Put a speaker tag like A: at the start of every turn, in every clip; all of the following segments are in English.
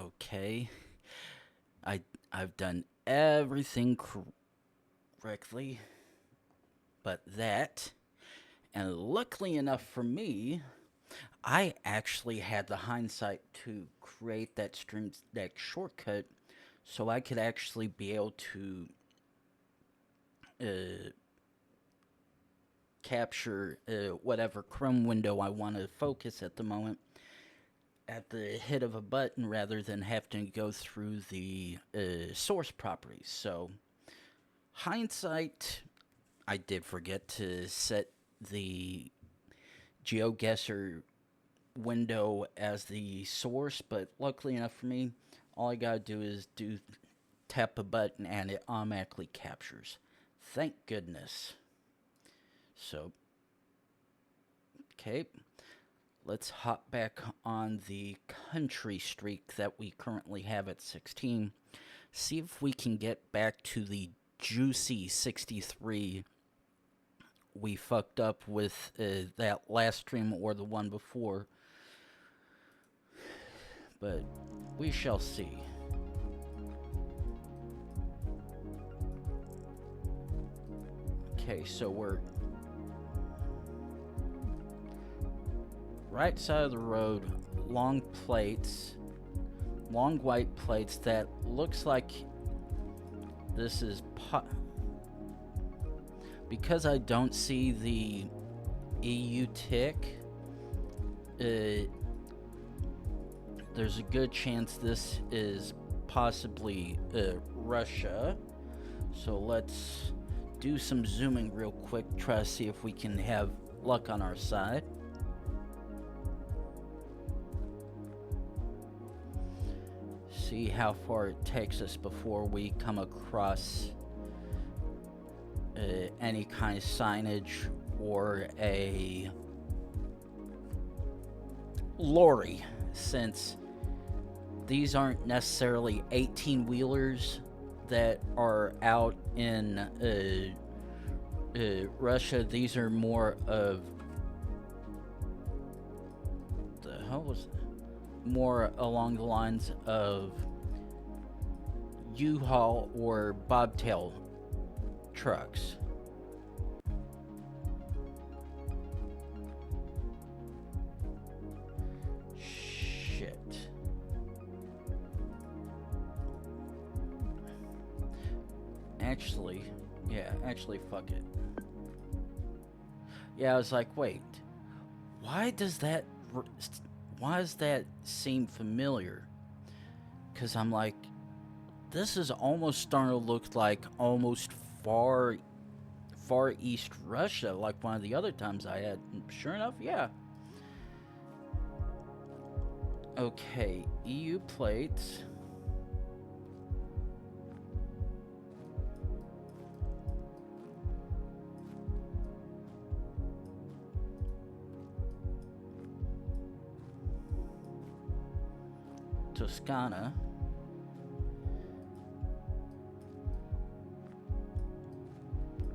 A: Okay. I I've done everything correctly but that. And luckily enough for me, I actually had the hindsight to create that shortcut so I could actually be able to uh, capture whatever Chrome window I want to focus at the moment at the hit of a button rather than having to go through the source properties. So, hindsight, I did forget to set the Geoguessr window as the source, but luckily enough for me, all I gotta do is tap a button and it automatically captures. Thank goodness. So, okay, let's hop back on the country streak that we currently have at 16. See if we can get back to the juicy 63 we fucked up with that last stream or the one before. But we shall see. Okay, so we're right side of the road, long plates, long white plates that looks like this is because I don't see the EU tick, there's a good chance this is possibly Russia. So let's do some zooming real quick, try to see if we can have luck on our side. See how far it takes us before we come across any kind of signage or a lorry, since these aren't necessarily 18-wheelers that are out in Russia. These are more of more along the lines of U-Haul or bobtail trucks. Shit. Actually, fuck it. Yeah, I was like, wait, why does that seem familiar? Because I'm like, this is almost starting to look like almost far east Russia, like one of the other times I had. And sure enough, yeah. Okay, EU plates. Toscana.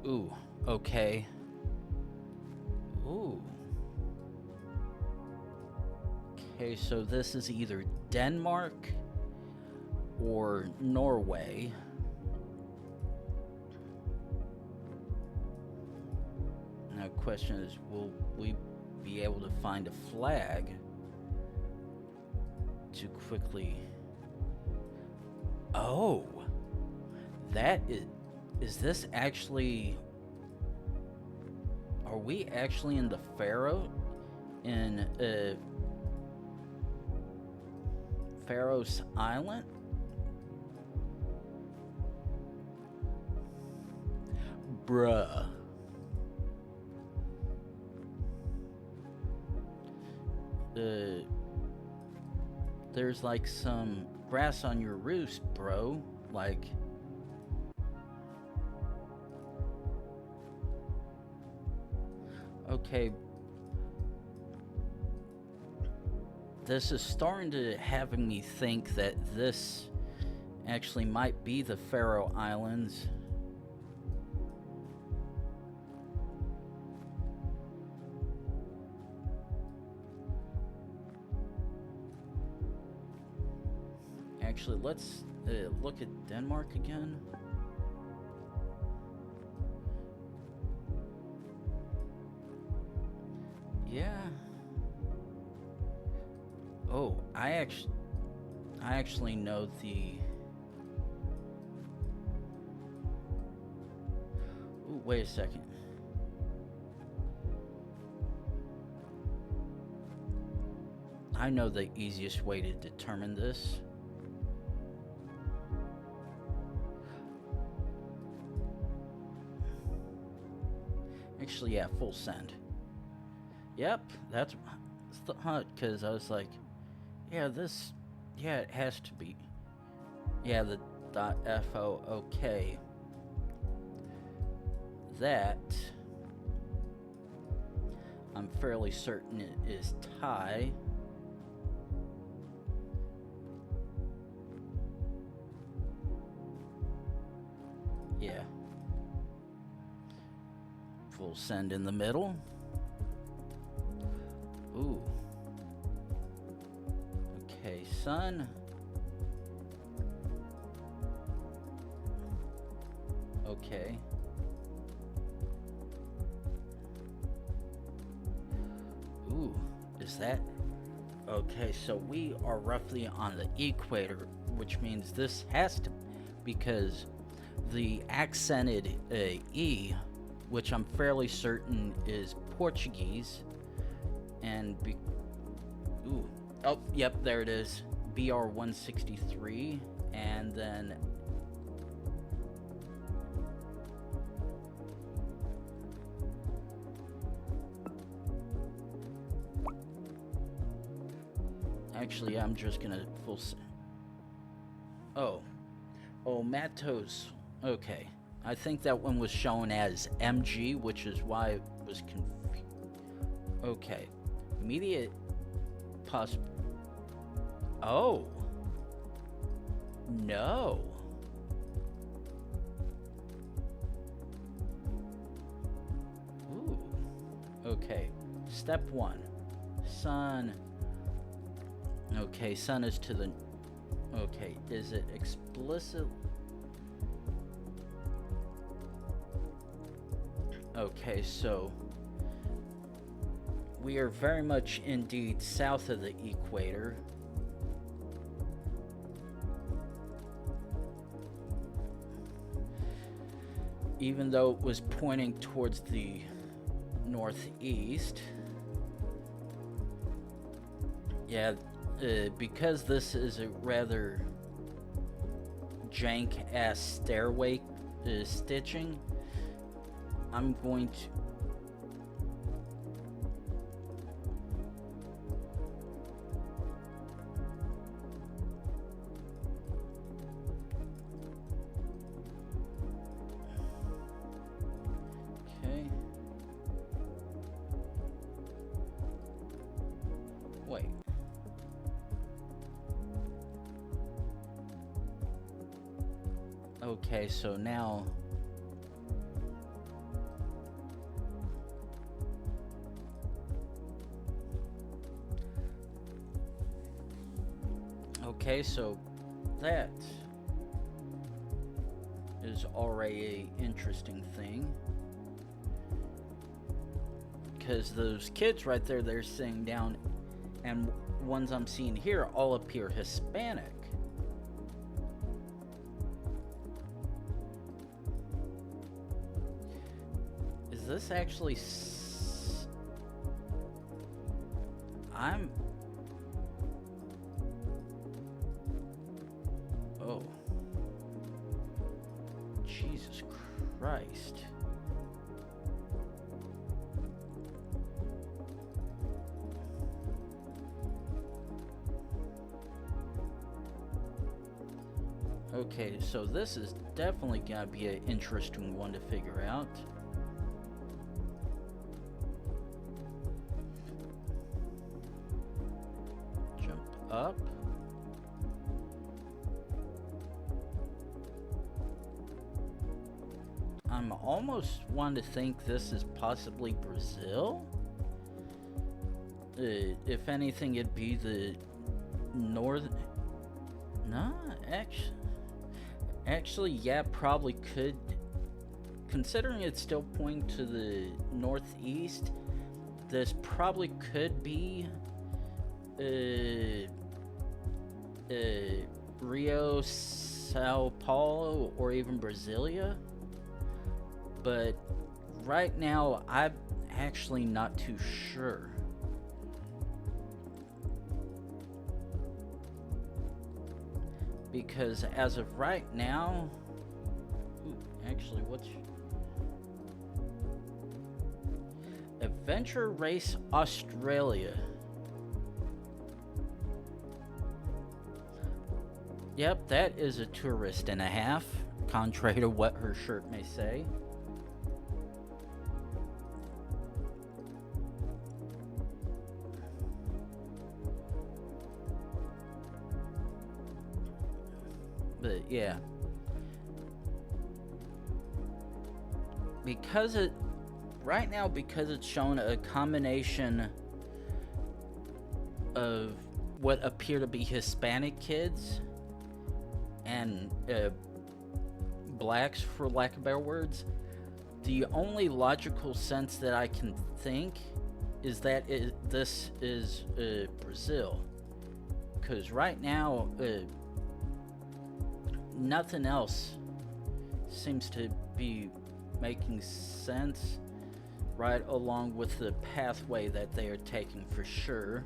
A: Ooh, okay. Ooh. Okay, so this is either Denmark or Norway. Now, the question is, will we be able to find a flag to quickly... Oh! That is this actually... Are we actually in the Faroes Island? Bruh. There's like some grass on your roofs, bro. Like... Okay. This is starting to having me think that this actually might be the Faroe Islands. Actually, let's look at Denmark again. Yeah. Oh, I actually know the... Ooh, wait a second. I know the easiest way to determine this. Actually, yeah, full send. Yep, that's because I was like, yeah, this, yeah, it has to be. Yeah, the .fo, okay. That, I'm fairly certain it is Thai. Yeah. Full send in the middle. Ooh. Okay, son. Okay. Ooh, is that? Okay, so we are roughly on the equator, which means this has to, because the accented E, which I'm fairly certain is Portuguese, and ooh, oh, yep, there it is, BR 163, and then actually, I'm just gonna oh, Matos. Okay, I think that one was shown as MG, which is why it was confused. Okay, immediate oh, no. Ooh. Okay, step 1, sun. Okay, sun is to the... Okay, is it explicit? Okay, so we are very much indeed south of the equator. Even though it was pointing towards the northeast. Yeah, because this is a rather jank-ass stairway stitching, I'm going to... Okay. Wait. Okay, so now... Okay, so that is already an interesting thing. Because those kids right there, they're sitting down, and ones I'm seeing here all appear Hispanic. Is this actually... I'm... Oh. Jesus Christ. Okay, so this is definitely gonna be an interesting one to figure out. Jump up. I'm almost wanting to think this is possibly Brazil. If anything, it'd be the No, actually, yeah, probably could. Considering it's still pointing to the northeast, this probably could be Rio, Sao Paulo, or even Brasilia. But right now, I'm actually not too sure. Because as of right now, actually, what's Adventure Race Australia? Yep, that is a tourist and a half, contrary to what her shirt may say. But yeah, because right now, because it's shown a combination of what appear to be Hispanic kids and blacks, for lack of better words, the only logical sense that I can think is that this is Brazil, because right now nothing else seems to be making sense, right along with the pathway that they are taking for sure.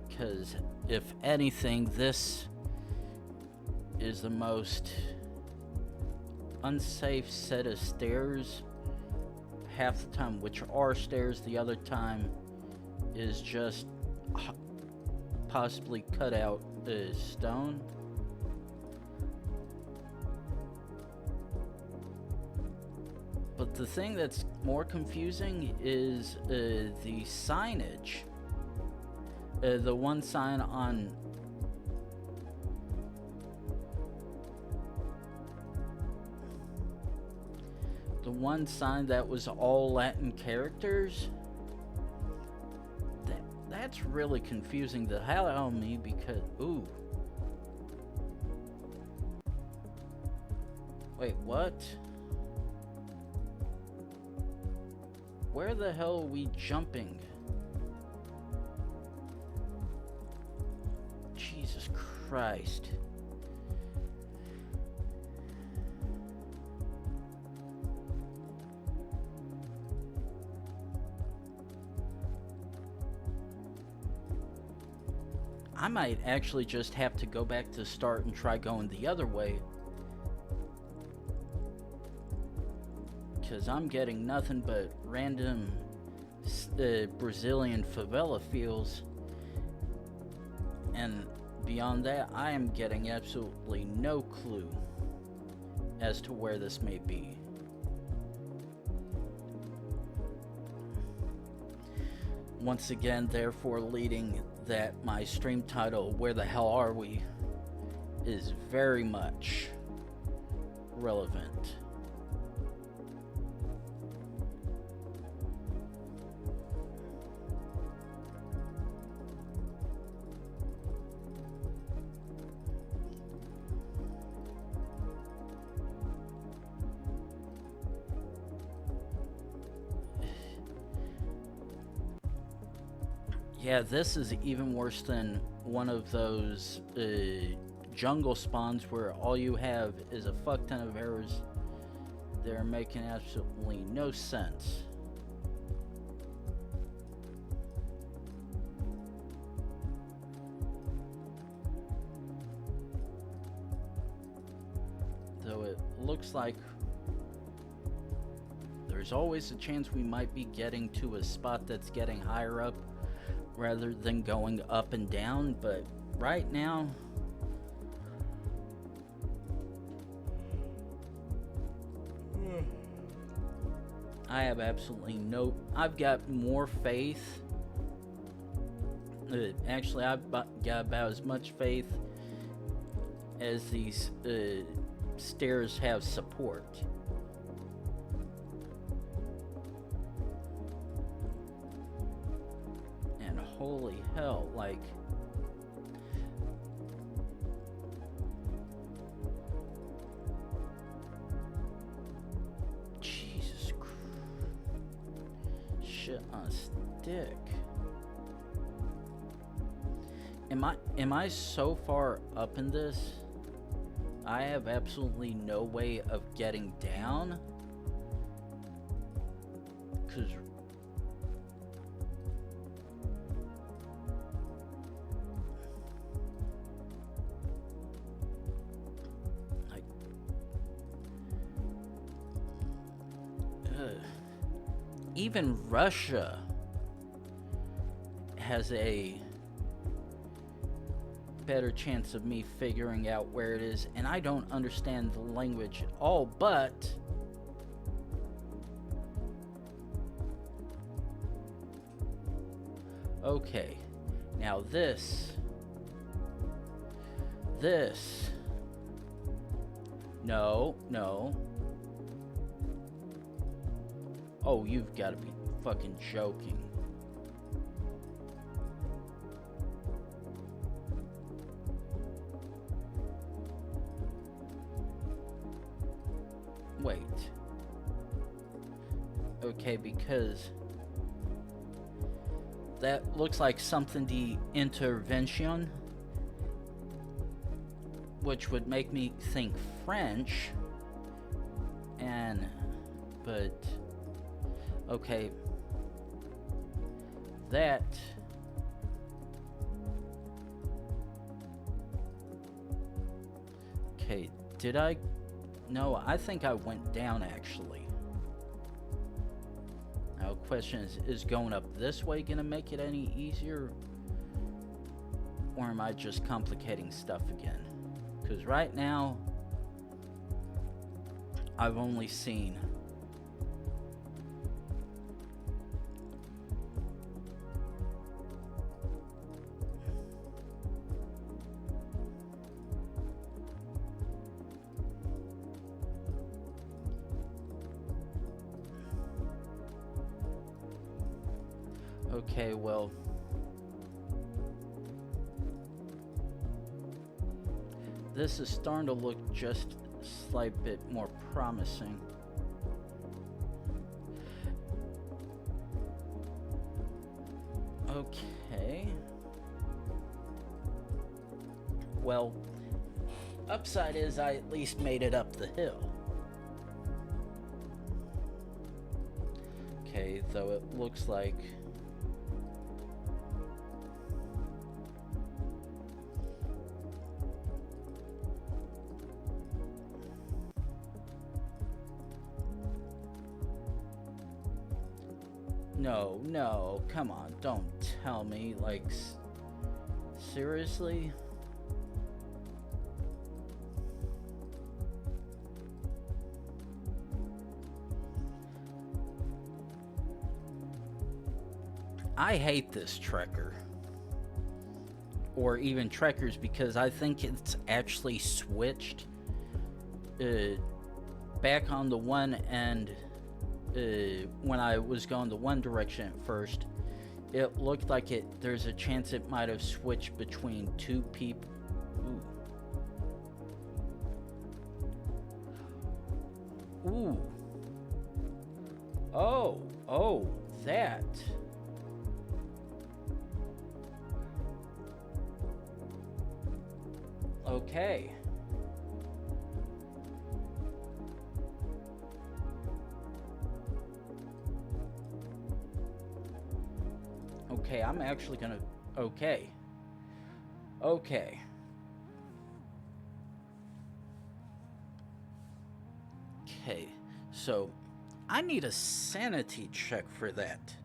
A: Because if anything, this is the most unsafe set of stairs half the time, which are stairs, the other time is just possibly cut out stone. But the thing that's more confusing is the signage. The one sign on that was all Latin characters. That's really confusing the hell out of me, because wait, what? Where the hell are we jumping? Jesus Christ. I might actually just have to go back to the start and try going the other way, because I'm getting nothing but random Brazilian favela feels, and beyond that, I am getting absolutely no clue as to where this may be. Once again, therefore, leading that my stream title, Where the Hell Are We?, is very much relevant. Yeah, this is even worse than one of those jungle spawns where all you have is a fuck ton of arrows that are making absolutely no sense. Though it looks like there's always a chance we might be getting to a spot that's getting higher up rather than going up and down, but right now I have absolutely I've got more faith. Actually, I've got about as much faith as these stairs have support. And holy hell, like... Jesus Christ. Shit on a stick. Am I so far up in this? I have absolutely no way of getting down? 'Cause like even Russia has a better chance of me figuring out where it is, and I don't understand the language at all, but okay, now this no, oh, you've got to be fucking joking. Wait. Okay, because that looks like something de intervention, which would make me think French, but okay, that okay, did I? No, I think I went down actually. Now the question is going up this way gonna make it any easier? Or am I just complicating stuff again? Because right now, I've only seen okay, well, this is starting to look just a slight bit more promising. Okay. Well, upside is I at least made it up the hill. Okay, though it looks like no, come on, don't tell me, like, seriously? I hate this Trekker, or even Trekkers, because I think it's actually switched back on the one end. When I was going the one direction at first, it looked like there's a chance it might have switched between two people. Ooh. Oh, that. Okay. Okay, I'm actually gonna... Okay. Okay. Okay, so I need a sanity check for that.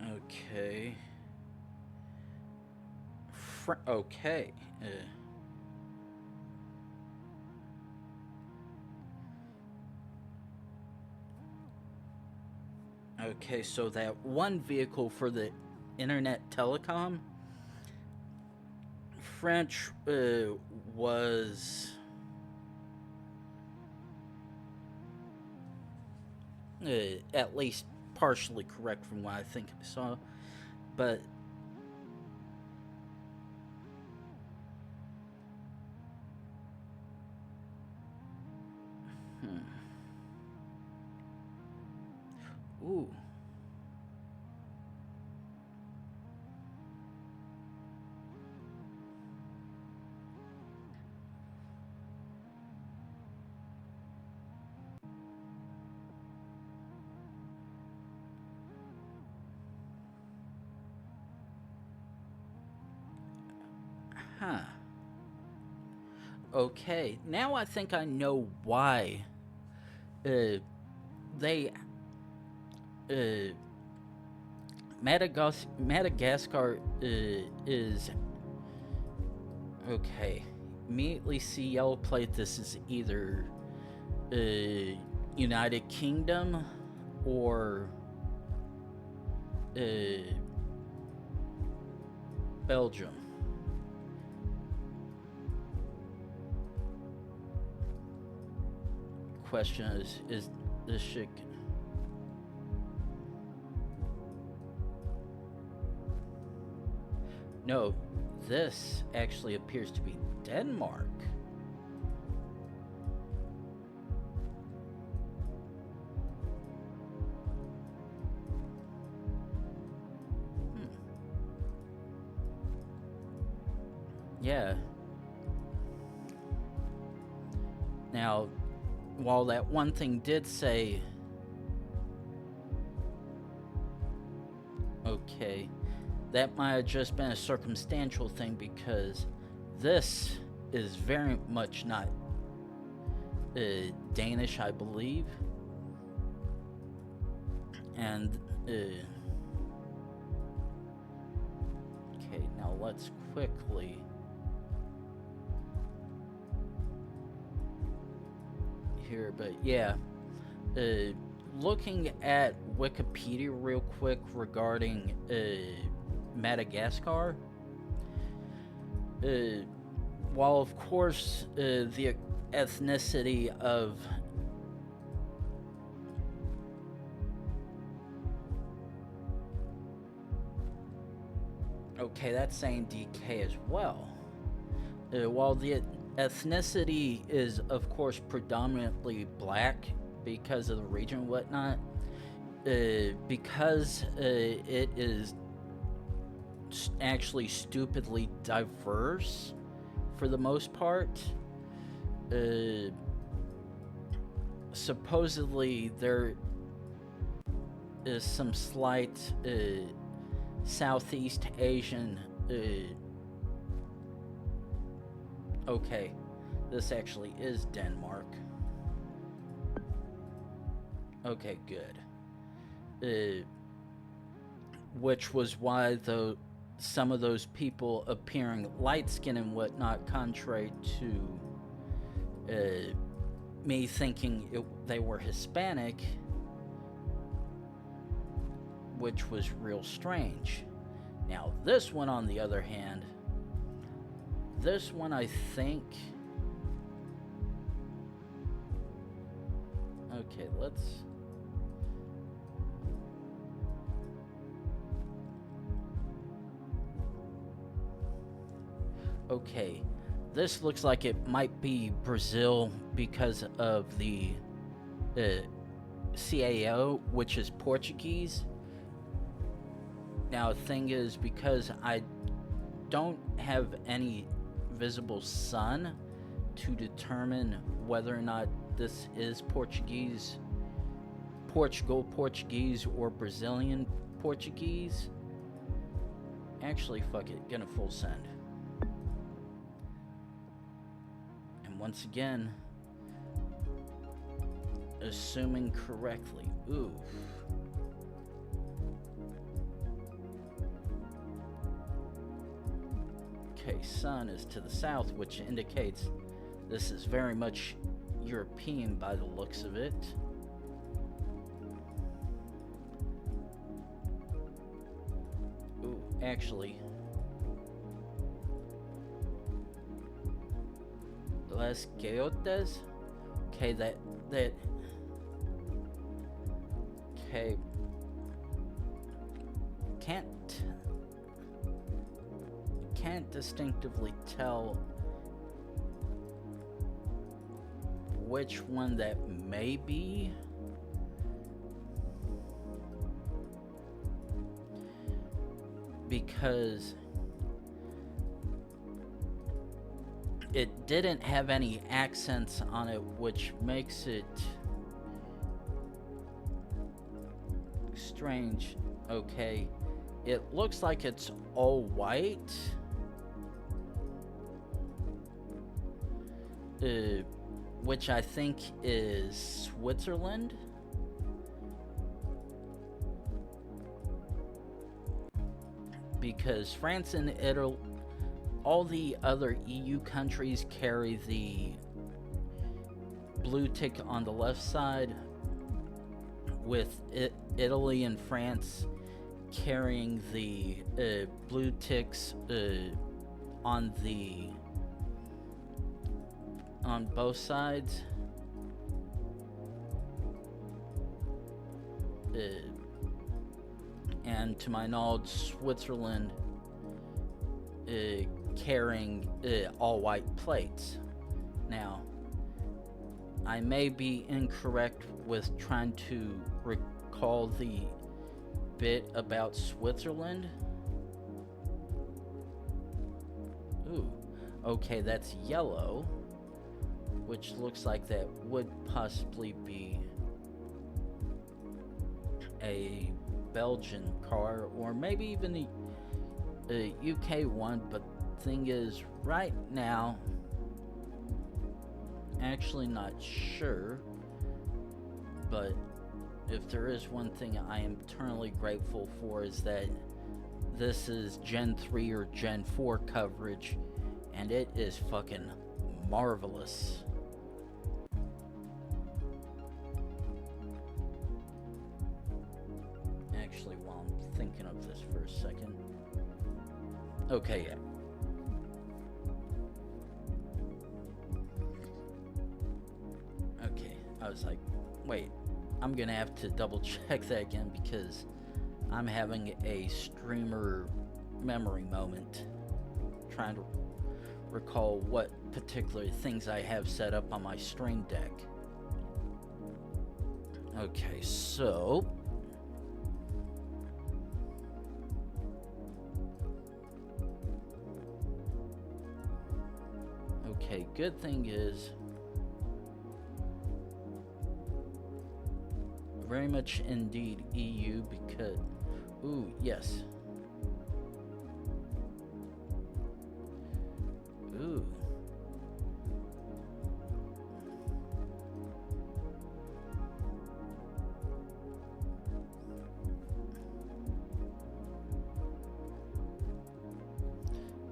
A: Okay. Okay. Okay, so that one vehicle for the internet telecom French was at least partially correct from what I think I saw, but ooh. Huh. Okay, now I think I know why they uh, Madagascar is okay. Immediately see yellow plate. This is either United Kingdom or Belgium. Question is this shit? No, this actually appears to be Denmark. Yeah. Now, while that one thing did say, okay, that might have just been a circumstantial thing because this is very much not Danish, I believe. And, okay, now let's quickly here, but yeah, looking at Wikipedia real quick regarding Madagascar, while of course the ethnicity of okay, that's saying DK as well. While the ethnicity is of course predominantly black because of the region and whatnot, because it is actually stupidly diverse for the most part, supposedly there is some slight Southeast Asian okay, this actually is Denmark. Okay, good. Which was why some of those people appearing light-skinned and whatnot, contrary to me thinking they were Hispanic, which was real strange. Now, this one, on the other hand, this one I think... Okay, let's... Okay, this looks like it might be Brazil because of the CAO, which is Portuguese. Now, the thing is, because I don't have any visible sun to determine whether or not this is Portuguese, Portugal Portuguese, or Brazilian Portuguese. Actually, fuck it, gonna full send. And once again, assuming correctly. Ooh. Okay, sun is to the south, which indicates this is very much European by the looks of it. Ooh, actually, Las Gayotas? Okay, that okay. Can't distinctively tell which one that may be. Because it didn't have any accents on it, which makes it strange. Okay, it looks like it's all white. Which I think is Switzerland. Because France and Italy, all the other EU countries carry the blue tick on the left side, with Italy and France carrying the blue ticks on both sides. And to my knowledge, Switzerland carrying all white plates. Now, I may be incorrect with trying to recall the bit about Switzerland. Ooh, okay, that's yellow, which looks like that would possibly be a Belgian car, or maybe even the UK one. But thing is, right now, actually not sure, but if there is one thing I am eternally grateful for, is that this is Gen 3 or Gen 4 coverage, and it is fucking marvelous. Actually, while I'm thinking of this for a second. Okay, yeah. Okay, I was like, wait, I'm gonna have to double check that again, because I'm having a streamer memory moment trying to recall what particular things I have set up on my stream deck. Okay, so okay, good thing is very much indeed EU, because ooh, yes. Ooh.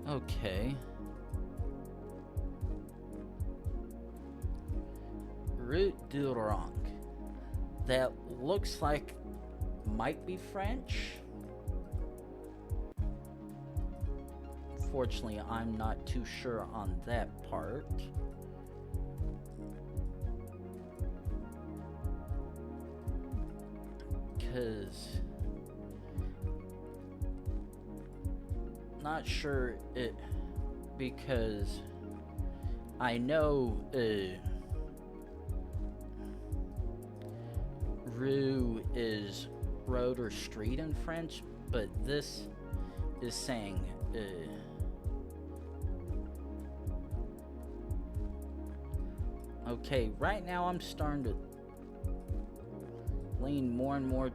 A: Okay. Route du Rhône. That looks like might be French. Fortunately, I'm not too sure on that part. Not sure it, because I know rue is road or street in French, but this is saying okay, right now I'm starting to lean more and more.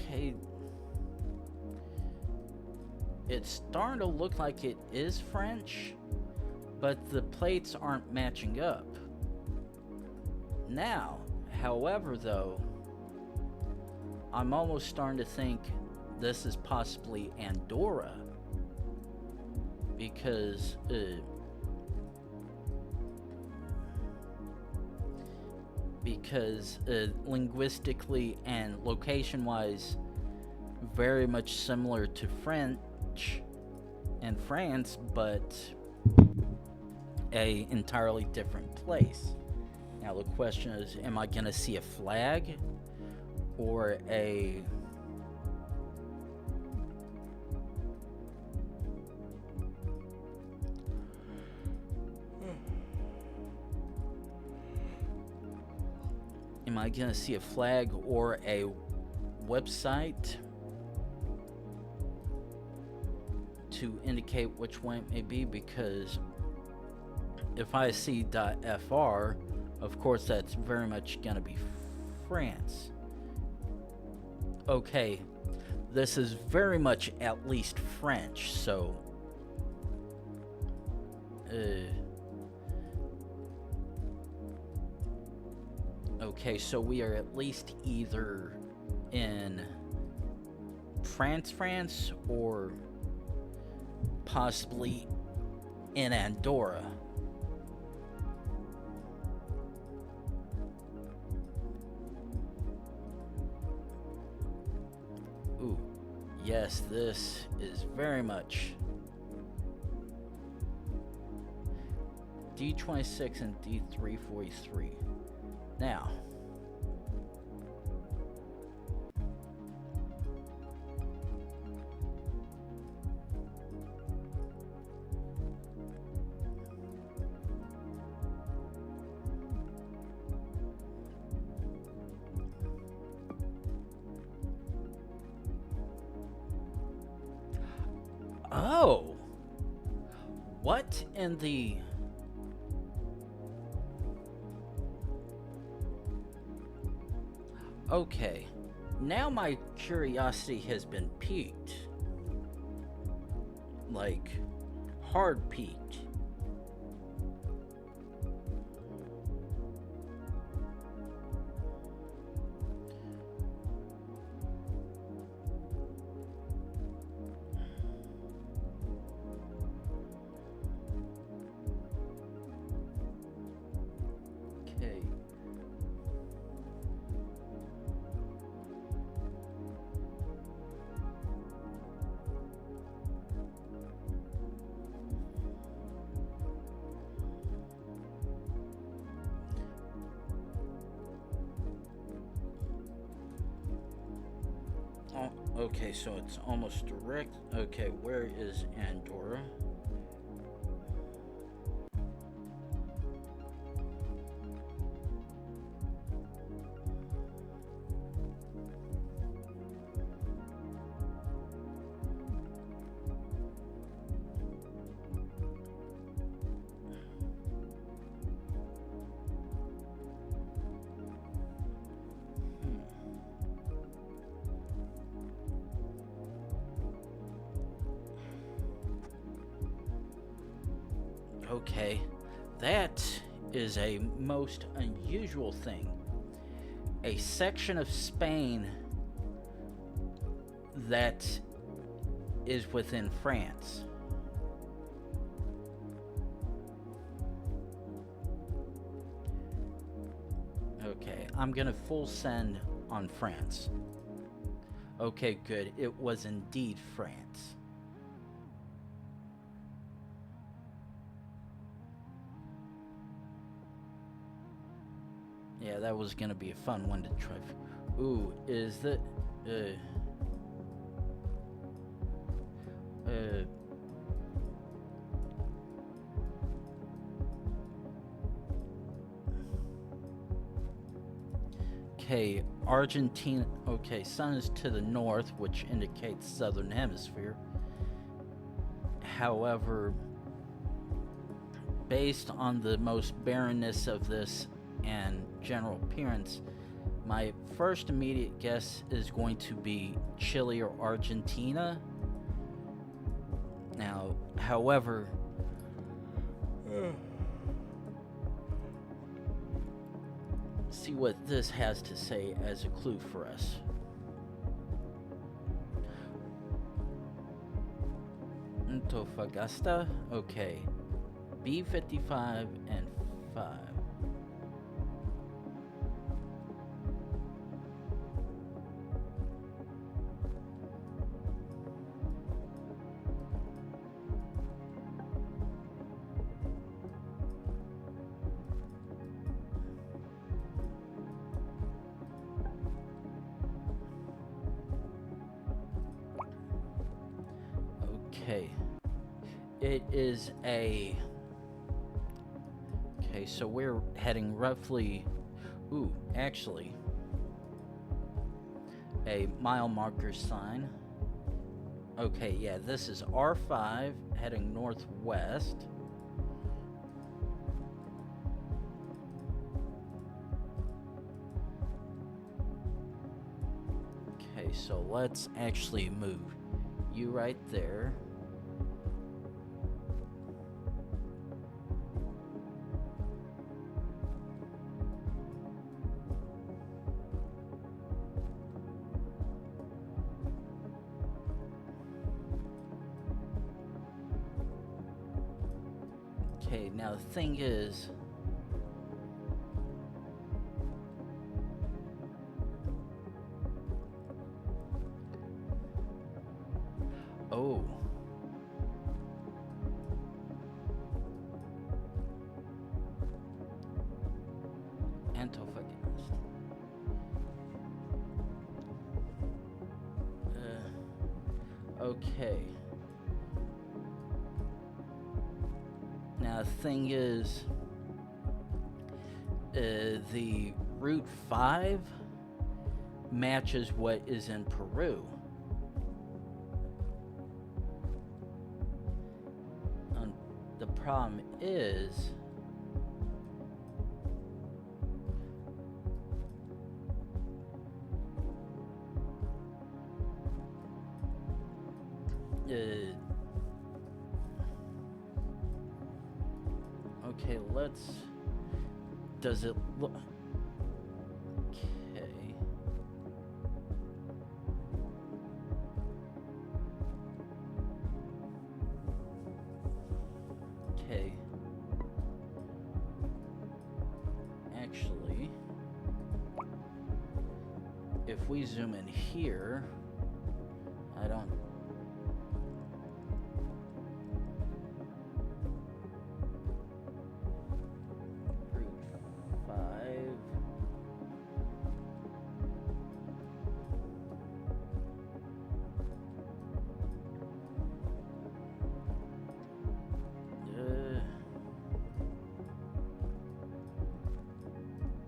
A: Okay, it's starting to look like it is French, but the plates aren't matching up. Now, however, though, I'm almost starting to think this is possibly Andorra, because linguistically and location-wise, very much similar to French. in France, but a entirely different place. Now the question is, am I gonna see a flag or a website to indicate which one it may be? Because if I see .fr, of course that's very much gonna be France. Okay, this is very much at least French, so okay, so we are at least either in France, or possibly in Andorra. Ooh, yes, this is very much D26 and D343. Now, oh, what in the... Okay, now my curiosity has been piqued. Like, hard piqued. Okay. Okay, so it's almost direct. Okay, where is Andorra? Okay, that is a most unusual thing. A section of Spain that is within France. Okay, I'm gonna full send on France. Okay, good. It was indeed France. Yeah, that was gonna be a fun one to try. Ooh, is that... Okay, Argentina... Okay, sun is to the north, which indicates southern hemisphere. However, based on the most barrenness of this and general appearance, my first immediate guess is going to be Chile or Argentina. Now, however, see what this has to say as a clue for us. Antofagasta, okay. B55 and 5. Okay. It is a... Okay, so we're heading roughly... Ooh, actually... A mile marker sign. Okay, yeah, this is R5 heading northwest. Okay, so let's actually move you right there. Okay, now the thing is... Oh. Antofagast. Okay. Now the thing is... the Route 5 matches what is in Peru. The problem is... okay, let's... Does it look... Okay. Okay. Actually, if we zoom in here, I don't... Route 5...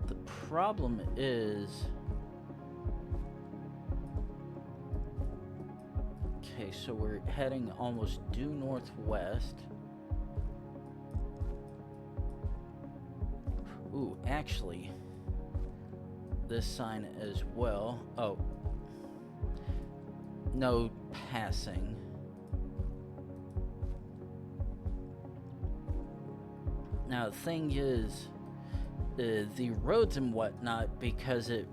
A: The problem is... Okay, so we're heading almost due northwest. Ooh, actually, this sign as well. Oh. No passing. Now, the thing is, the roads and whatnot, because it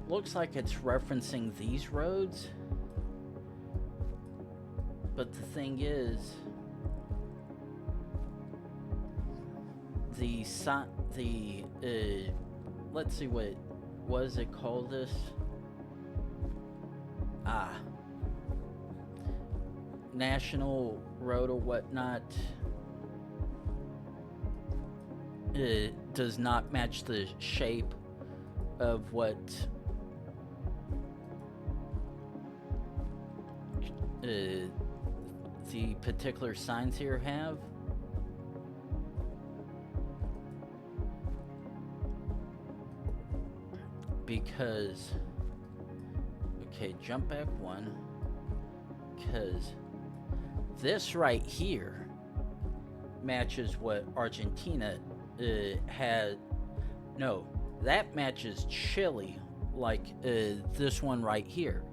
A: looks like it's referencing these roads, but the thing is, let's see, what was it called, this? National road or whatnot, it does not match the shape of what the particular signs here have. Because, okay, jump back one, because this right here matches what Argentina had. No, that matches Chile, like this one right here.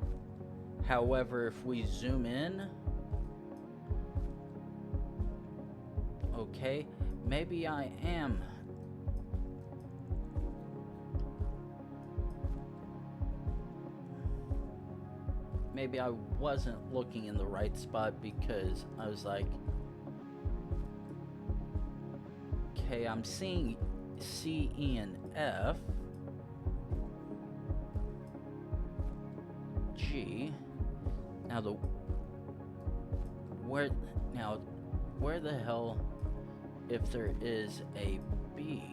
A: However, if we zoom in, okay, maybe I am. Maybe I wasn't looking in the right spot, because I was like, okay, I'm seeing C, E, and F, G. Now where the hell, if there is a B,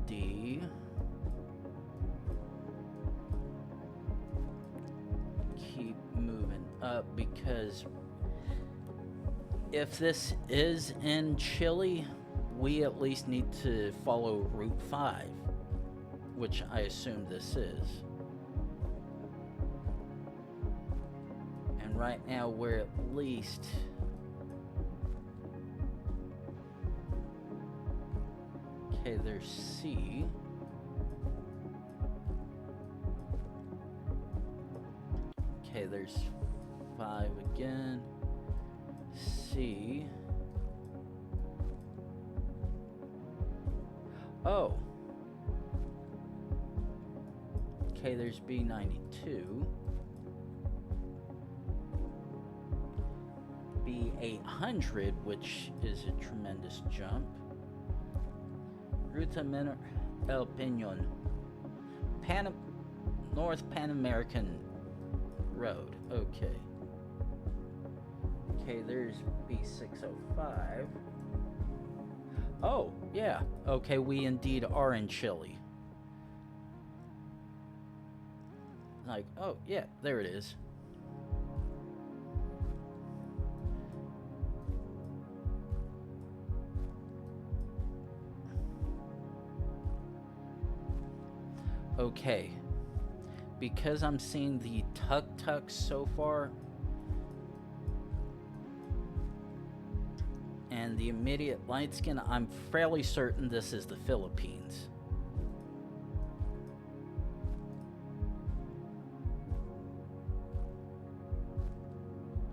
A: D, Because if this is in Chile, we at least need to follow Route 5, which I assume this is. And right now we're at least... Okay, there's C. Okay, there's 5 again. C. Oh. Okay, there's B92. B800, which is a tremendous jump. Ruta El Peñon. North Pan American Road. Okay. Okay, there's B605. Oh, yeah. Okay, we indeed are in Chile. Like, oh, yeah, there it is. Okay. Because I'm seeing the tuk-tuks so far, and the immediate light skin, I'm fairly certain this is the Philippines.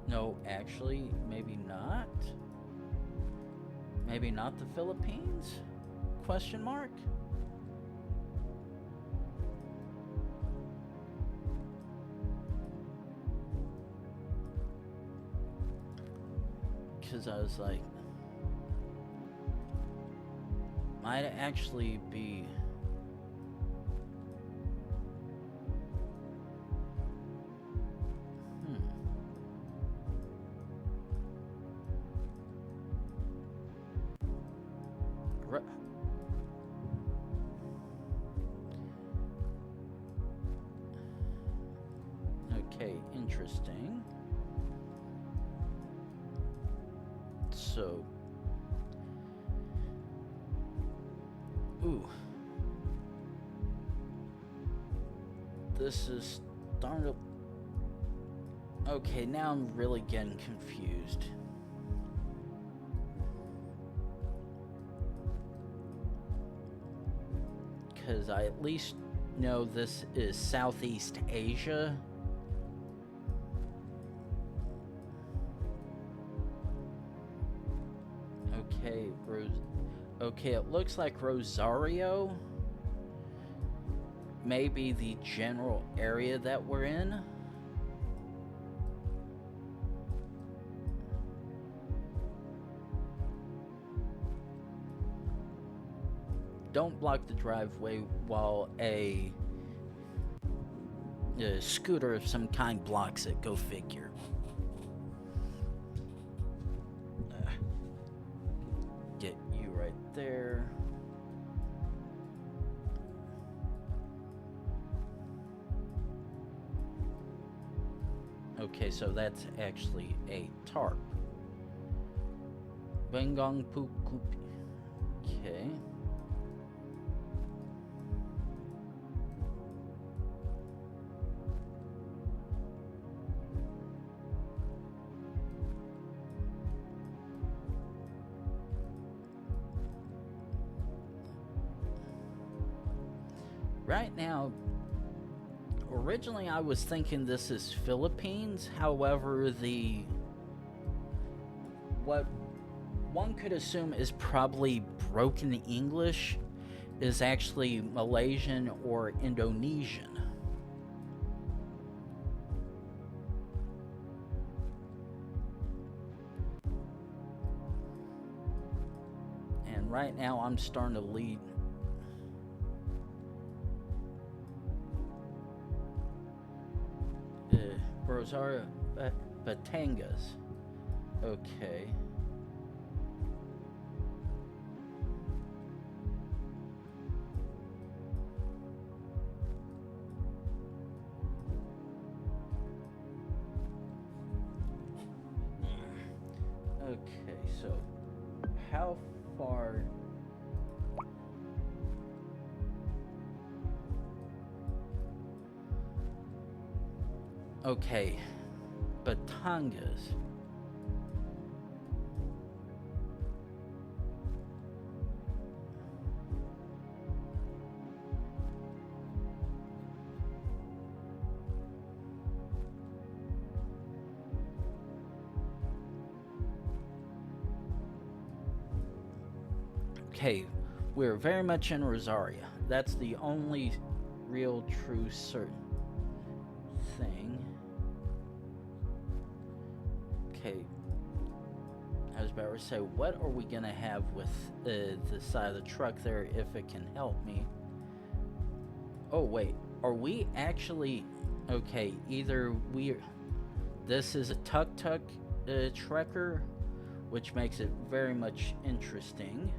A: No, actually, maybe not. Maybe not the Philippines? Question mark? Because I was like, might actually be... Okay, interesting. So, ooh, this is starting to... Okay, now I'm really getting confused. Because I at least know this is Southeast Asia. Okay, it looks like Rosario may be the general area that we're in. Don't block the driveway while a scooter of some kind blocks it. Go figure. Get you right there. Okay, so that's actually a tarp. Bengong Pukupi. Okay. Right now, originally I was thinking this is Philippines. However, what one could assume is probably broken English is actually Malaysian or Indonesian. And right now I'm starting to lead. Rosario Batangas. Okay. how far... Okay, Batangas. Okay, we're very much in Rosaria. That's the only real, true, certain thing. Okay, I was about to say, what are we gonna have with the side of the truck there if it can help me? Oh wait, are we actually... Okay, either this is a tuk-tuk trekker, which makes it very much interesting.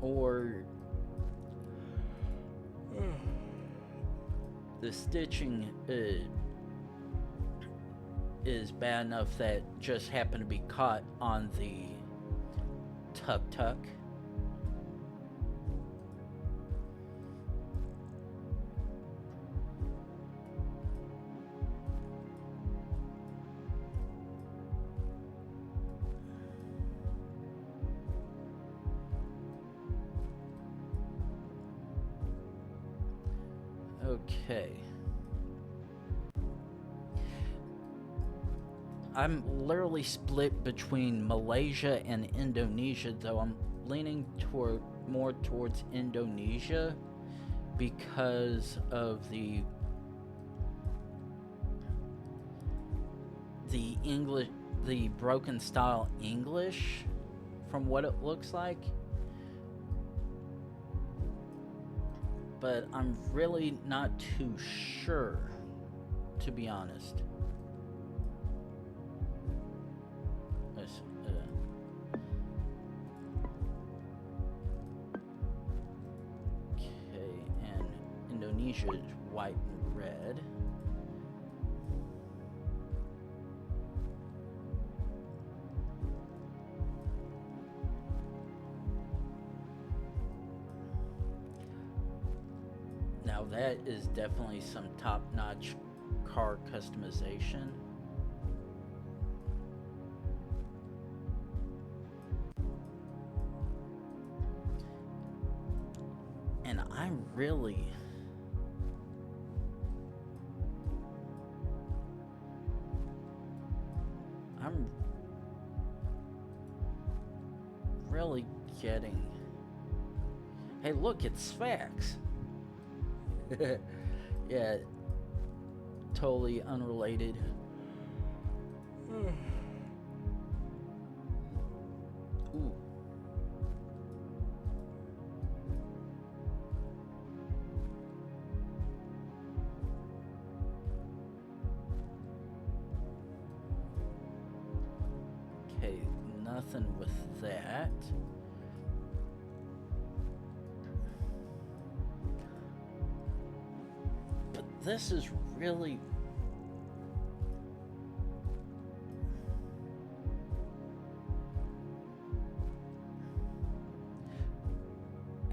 A: Or the stitching is bad enough that just happened to be caught on the tuk-tuk. Okay. I'm literally split between Malaysia and Indonesia, though I'm leaning more towards Indonesia because of the English, the broken style English, from what it looks like. But I'm really not too sure, to be honest. Okay, and Indonesia is white and red. Now that is definitely some top-notch car customization. And I'm really... getting... Hey, look, it's Sfax. Yeah, totally unrelated. Ooh. Okay, nothing with that. This is really...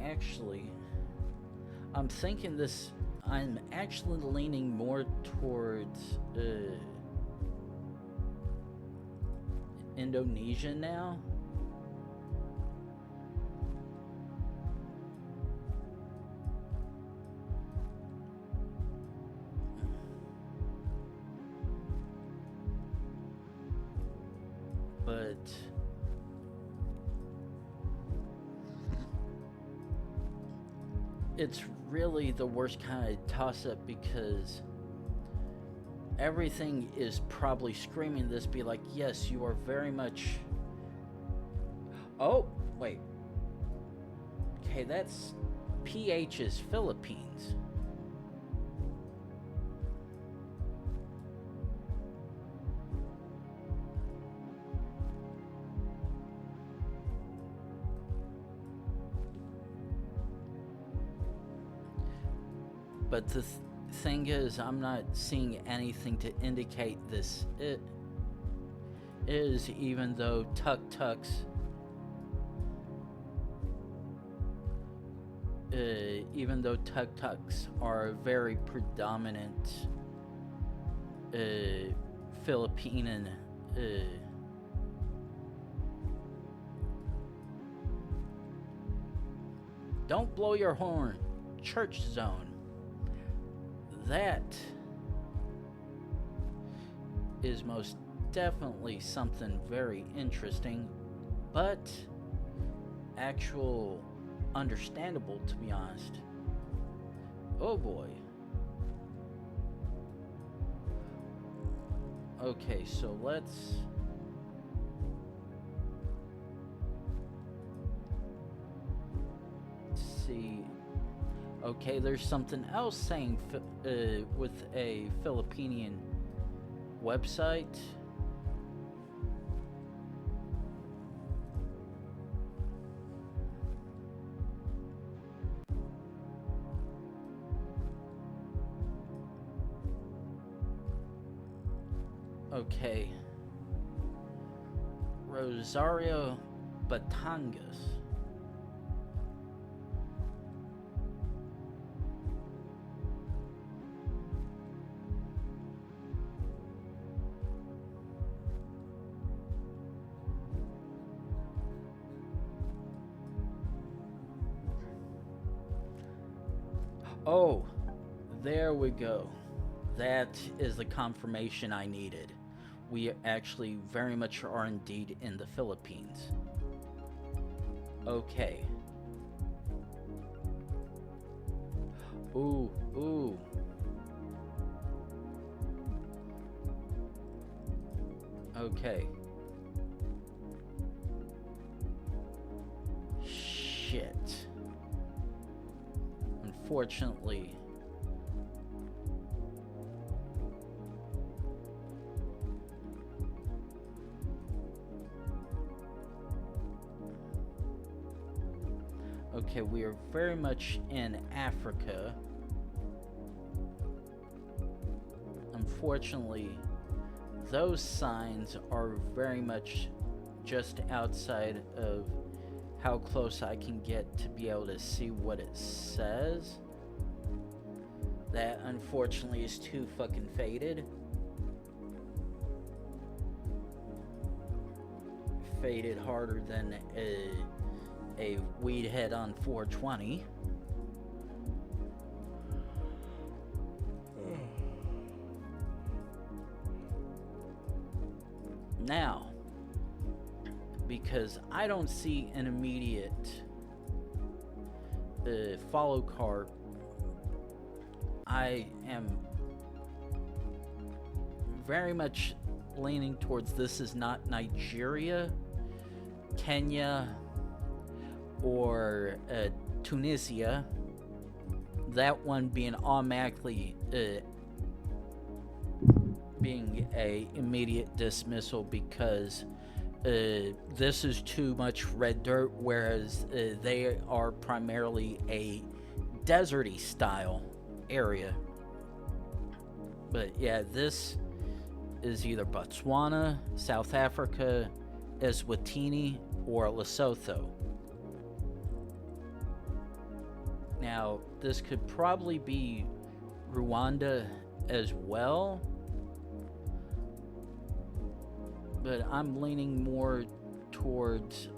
A: Actually, I'm thinking this... I'm actually leaning more towards Indonesia now. But it's really the worst kind of toss-up because everything is probably screaming this, be like, yes, you are very much... Oh, wait. Okay, that's... PH is Philippines. But the thing is, I'm not seeing anything to indicate this is, even though tuk-tuks, are a very predominant Philippine don't blow your horn, church zone. That is most definitely something very interesting, but actual understandable, to be honest. Oh boy. Okay, so let's see. Okay, there's something else saying with a Filipinian website. Okay. Rosario Batangas. Oh, there we go. That is the confirmation I needed. We actually very much are indeed in the Philippines. Okay. Ooh, ooh. Okay. Shit. Unfortunately. Okay, we are very much in Africa. Unfortunately, those signs are very much just outside of how close I can get to be able to see what it says. That unfortunately is too fucking faded. Faded harder than a weed head on 420. Now, because I don't see an immediate follow card, I am very much leaning towards this is not Nigeria, Kenya, or Tunisia. That one being automatically being a immediate dismissal because this is too much red dirt, whereas they are primarily a deserty style area. But yeah, this is either Botswana, South Africa, Eswatini, or Lesotho. Now, this could probably be Rwanda as well, but I'm leaning more towards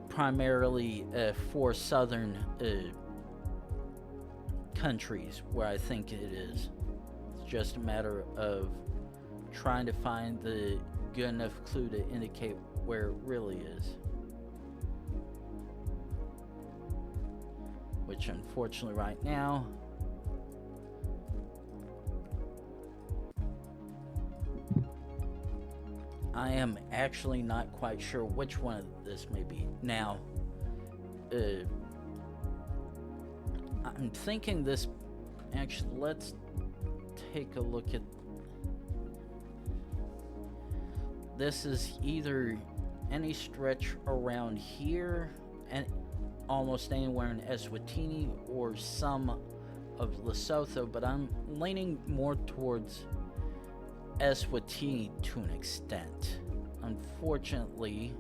A: primarily four southern countries where I think it is. It's just a matter of trying to find the good enough clue to indicate where it really is. Which unfortunately right now I am actually not quite sure which one of this may be. Now, I'm thinking this, actually, let's take a look at, this is either any stretch around here and almost anywhere in Eswatini or some of Lesotho, but I'm leaning more towards Eswatini to an extent. Unfortunately,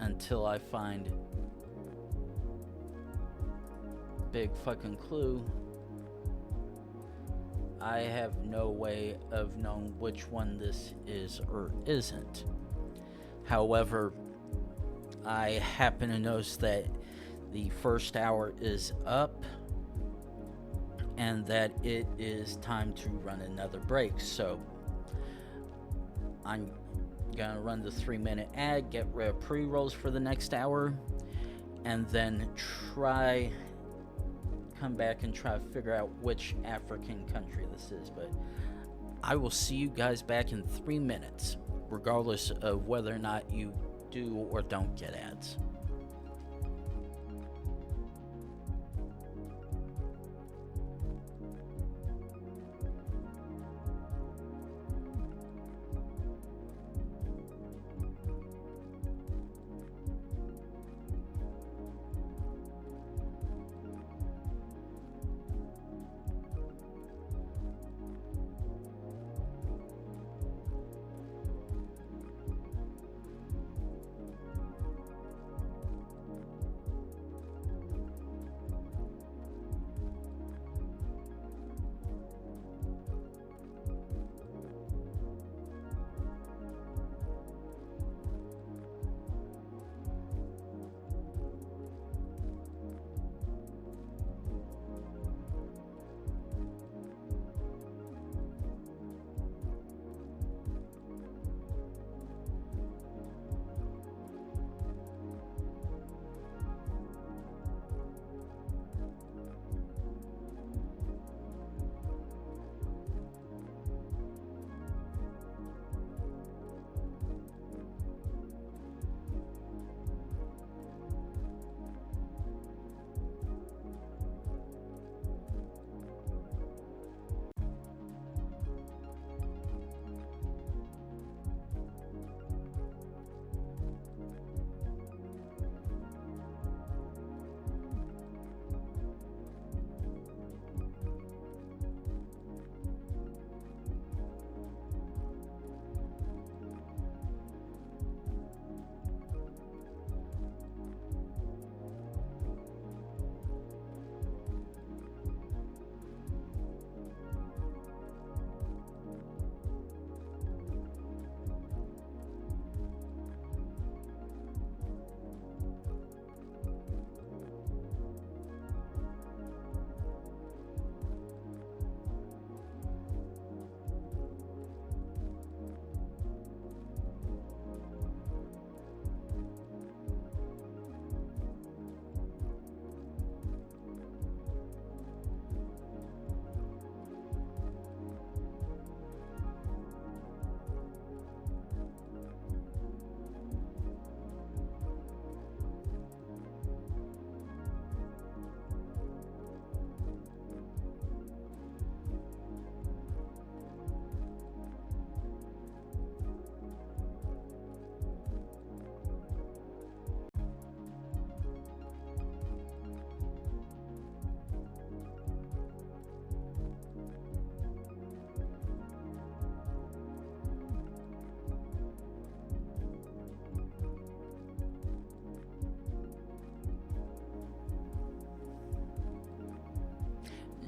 A: until I find big fucking clue, I have no way of knowing which one this is or isn't. However, I happen to notice that the first hour is up and that it is time to run another break. So I'm gonna run the 3-minute ad, get rid of pre-rolls for the next hour, and then come back and try to figure out which African country this is. But I will see you guys back in 3 minutes, regardless of whether or not you do or don't get ads.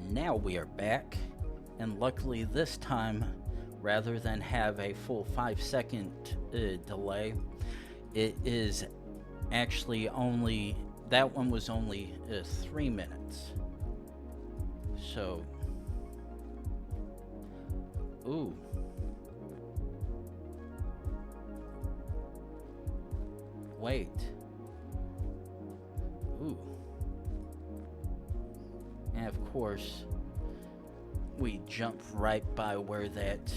A: Now we are back, and luckily this time, rather than have a full 5-second delay, it is actually only, that one was only 3 minutes. So, ooh. Wait. Ooh. And of course, we jump right by where that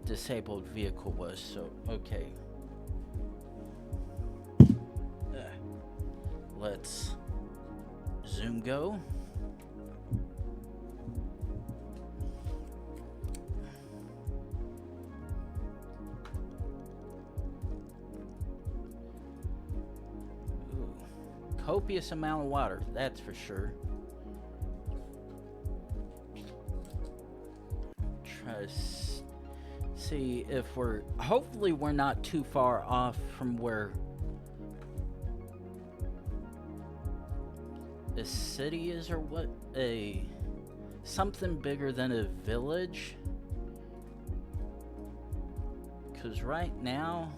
A: disabled vehicle was, so okay. Let's zoom go. copious amount of water, that's for sure. Try to see if hopefully we're not too far off from where a city is, or what, something bigger than a village. Because right now,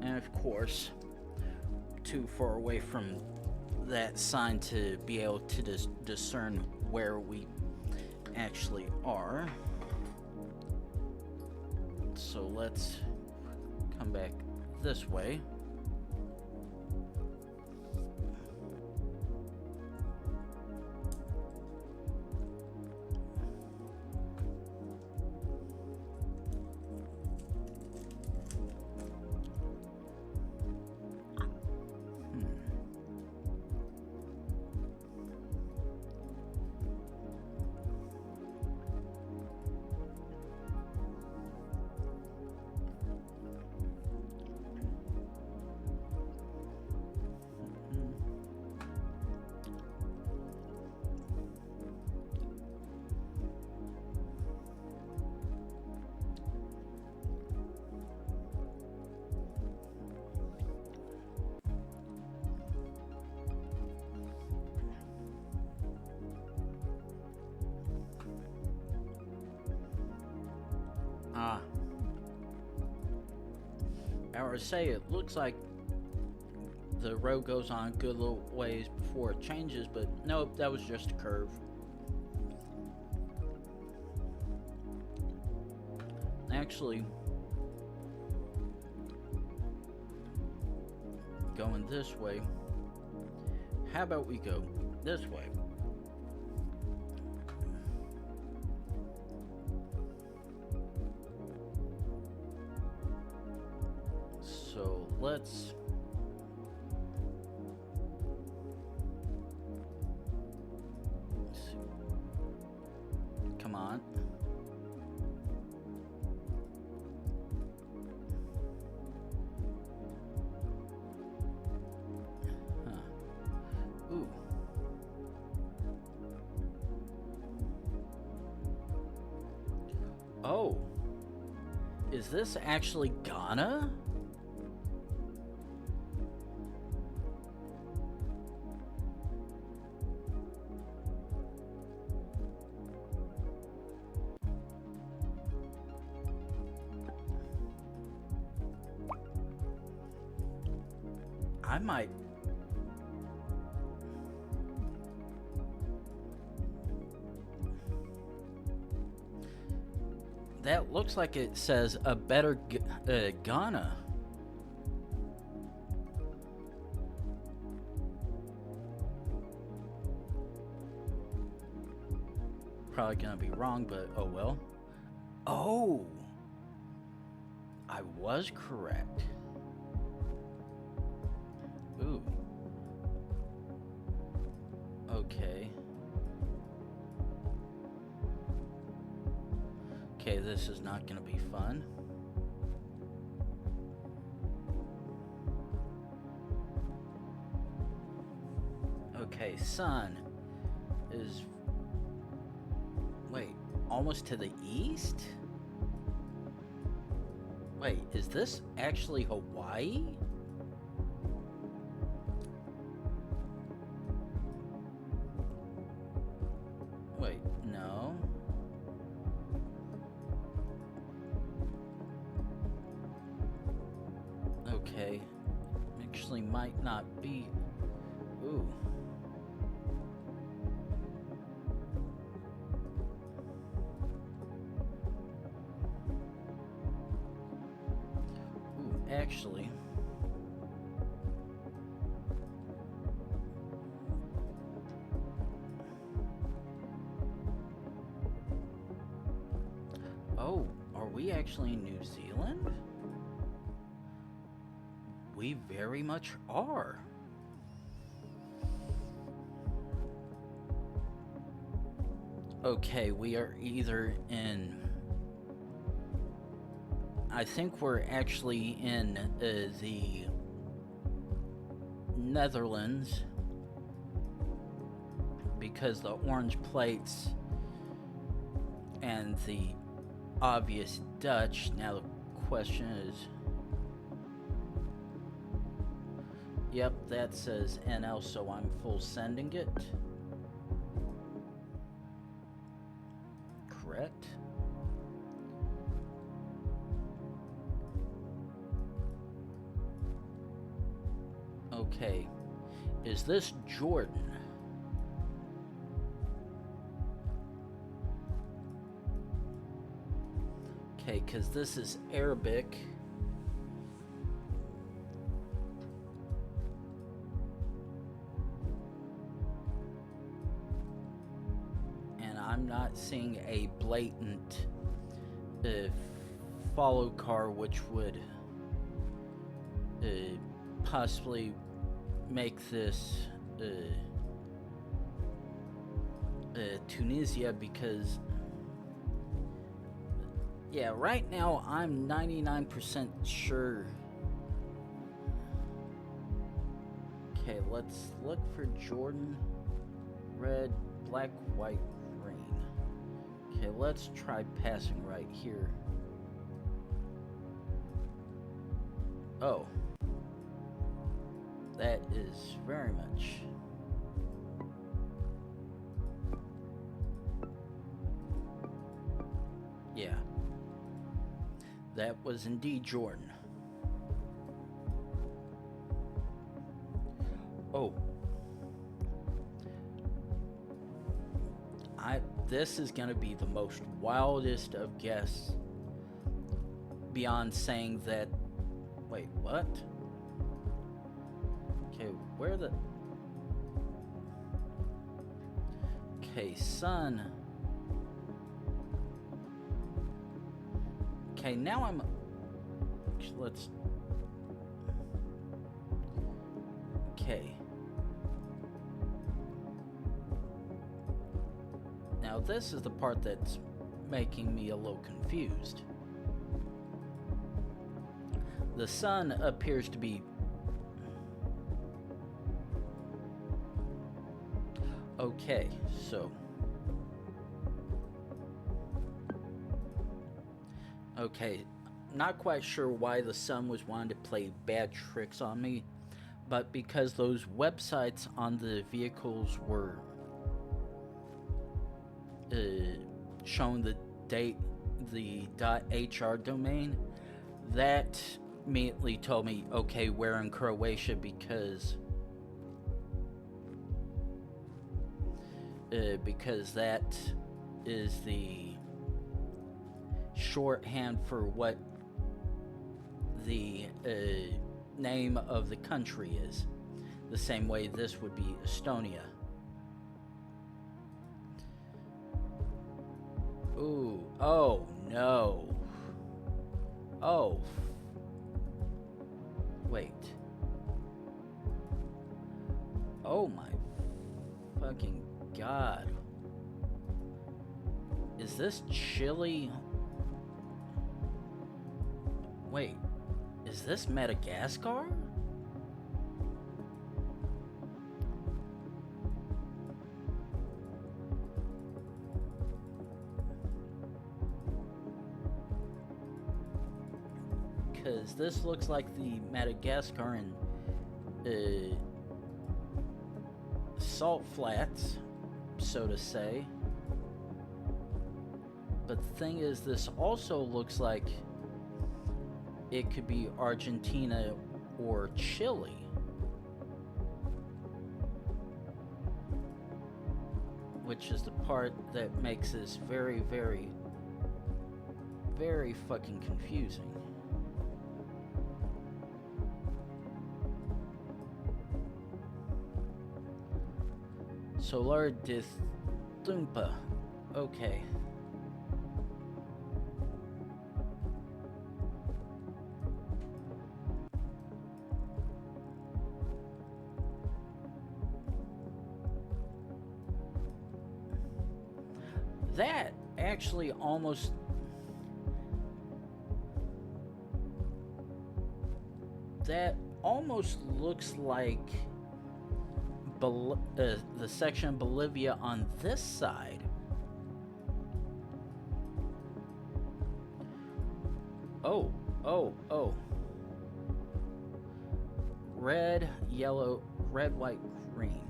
A: and of course, too far away from that sign to be able to discern where we actually are. So let's come back this way. I would say it looks like the road goes on a good little ways before it changes, but nope, that was just a curve. Actually, going this way, how about we go this way? So let's see. Come on. Huh. Ooh. Oh. Is this actually Ghana? I might. That looks like it says a better Ghana. Probably gonna be wrong, but oh well. Oh, I was correct. Ooh. Okay. Okay, this is not gonna be fun. Okay, sun is... Wait, almost to the east? Wait, is this actually Hawaii? Wait, no. Okay. Actually might not be. Ooh. Ooh, actually. Oh, are we actually in New Zealand? We very much are. Okay, we are either in... I think we're actually in the Netherlands because the orange plates and the obvious Dutch. Now the question is, yep, that says NL, so I'm full sending it. Correct. Okay, is this Jordan? Okay, because this is Arabic. And I'm not seeing a blatant follow car, which would possibly make this Tunisia, because yeah, right now I'm 99% sure. Okay, let's look for Jordan. Red, black, white, green. Okay, let's try passing right here. Oh. That is very much. Yeah. That was indeed Jordan. Oh. This is gonna be the most wildest of guesses beyond saying that. Wait, what? Okay, where the... Okay, sun. Okay, now I'm... Let's... Okay. Now this is the part that's making me a little confused. The sun appears to be... Okay, so... Okay, not quite sure why the sun was wanting to play bad tricks on me, but because those websites on the vehicles were showing the date, the .hr domain, that immediately told me, okay, we're in Croatia, because that is the shorthand for what the name of the country is. The same way this would be Estonia. Ooh, oh no. Oh. Wait. Oh my fucking God. Is this Chile? Wait, is this Madagascar? Because this looks like the Madagascaran salt flats, so to say. But the thing is, this also looks like it could be Argentina or Chile. Which is the part that makes this very, very, very fucking confusing. Solar Dithumpa. Okay. That actually almost... That almost looks like the section of Bolivia on this side. Oh, oh, oh. Red, yellow, red, white, green.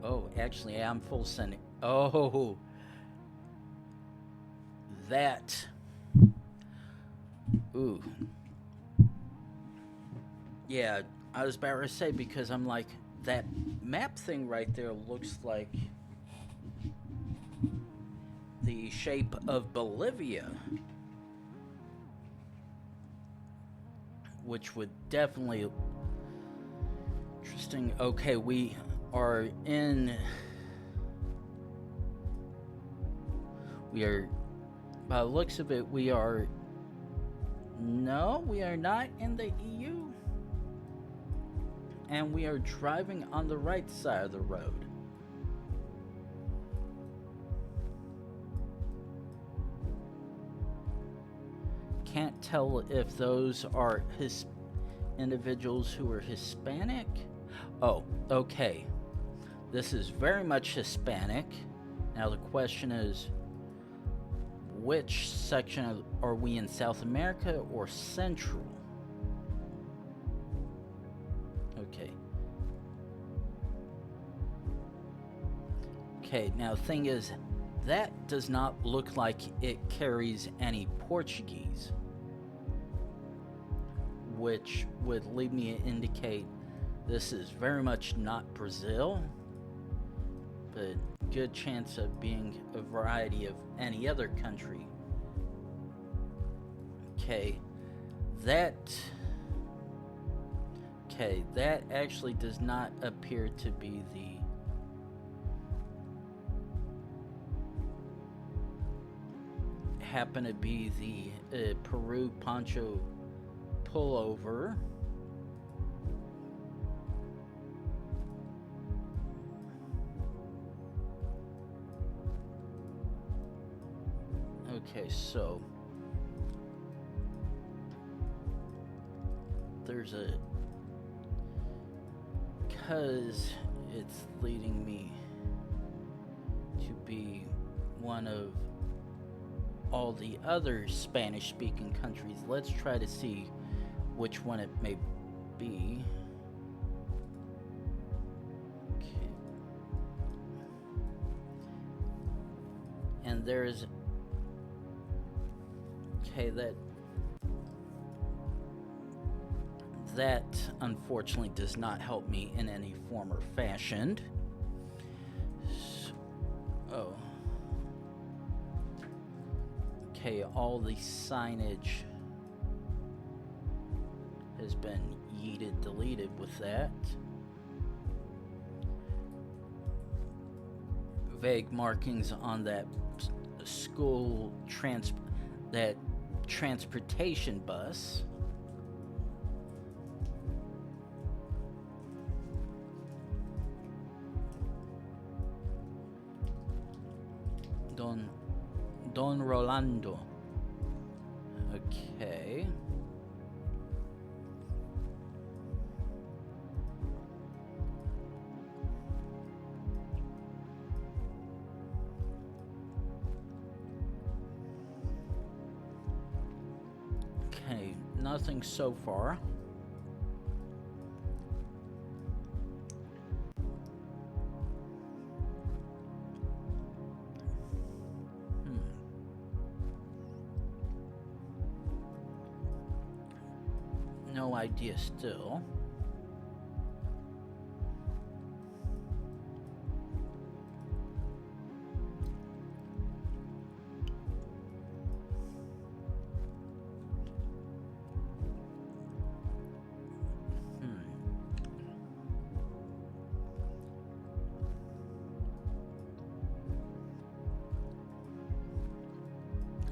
A: Oh, actually, I'm full sending. Oh, that. Ooh. Yeah, I was about to say, because I'm like, that map thing right there looks like the shape of Bolivia, which would definitely interesting. Okay, we are in. We are, by the looks of it, we are. No, we are not in the EU. And we are driving on the right side of the road. Can't tell if those are individuals who are Hispanic. Oh, okay. This is very much Hispanic. Now the question is, which section are we in, South America or Central? Okay. Okay, now the thing is, that does not look like it carries any Portuguese, which would lead me to indicate this is very much not Brazil, but good chance of being a variety of any other country. Okay, that actually does not appear to be the happen to be the Peru poncho pullover. Okay, so there's a, because it's leading me to be one of all the other Spanish-speaking countries. Let's try to see which one it may be. Okay. And there's, okay, that unfortunately does not help me in any form or fashion. Oh. Okay, all the signage has been deleted with that. Vague markings on that school that transportation bus. Don Rolando. Okay. Okay, nothing so far. No idea still.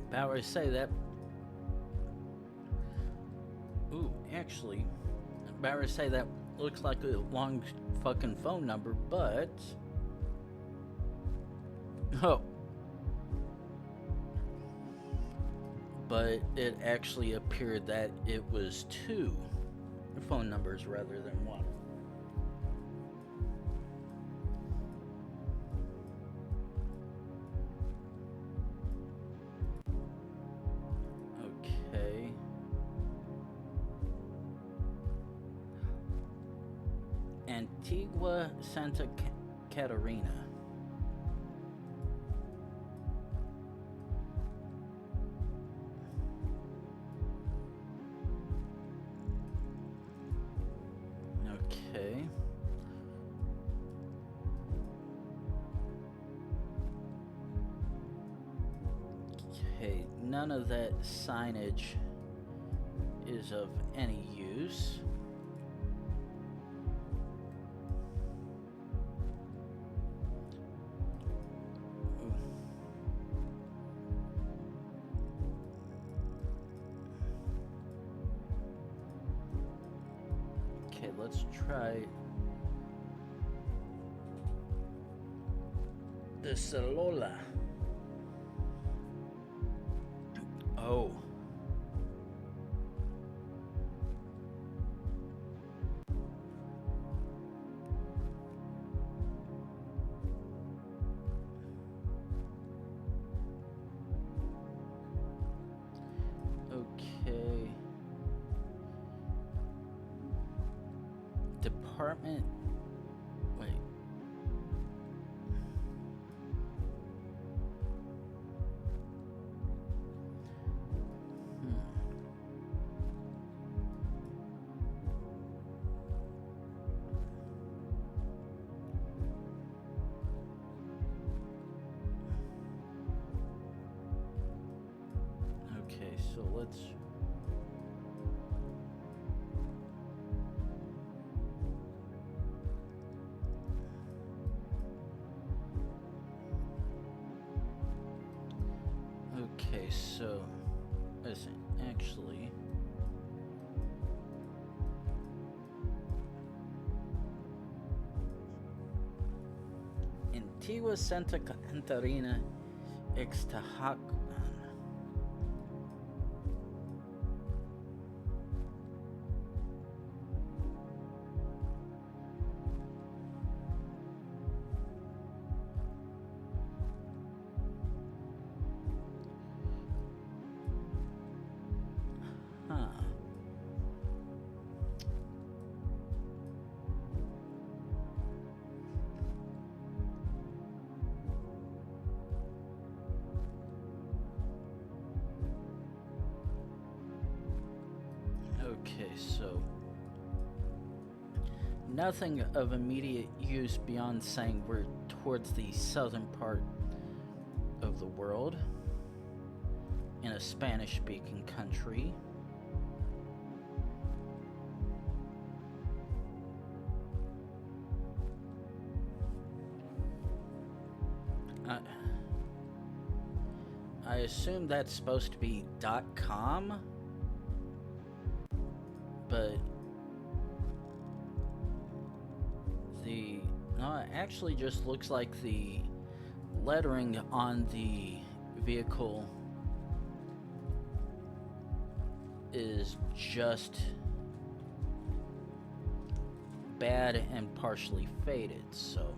A: About to say that. Ooh, actually, about to say that looks like a long fucking phone number, but oh, but it actually appeared that it was two phone numbers rather than one. Okay. Antigua Santa Catarina. Okay. Okay, none of that signage is of any use. Okay, let's try the Salola. Oh. Okay. Department. Wait. Okay, so let's. Okay, so listen, actually, Antigua Santa Catarina Ixtahacan. Huh. Okay, so nothing of immediate use beyond saying we're towards the southern part of the world in a Spanish-speaking country. I assume that's supposed to be .com, but no, it actually just looks like the lettering on the vehicle is just bad and partially faded, so.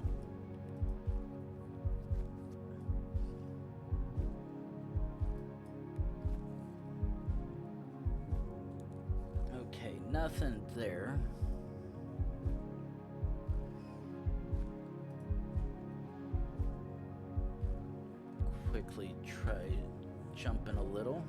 A: Okay, nothing there. Quickly try jumping a little.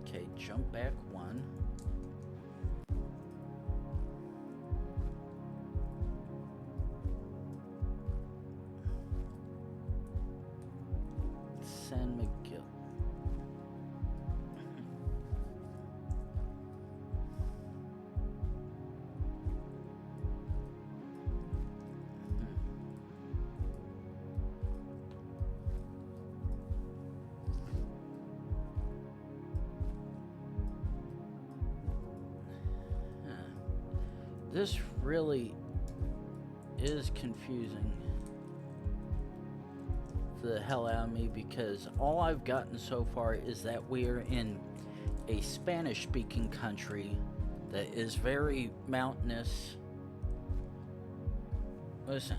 A: Okay, jump back one. San Miguel. This really is confusing the hell out of me, because all I've gotten so far is that we're in a Spanish-speaking country that is very mountainous. Listen.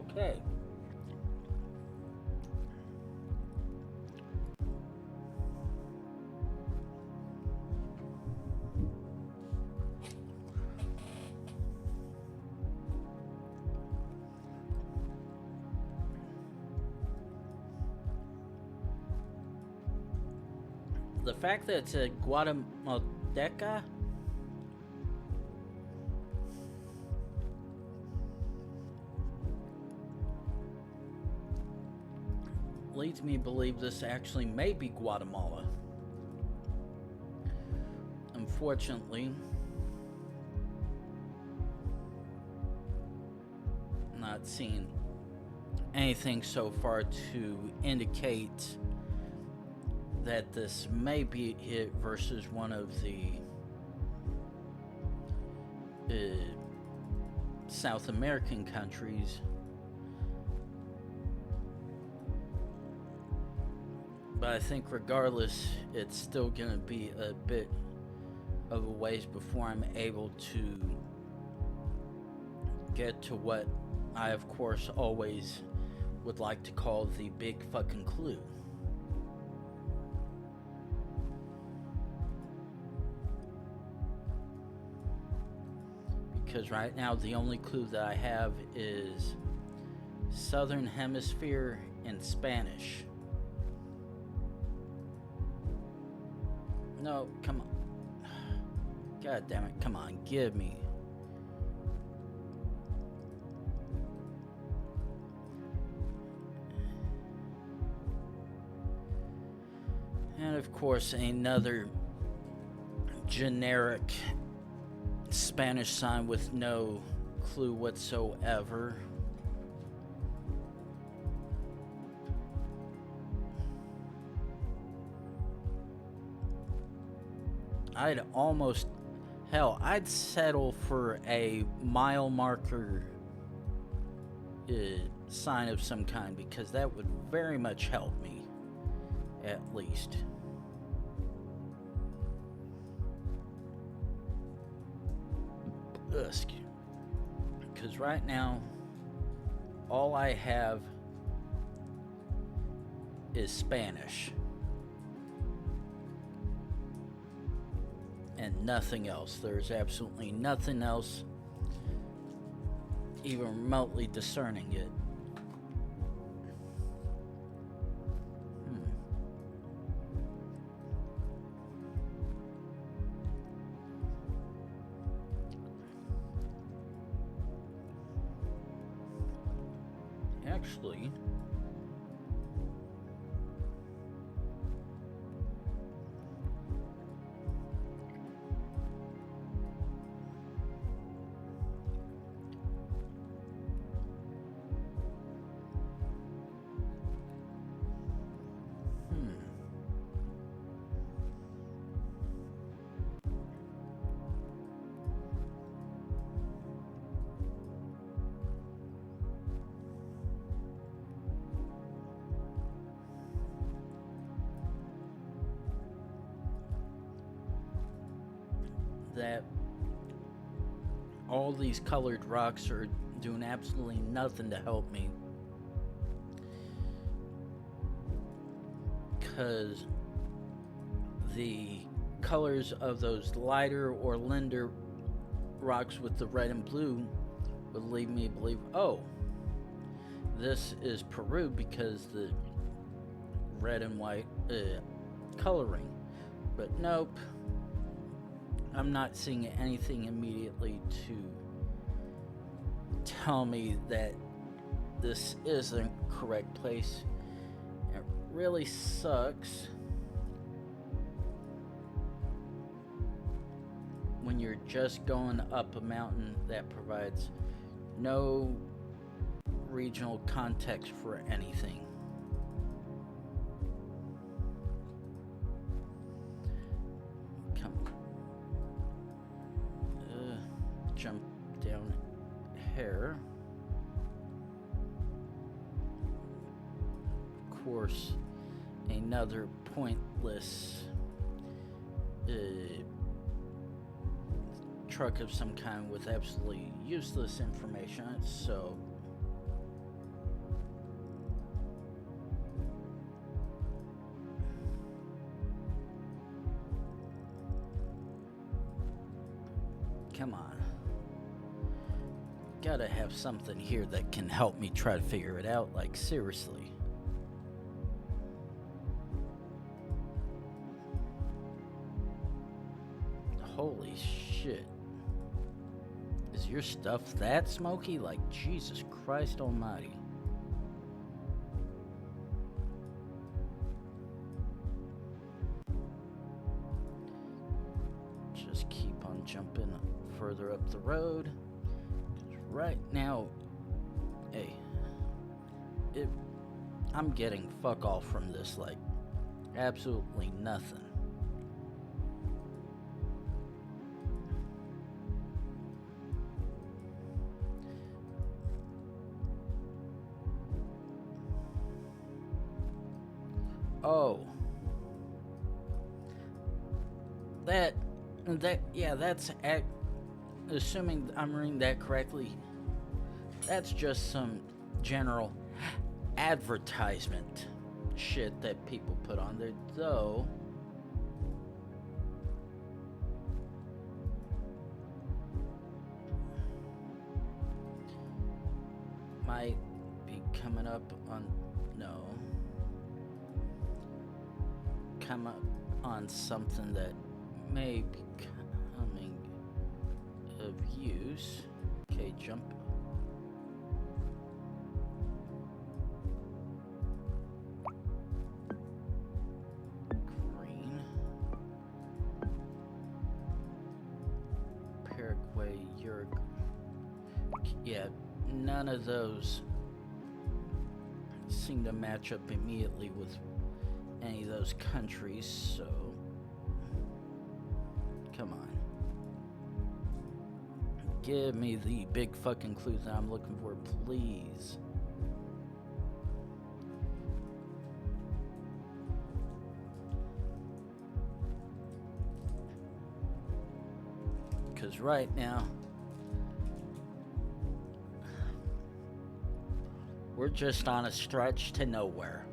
A: Okay. The fact that it's a Guatemalteca leads me to believe this actually may be Guatemala. Unfortunately, not seeing anything so far to indicate that this may be it versus one of the South American countries. But I think regardless, it's still going to be a bit of a ways before I'm able to get to what I, of course, always would like to call the big fucking clue. Because right now the only clue that I have is Southern Hemisphere and Spanish. No, come on. God damn it, come on, give me. And of course, another generic Spanish sign with no clue whatsoever. I'd almost, hell, I'd settle for a mile marker sign of some kind, because that would very much help me, at least. Because right now, all I have is Spanish. And nothing else. There's absolutely nothing else even remotely discerning it. Actually, that all these colored rocks are doing absolutely nothing to help me, because the colors of those lighter or linder rocks with the red and blue would lead me to believe, oh, this is Peru because the red and white coloring. But nope, I'm not seeing anything immediately to tell me that this is the correct place. It really sucks when you're just going up a mountain that provides no regional context for anything. Come. Jump down here. Of course, another pointless truck of some kind with absolutely useless information, so come on. Gotta have something here that can help me try to figure it out, like seriously. Holy shit. Is your stuff that smoky? Like, Jesus Christ almighty. Just keep on jumping further up the road. Right now, hey, I'm getting fuck all from this, like, absolutely nothing. Oh. That's assuming I'm reading that correctly. That's just some general advertisement shit that people put on there, though. Might be coming up on, no. Come up on something that may be coming of use. Okay, jump. Green. Paraguay, Uruguay. Yeah, none of those seem to match up immediately with any of those countries, so come on. Give me the big fucking clues that I'm looking for, please. Because right now, we're just on a stretch to nowhere.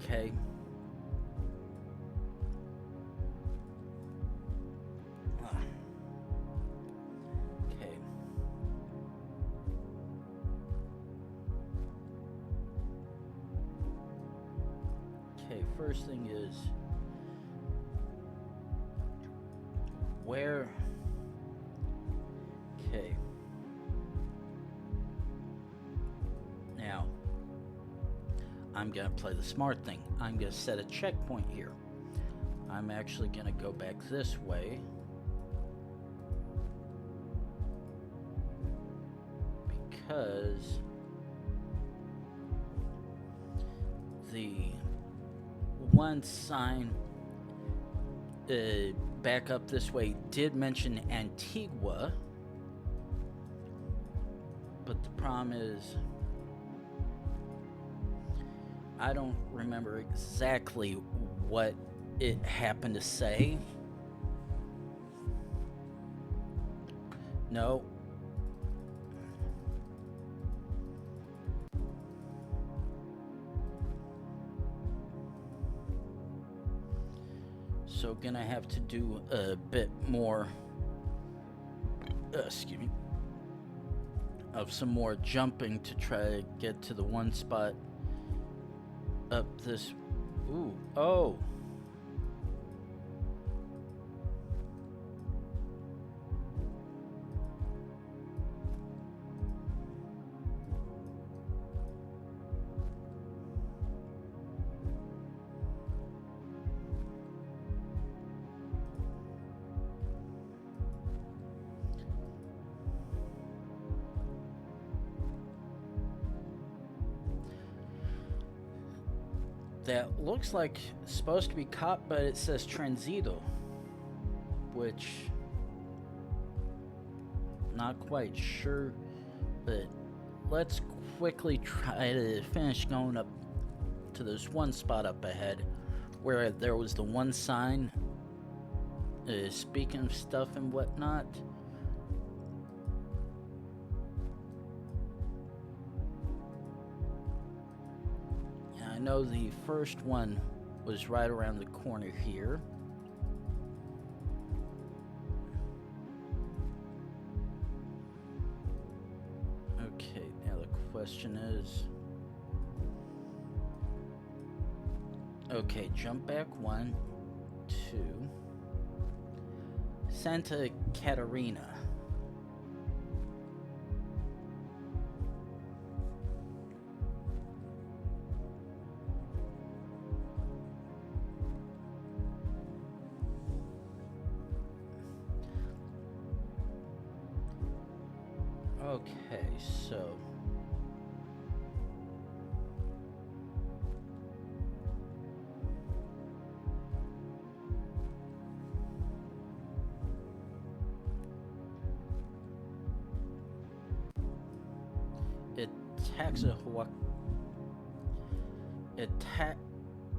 A: Okay. Okay. Okay, first thing is where. Okay. Now, I'm going to play the smart thing. I'm going to set a checkpoint here. I'm actually going to go back this way. Because the one sign back up this way did mention Antigua, but the problem is I don't remember exactly what it happened to say. No. So gonna have to do a bit more, excuse me, of some more jumping to try to get to the one spot up this. Ooh, oh. That looks like it's supposed to be cop, but it says transito, which not quite sure, but let's quickly try to finish going up to this one spot up ahead where there was the one sign speaking of stuff and whatnot. I know the first one was right around the corner here. Okay, now the question is... Okay, jump back 1, 2... Santa Catarina. Okay, so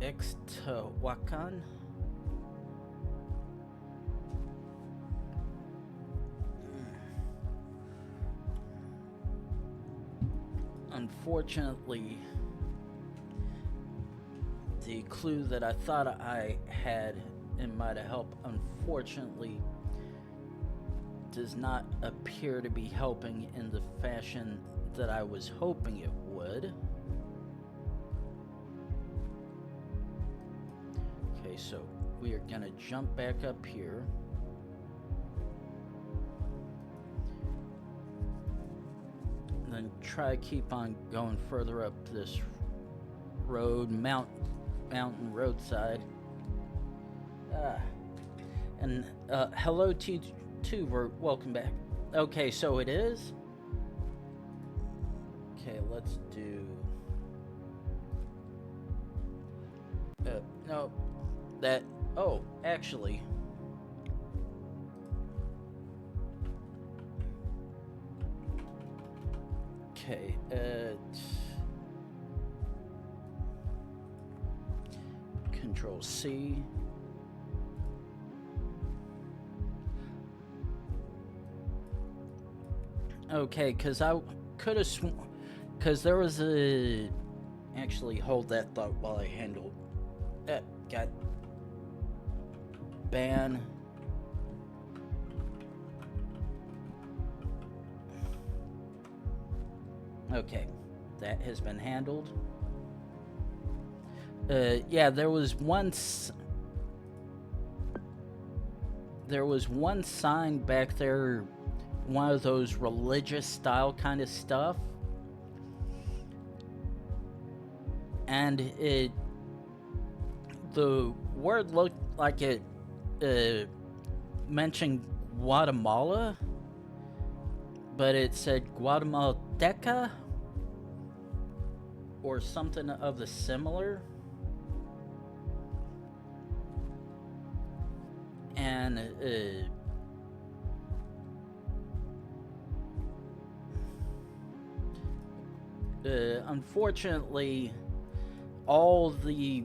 A: Ixtahuacan. Unfortunately, the clue that I thought I had and might have helped, unfortunately, does not appear to be helping in the fashion that I was hoping it would. Okay, so we are gonna jump back up here. And then try to keep on going further up this road, mountain roadside. And hello T2, welcome back. Okay, so it is. Okay, let's do. No, that. Oh, actually. Okay, Control C. Okay, because I could have sworn, because there was a. Actually, hold that thought while I handle. Got ban. Okay, that has been handled. Yeah, there was one sign back there, one of those religious style kind of stuff, and the word looked like it mentioned Guatemala, but it said Guatemalteca or something of the similar. And unfortunately, all the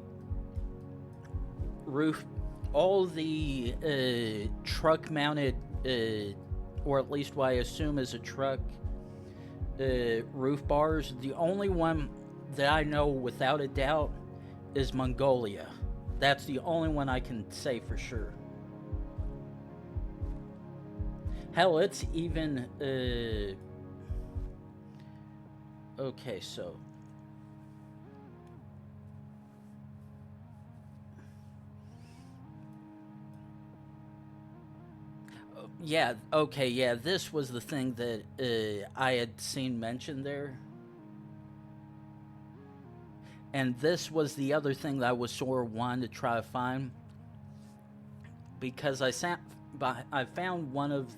A: roof, all the truck mounted, or at least what I assume is a truck roof bars, the only one that I know without a doubt is Mongolia. That's the only one I can say for sure. Hell, it's even okay, so yeah, okay, yeah, this was the thing that I had seen mentioned there. And this was the other thing that I was sort of wanting to try to find, because I found one of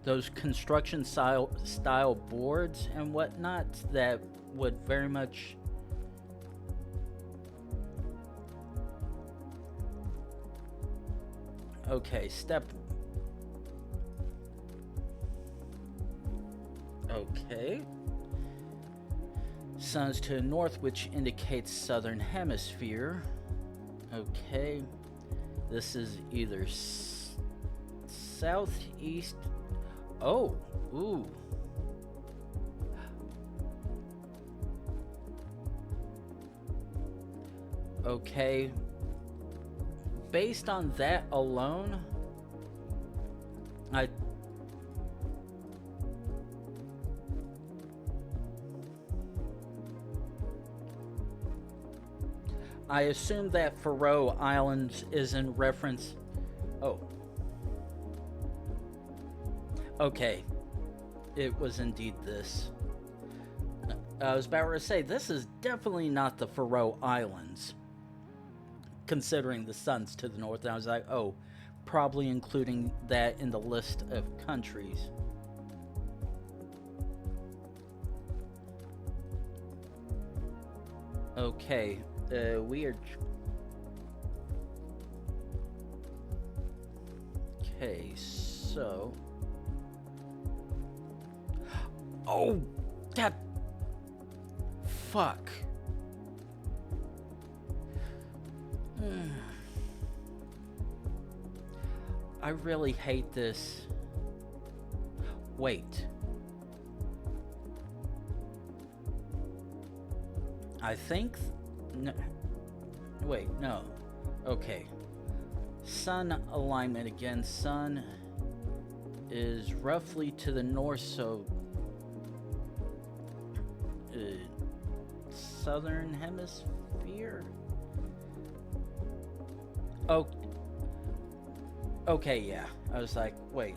A: those construction style boards and whatnot that would very much okay. Okay. Sun's to the north, which indicates southern hemisphere. Okay. This is either southeast. Oh, ooh. Okay. Based on that alone, I assume that Faroe Islands is in reference. Oh. Okay. It was indeed this. I was about to say, this is definitely not the Faroe Islands, considering the sun's to the north. And I was like, oh, probably including that in the list of countries. Okay. We are. Okay, so. Oh, that. Fuck. I really hate this. Wait. I think. No. Wait, no. Okay. Sun alignment again. Sun is roughly to the north, so southern hemisphere. Oh. Okay, yeah. I was like, wait.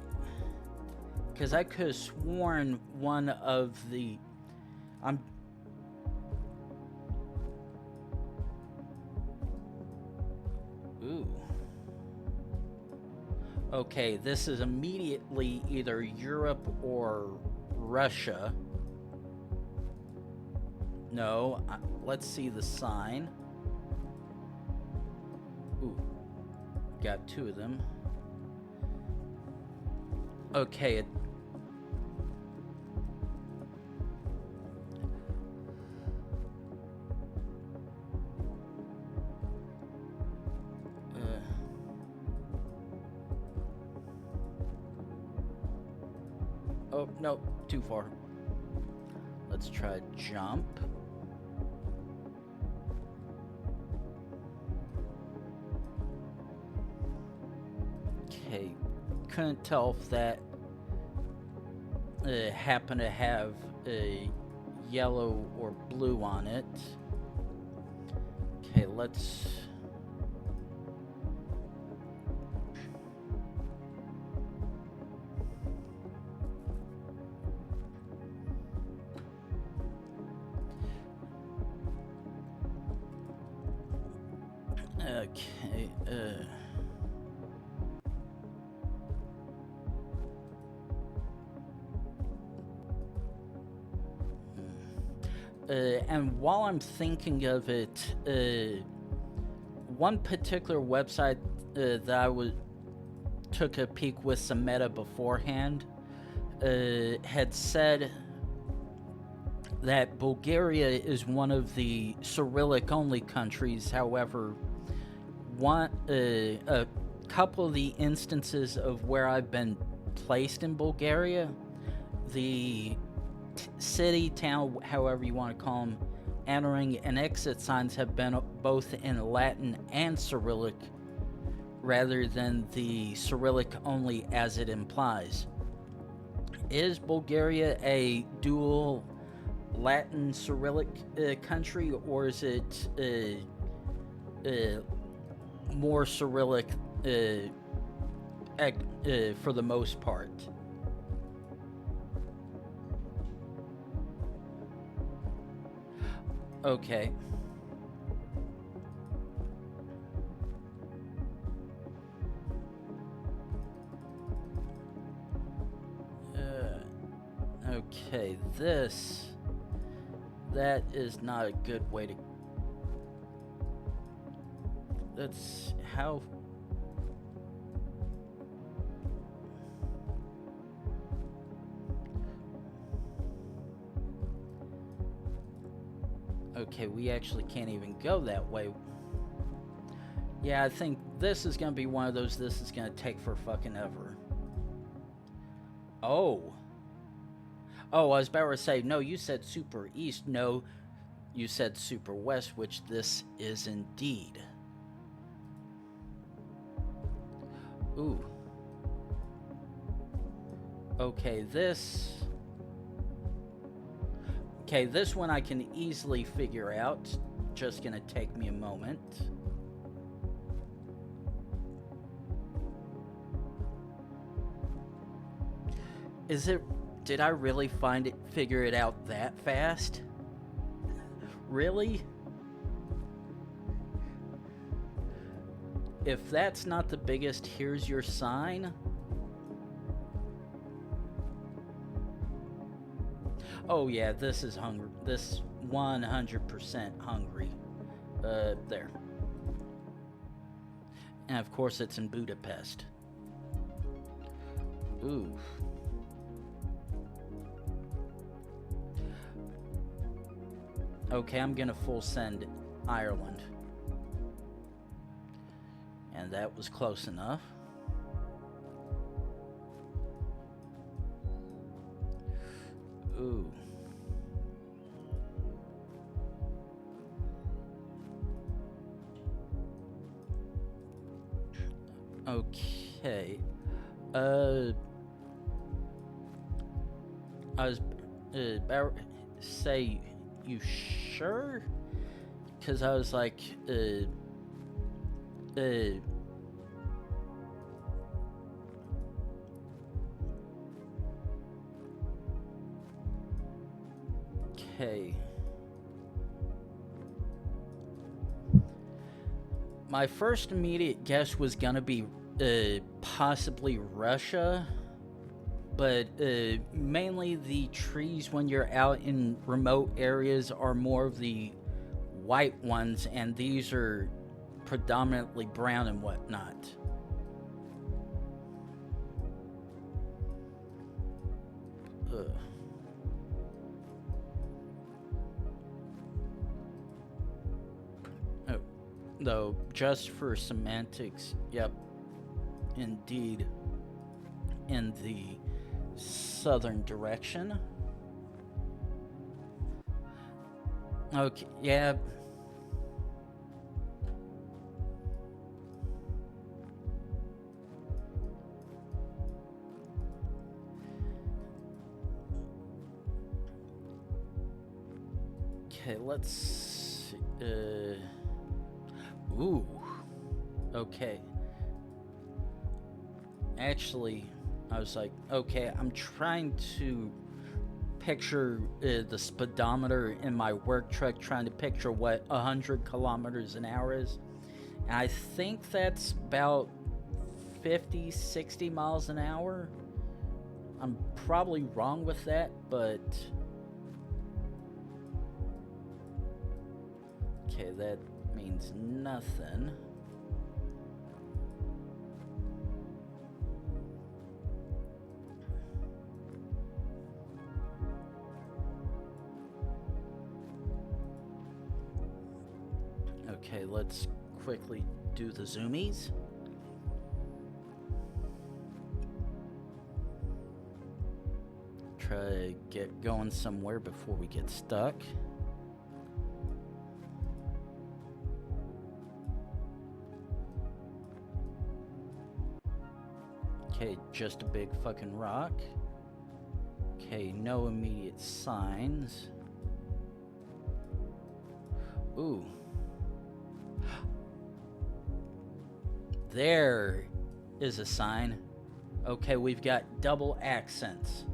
A: Because I could have sworn one of the. Ooh. Okay, this is immediately either Europe or Russia. No, let's see the sign. Ooh, got two of them. Okay. Oh, no, too far. Let's try jump. Okay, couldn't tell if that happened to have a yellow or blue on it. Okay, let's. Okay, And while I'm thinking of it, one particular website that I took a peek with some meta beforehand had said that Bulgaria is one of the Cyrillic-only countries. However, a couple of the instances of where I've been placed in Bulgaria, the city, town, however you want to call them, entering and exit signs have been both in Latin and Cyrillic, rather than the Cyrillic only as it implies. Is Bulgaria a dual Latin Cyrillic country, or is it more Cyrillic for the most part? Okay. Okay, that is not a good way to... That's how... Okay, we actually can't even go that way. Yeah, I think this is gonna be one of those this is gonna take for fucking ever. Oh, I was about to say, no, you said super east. No, you said super west, which this is indeed. Ooh. Okay, this one I can easily figure out. Just gonna take me a moment. Did I really figure it out that fast? Really? If that's not the biggest here's your sign. Oh yeah, this is hungry. This 100% hungry. There. And of course it's in Budapest. Ooh. Okay, I'm gonna full send Ireland. And that was close enough. Ooh. Okay. I was about to say, you sure? Because I was like, okay. My first immediate guess was gonna be possibly Russia, but mainly the trees when you're out in remote areas are more of the white ones, and these are predominantly brown and whatnot. Ugh. Oh, though, just for semantics, yep, indeed, in the southern direction. Okay, yeah. Okay, let's see. Ooh. Okay. Actually, I was like, okay, I'm trying to picture the speedometer in my work truck, trying to picture what 100 kilometers an hour is. And I think that's about 50, 60 miles an hour. I'm probably wrong with that, but Okay, that means nothing. Okay, let's quickly do the zoomies. Try to get going somewhere before we get stuck. Okay, just a big fucking rock. Okay, no immediate signs. Ooh. There is a sign. Okay, we've got double accents.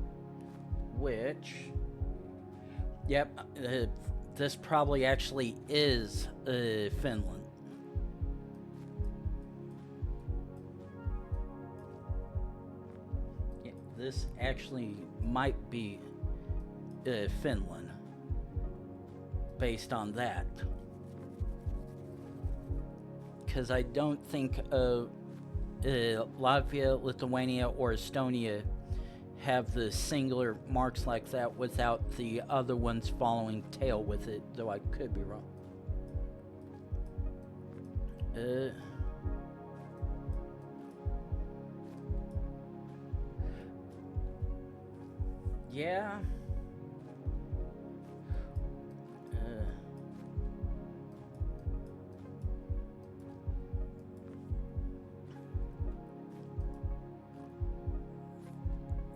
A: Which... Yep, this probably actually is Finland. Yeah, this actually might be Finland. Based on that. Because I don't think Latvia, Lithuania, or Estonia have the singular marks like that without the other ones following tail with it, though I could be wrong. Yeah.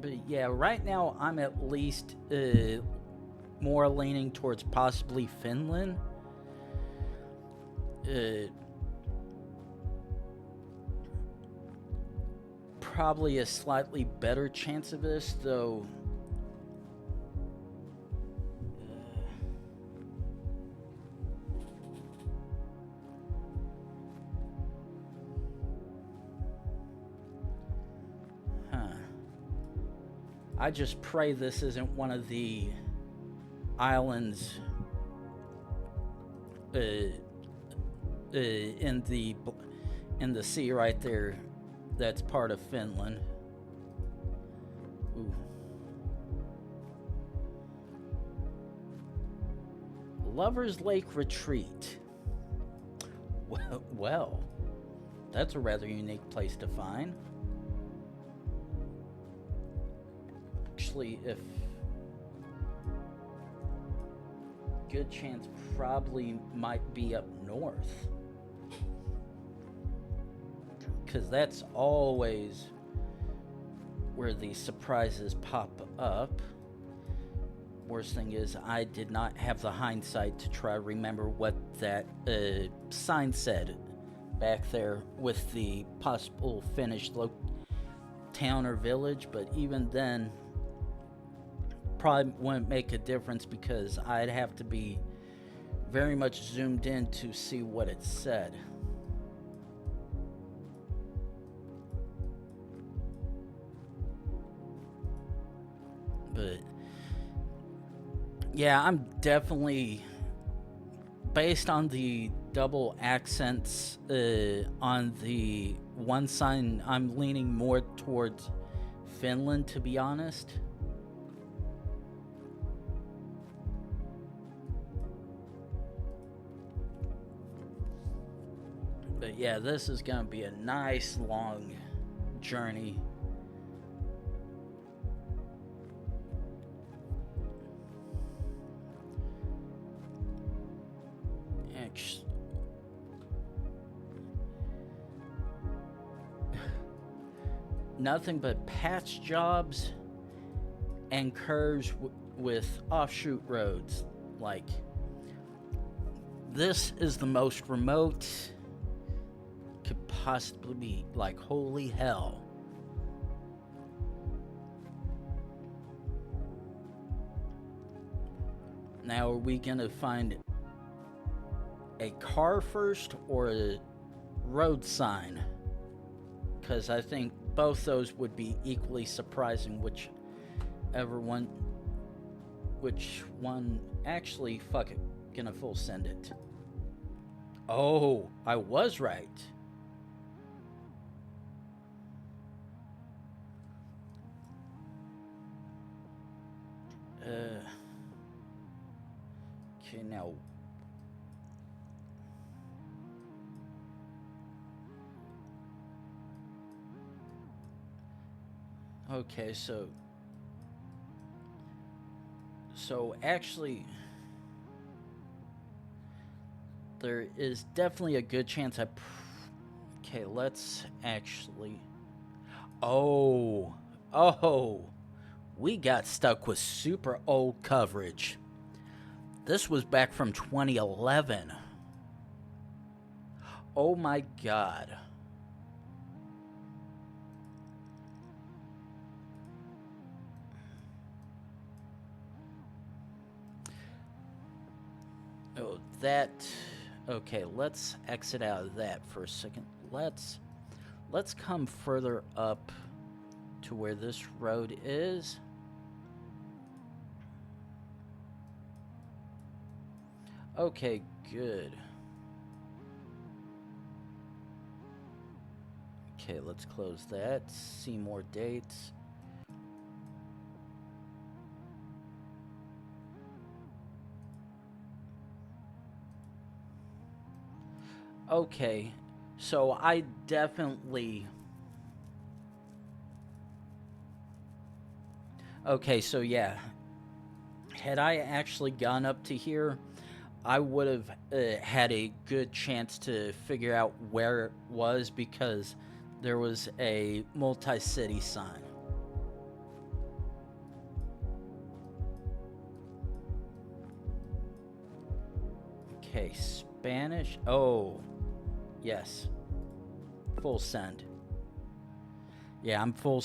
A: But yeah, right now I'm at least more leaning towards possibly Finland. Probably a slightly better chance of this, though. I just pray this isn't one of the islands in the sea right there that's part of Finland. Ooh. Lover's Lake Retreat. Well, that's a rather unique place to find. Actually, if good chance probably might be up north, because that's always where the surprises pop up. Worst thing is I did not have the hindsight to try to remember what that sign said back there with the possible finished town or village, but even then probably wouldn't make a difference because I'd have to be very much zoomed in to see what it said. But yeah, I'm definitely, based on the double accents on the one sign, I'm leaning more towards Finland, to be honest. But yeah, this is going to be a nice long journey. Nothing but patch jobs and curves with offshoot roads. Like, this is the most remote could possibly be. Like, holy hell. Now, are we gonna find a car first or a road sign? Because I think both those would be equally surprising, which one actually, fuck it, gonna full send it. Oh, I was right. Okay, now. Okay, so actually, there is definitely a good chance okay, let's actually. Oh, oh, we got stuck with super old coverage. This was back from 2011. Oh my god. Oh, that. Okay, let's exit out of that for a second. Let's come further up to where this road is. Okay, good. Okay, let's close that. See more dates. Okay, so I definitely... Okay, so yeah. Had I actually gone up to here, I would have had a good chance to figure out where it was because there was a multi-city sign. Okay, Spanish. Oh, yes. Full send. Yeah, I'm full.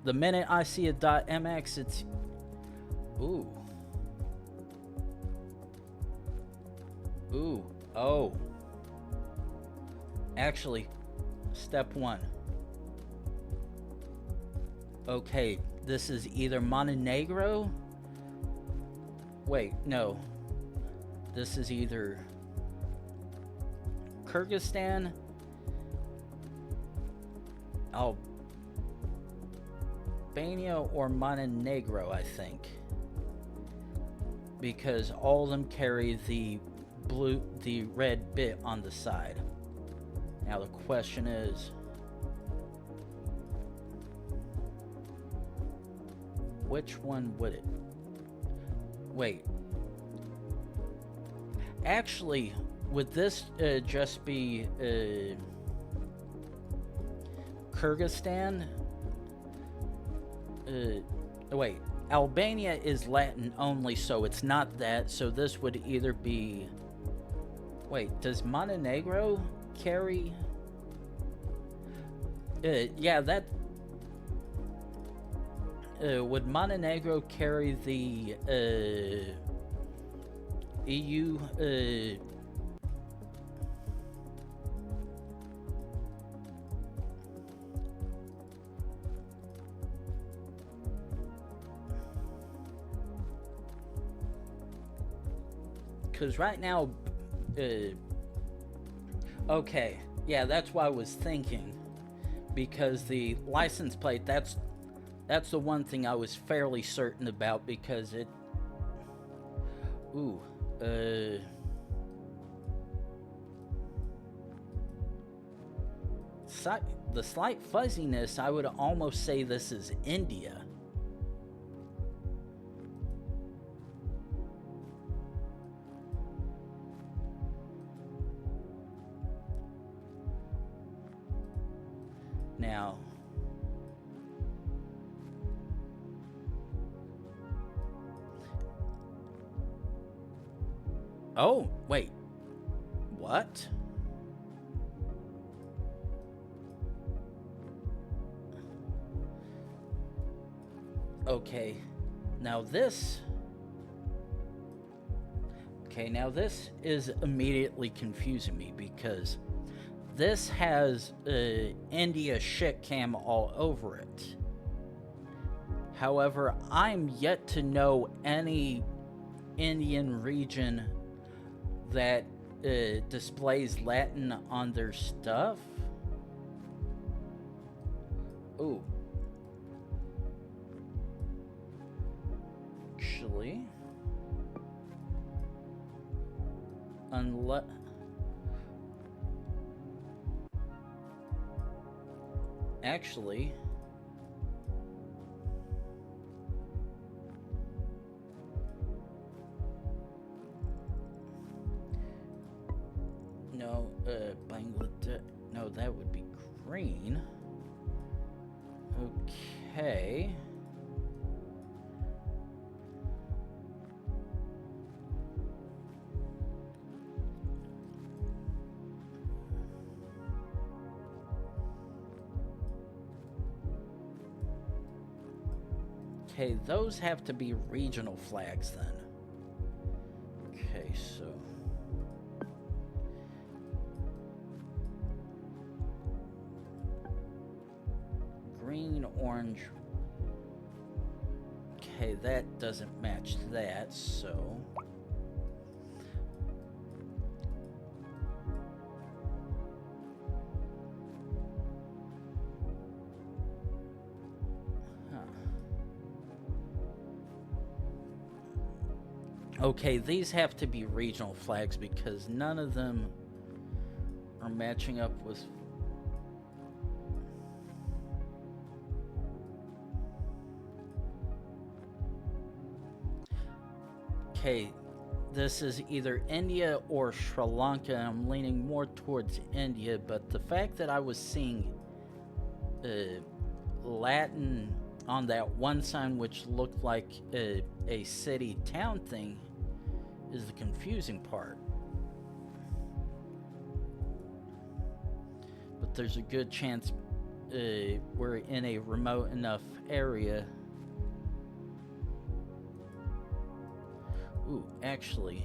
A: The minute I see a .mx, it's... Ooh. Ooh. Oh. Actually, step one. Okay, this is either Montenegro. Wait, no. This is either Kyrgyzstan, Albania, or Montenegro, I think. Because all of them carry the red bit on the side. Now the question is, which one would it? Wait. Actually, would this just be Kyrgyzstan? Wait. Albania is Latin only, so it's not that. So this would either be... Wait, does Montenegro carry... yeah, that... would Montenegro carry the EU... Because right now... okay, yeah, that's what I was thinking. Because the license plate, that's the one thing I was fairly certain about, because it... Ooh, the slight fuzziness, I would almost say this is India. Now... Oh, wait. What? Okay. Now this... Okay, now this is immediately confusing me, because this has India shit cam all over it. However, I'm yet to know any Indian region that displays Latin on their stuff. Ooh. Actually, unless actually, no, Bangladesh. No, that would be green. Okay. Okay, those have to be regional flags then. Okay, so green, orange. Okay, that doesn't match that, so okay, these have to be regional flags because none of them are matching up with... Okay, this is either India or Sri Lanka. I'm leaning more towards India, but the fact that I was seeing Latin on that one sign which looked like a city-town thing is the confusing part. But there's a good chance we're in a remote enough area. Ooh, actually,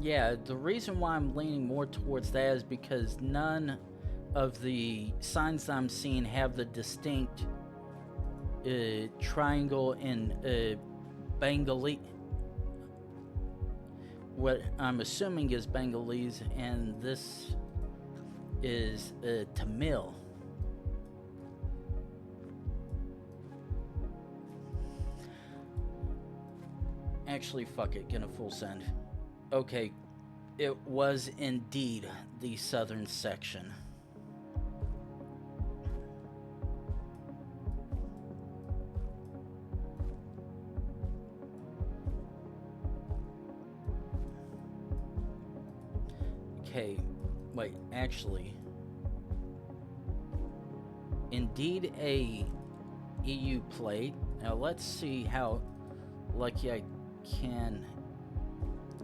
A: yeah, the reason why I'm leaning more towards that is because none of the signs I'm seeing have the distinct triangle in Bengali. What I'm assuming is Bengalese, and this is Tamil. Actually, fuck it, get a full send. Okay, it was indeed the southern section. Okay, wait, actually, indeed a EU plate. Now let's see how lucky I can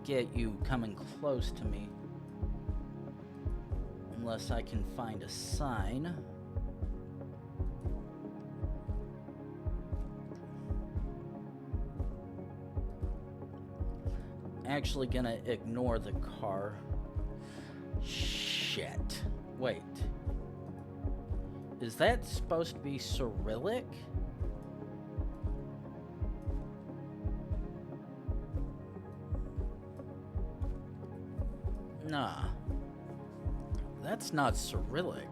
A: get you coming close to me. Unless I can find a sign. Actually gonna ignore the car. Shit. Wait. Is that supposed to be Cyrillic? Nah. That's not Cyrillic.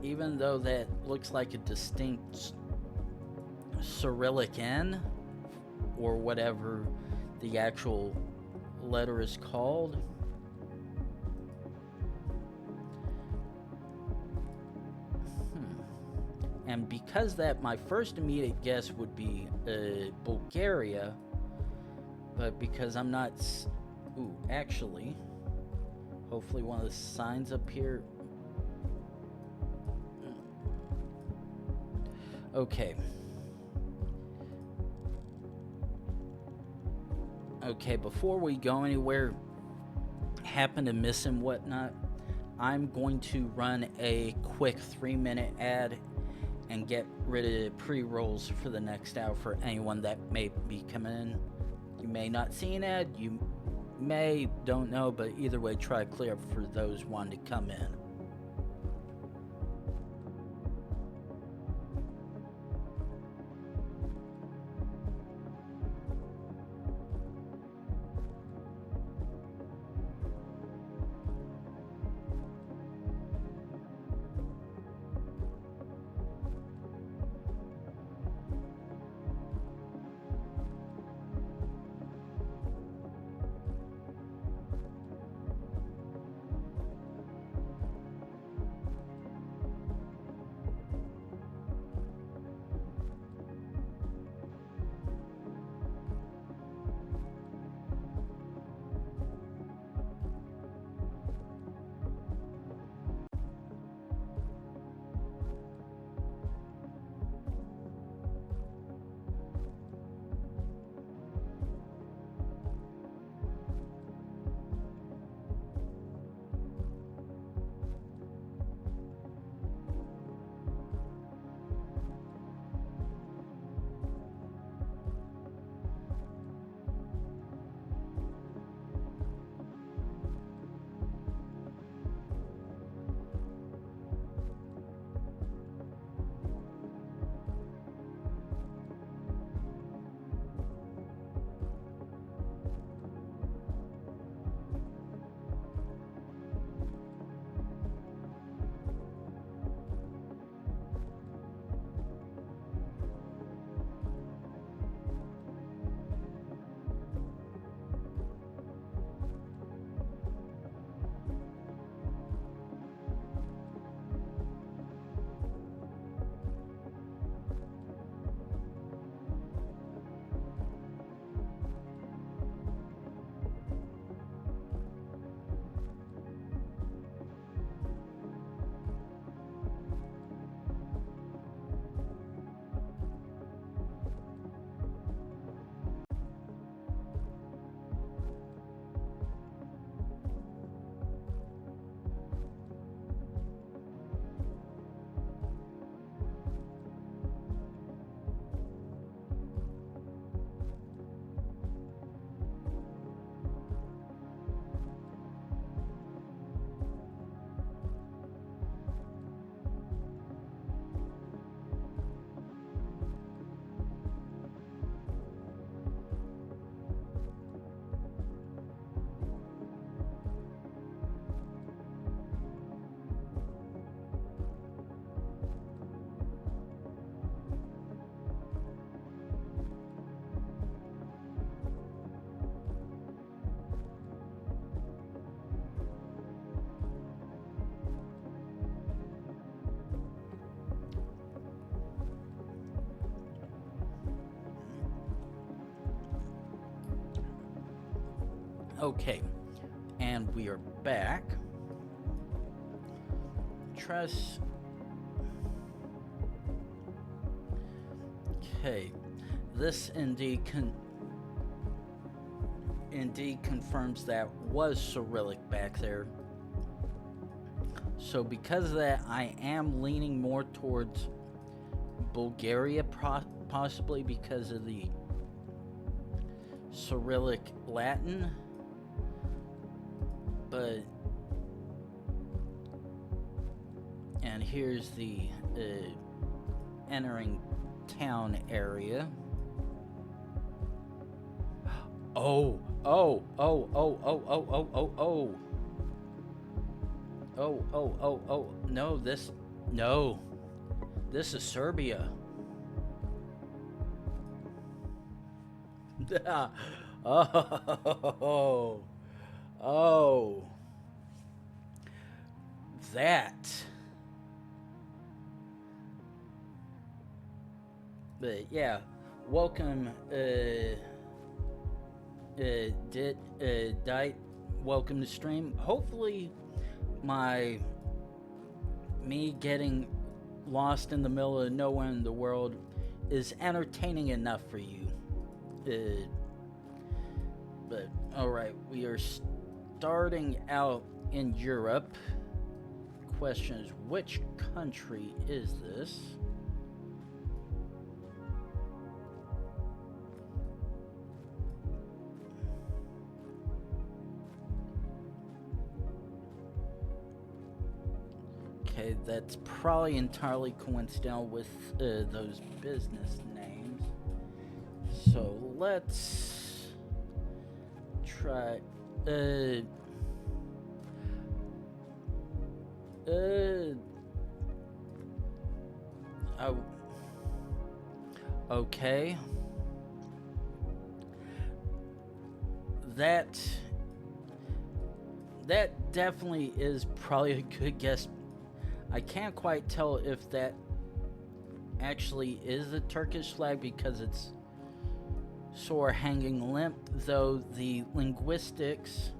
A: Even though that looks like a distinct Cyrillic N, or whatever the actual letter is called. And because that, my first immediate guess would be Bulgaria, but because I'm not... Ooh, actually, hopefully one of the signs up here... Okay. Okay, before we go anywhere, happen to miss and whatnot, I'm going to run a quick 3-minute ad and get rid of the pre-rolls for the next hour for anyone that may be coming in. You may may not see an ad, you may, don't know, but either way, try to clear up for those wanting to come in. Okay, and we are back. Trust. Okay, this indeed confirms that was Cyrillic back there. So because of that, I am leaning more towards Bulgaria, possibly because of the Cyrillic Latin. But, and here's the entering town area. Oh, no, this is Serbia. That. But yeah, welcome, Dite, welcome to stream. Hopefully, me getting lost in the middle of nowhere in the world is entertaining enough for you. But alright, we are starting out in Europe. Question is, which country is this? Okay, that's probably entirely coincidental with those business names. So let's try. Oh. Okay. That definitely is probably a good guess. I can't quite tell if that actually is the Turkish flag because it's sort of hanging limp, though the linguistics.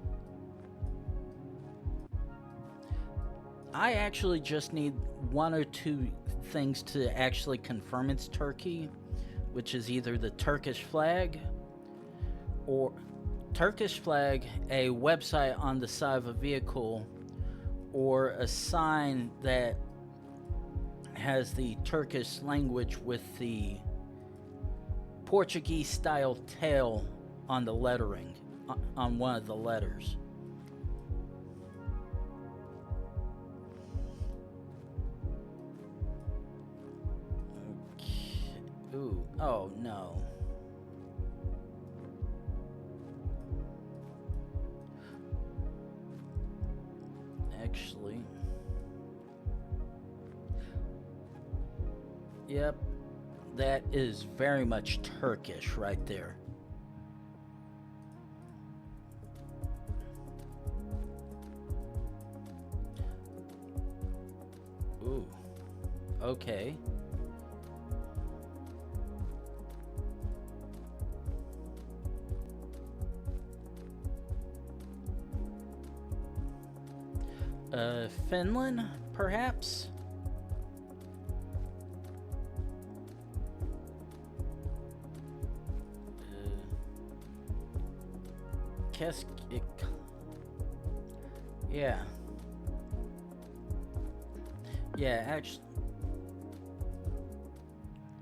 A: I actually just need one or two things to actually confirm it's Turkey, which is either the Turkish flag or a website on the side of a vehicle, or a sign that has the Turkish language with the Portuguese style tail on the lettering, on one of the letters. Okay. Ooh, oh no. Actually, yep, that is very much Turkish right there. Ooh, okay. Finland, perhaps? Yeah. Yeah, actually.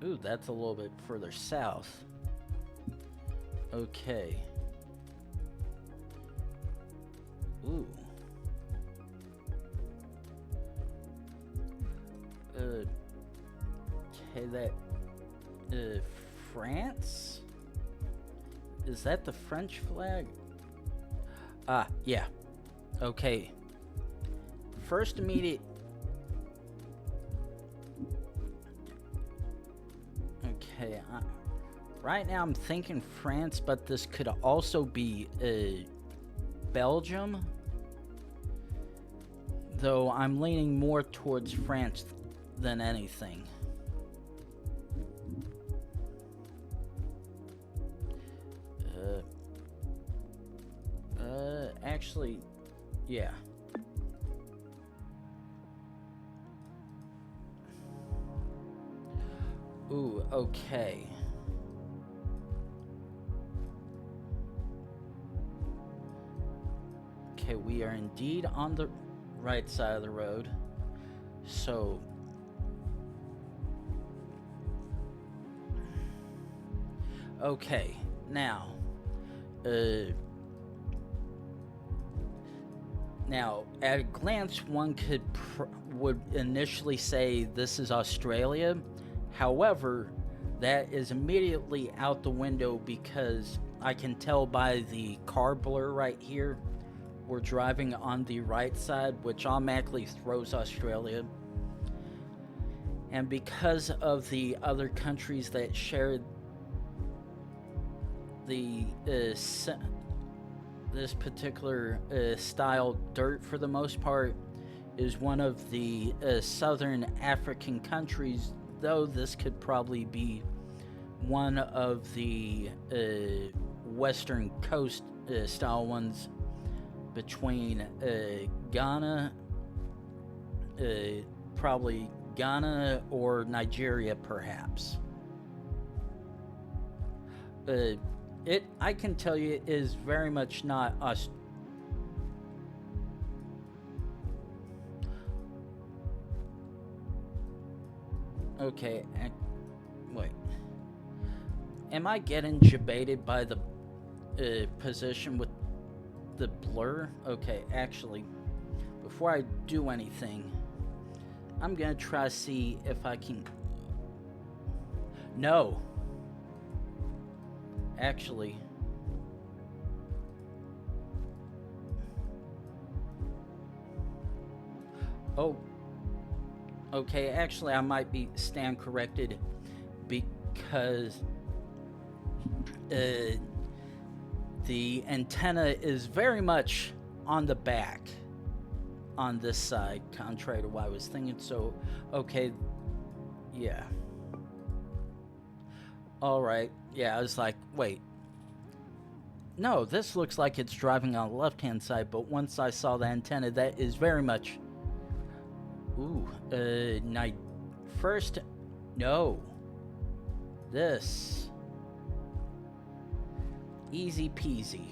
A: Ooh, that's a little bit further south. Okay. Ooh. Okay, that. France? Is that the French flag? Ah, yeah. Okay. First immediate. Okay, right now I'm thinking France, but this could also be Belgium. Though I'm leaning more towards France than anything. Actually, yeah. Ooh, okay. Okay, we are indeed on the right side of the road. So, okay, now, now at a glance, one would initially say this is Australia. However, that is immediately out the window because I can tell by the car blur right here, we're driving on the right side, which automatically throws Australia. And because of the other countries that share the this particular style dirt, for the most part, is one of the southern African countries, though this could probably be one of the western coast style ones between Ghana, probably Ghana or Nigeria, perhaps. I can tell you, is very much not us. Okay, wait. Am I getting debated by the position with the blur? Okay, actually, before I do anything, I'm gonna try to see if I can... No. Actually... Oh. Okay, actually I might be stand corrected because the antenna is very much on the back on this side, contrary to what I was thinking. So, okay, yeah. All right, yeah, I was like, wait. No, this looks like it's driving on the left-hand side, but once I saw the antenna, that is very much... Ooh, first, no. This. Easy peasy.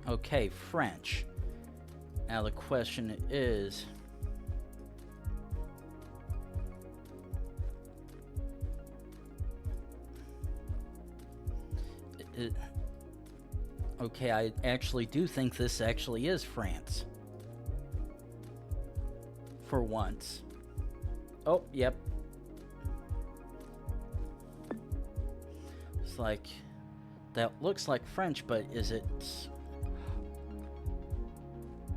A: Okay, French. Now the question is... Okay, I actually do think this actually is France. For once. Oh, yep. It's like... That looks like French, but is it...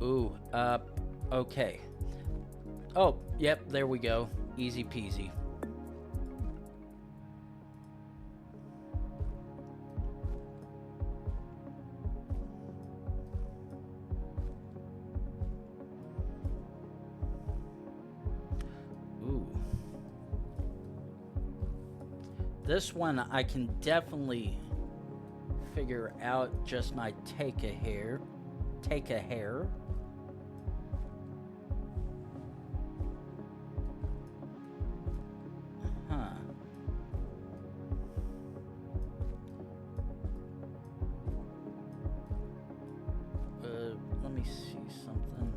A: Ooh, okay. Oh, yep, there we go. Easy peasy. Ooh. This one I can definitely figure out, just my take a hair. Huh. Let me see something.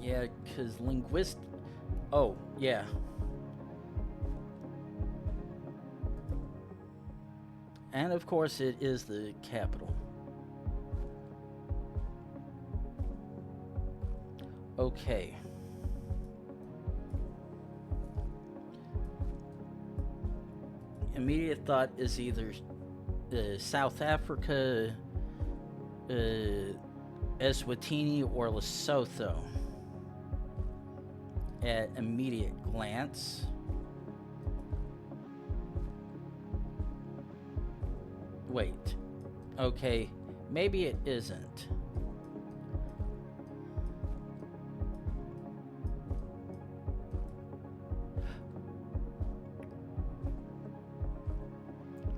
A: Yeah, because oh, yeah. And of course it is the capital. Okay. Immediate thought is either South Africa, Eswatini, or Lesotho. At immediate glance. Wait. Okay, maybe it isn't.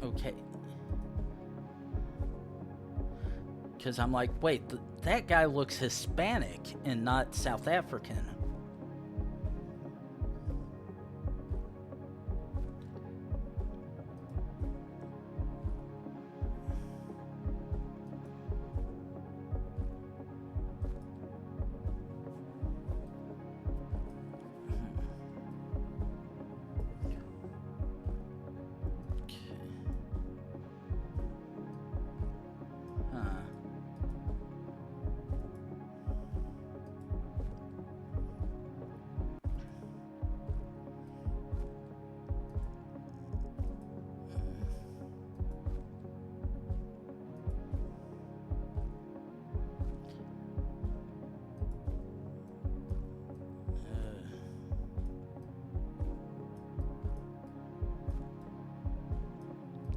A: Okay. Because I'm like, wait, that guy looks Hispanic and not South African.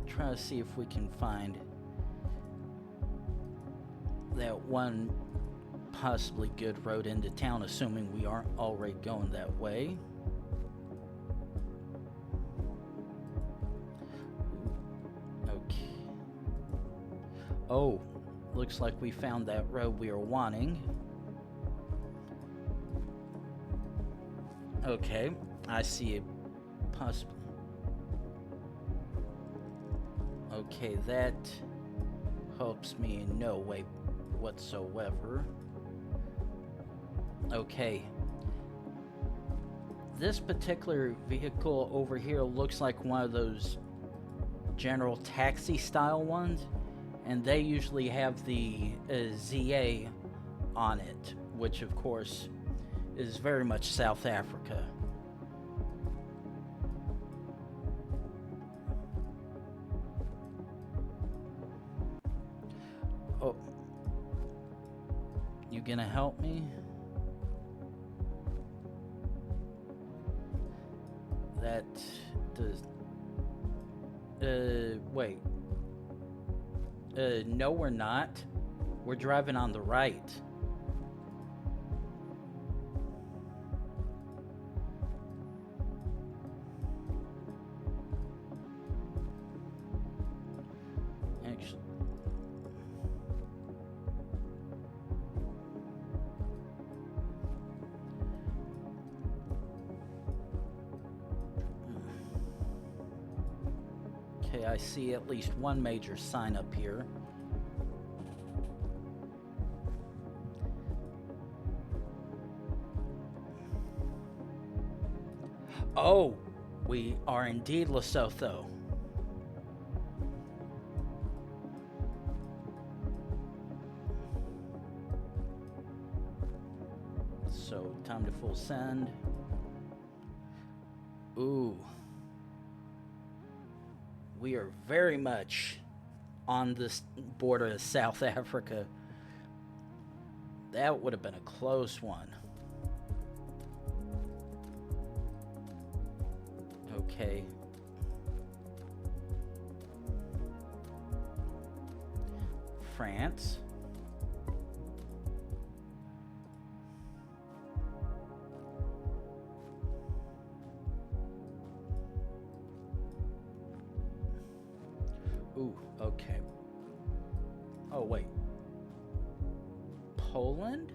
A: Try to see if we can find that one possibly good road into town, assuming we aren't already going that way. Okay. Oh, looks like we found that road we are wanting. Okay, I see it possibly. Okay, that helps me in no way whatsoever. Okay. This particular vehicle over here looks like one of those general taxi style ones, and they usually have the ZA on it, which of course is very much South Africa. Oh, you gonna help me? That does. Wait. No, we're not. We're driving on the right. Actually. Okay, I see at least one major sign up here. Oh, we are indeed Lesotho. So, time to full send. Ooh. We are very much on this border of South Africa. That would have been a close one. Okay. France. Ooh, okay. Oh, wait. Poland?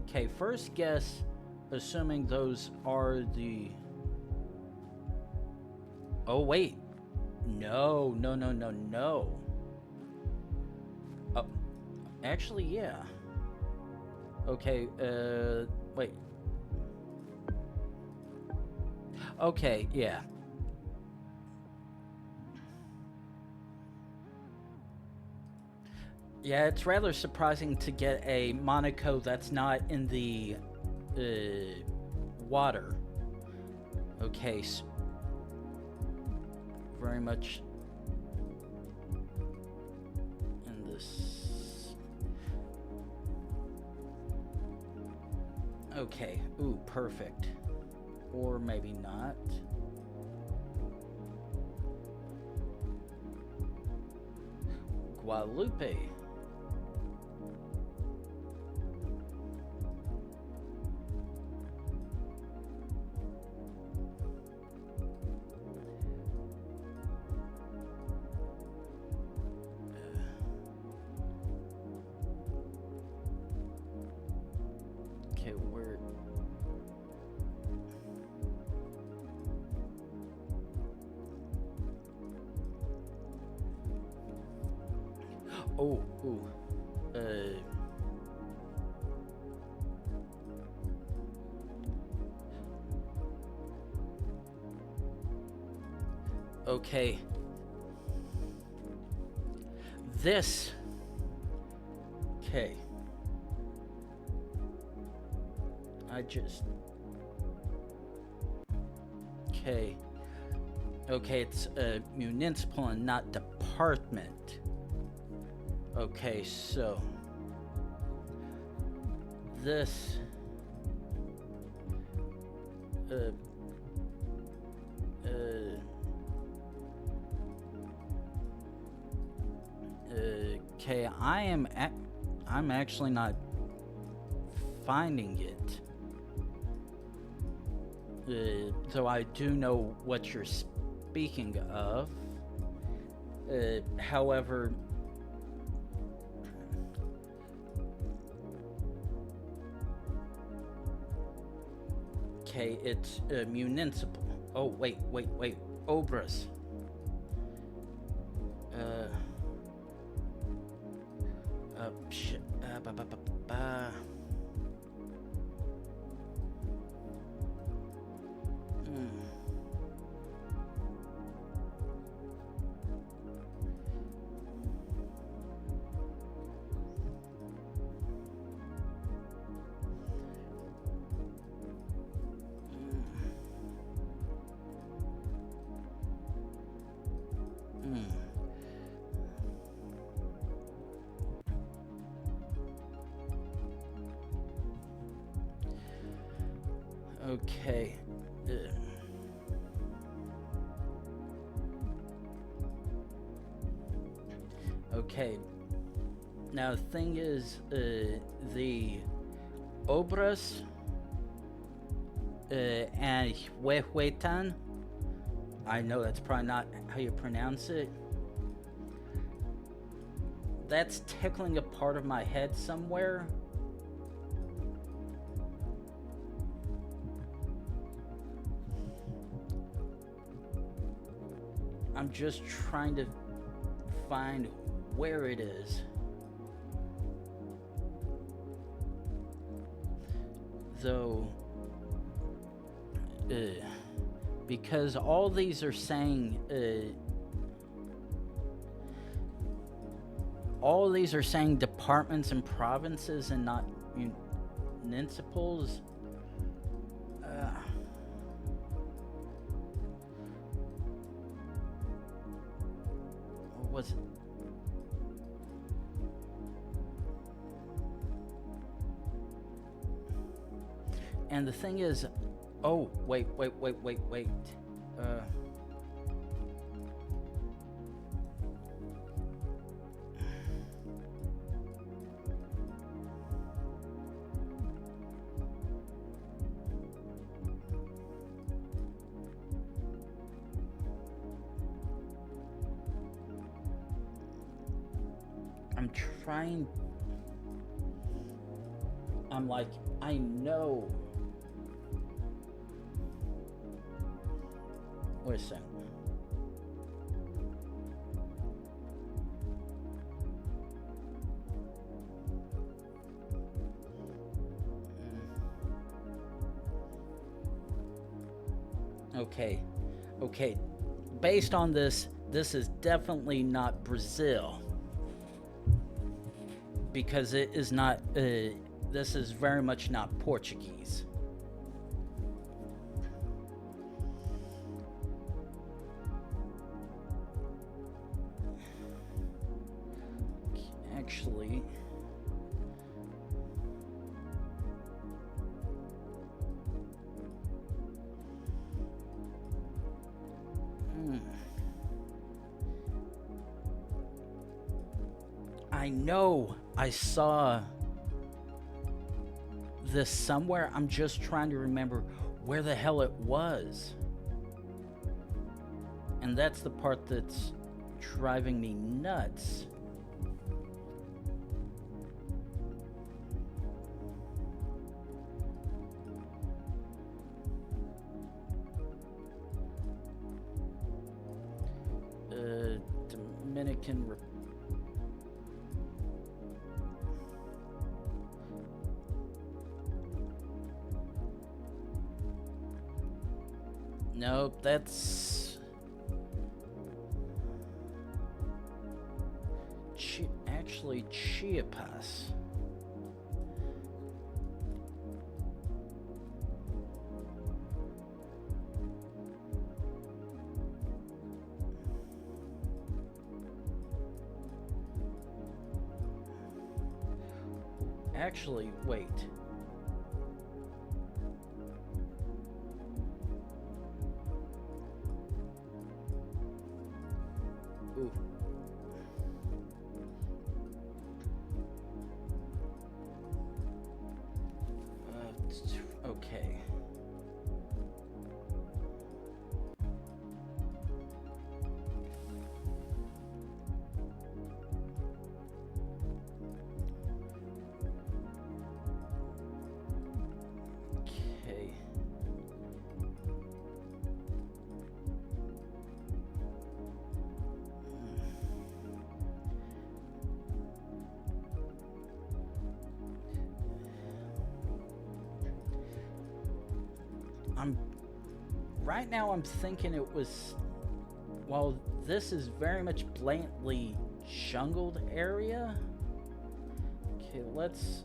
A: Okay, first guess, assuming those are the... Oh, wait. No. Oh, actually, yeah. Okay, wait. Okay, yeah. Yeah, it's rather surprising to get a Monaco that's not in the water. Okay, so very much in this. Okay, ooh, perfect. Or maybe not. Guadalupe. Oh, ooh. Okay. This. Okay. I just. Okay. Okay, it's municipal and not department. Okay, so this okay, I'm actually not finding it. So I do know what you're speaking of. However, okay, it's municipal. Oh, wait. Obras. shit. Ba, ba, ba, ba. Okay. Okay. Now the thing is, the obras and huehuetan. I know that's probably not how you pronounce it. That's tickling a part of my head somewhere. I'm just trying to find where it is. Though, because all these are saying, all these are saying departments and provinces and not municipals. Or was it? And the thing is, oh, wait. I'm trying. I'm like, I know. Wait a second. Okay. Based on this is definitely not Brazil. Because it is not, this is very much not Portuguese. Actually, I know I saw this somewhere. I'm just trying to remember where the hell it was. And that's the part that's driving me nuts. Dominican Republic. Nope, that's actually Chiapas. Actually, wait. Ooh. Okay. right now I'm thinking it was, well, this is very much blatantly jungled area. Okay, let's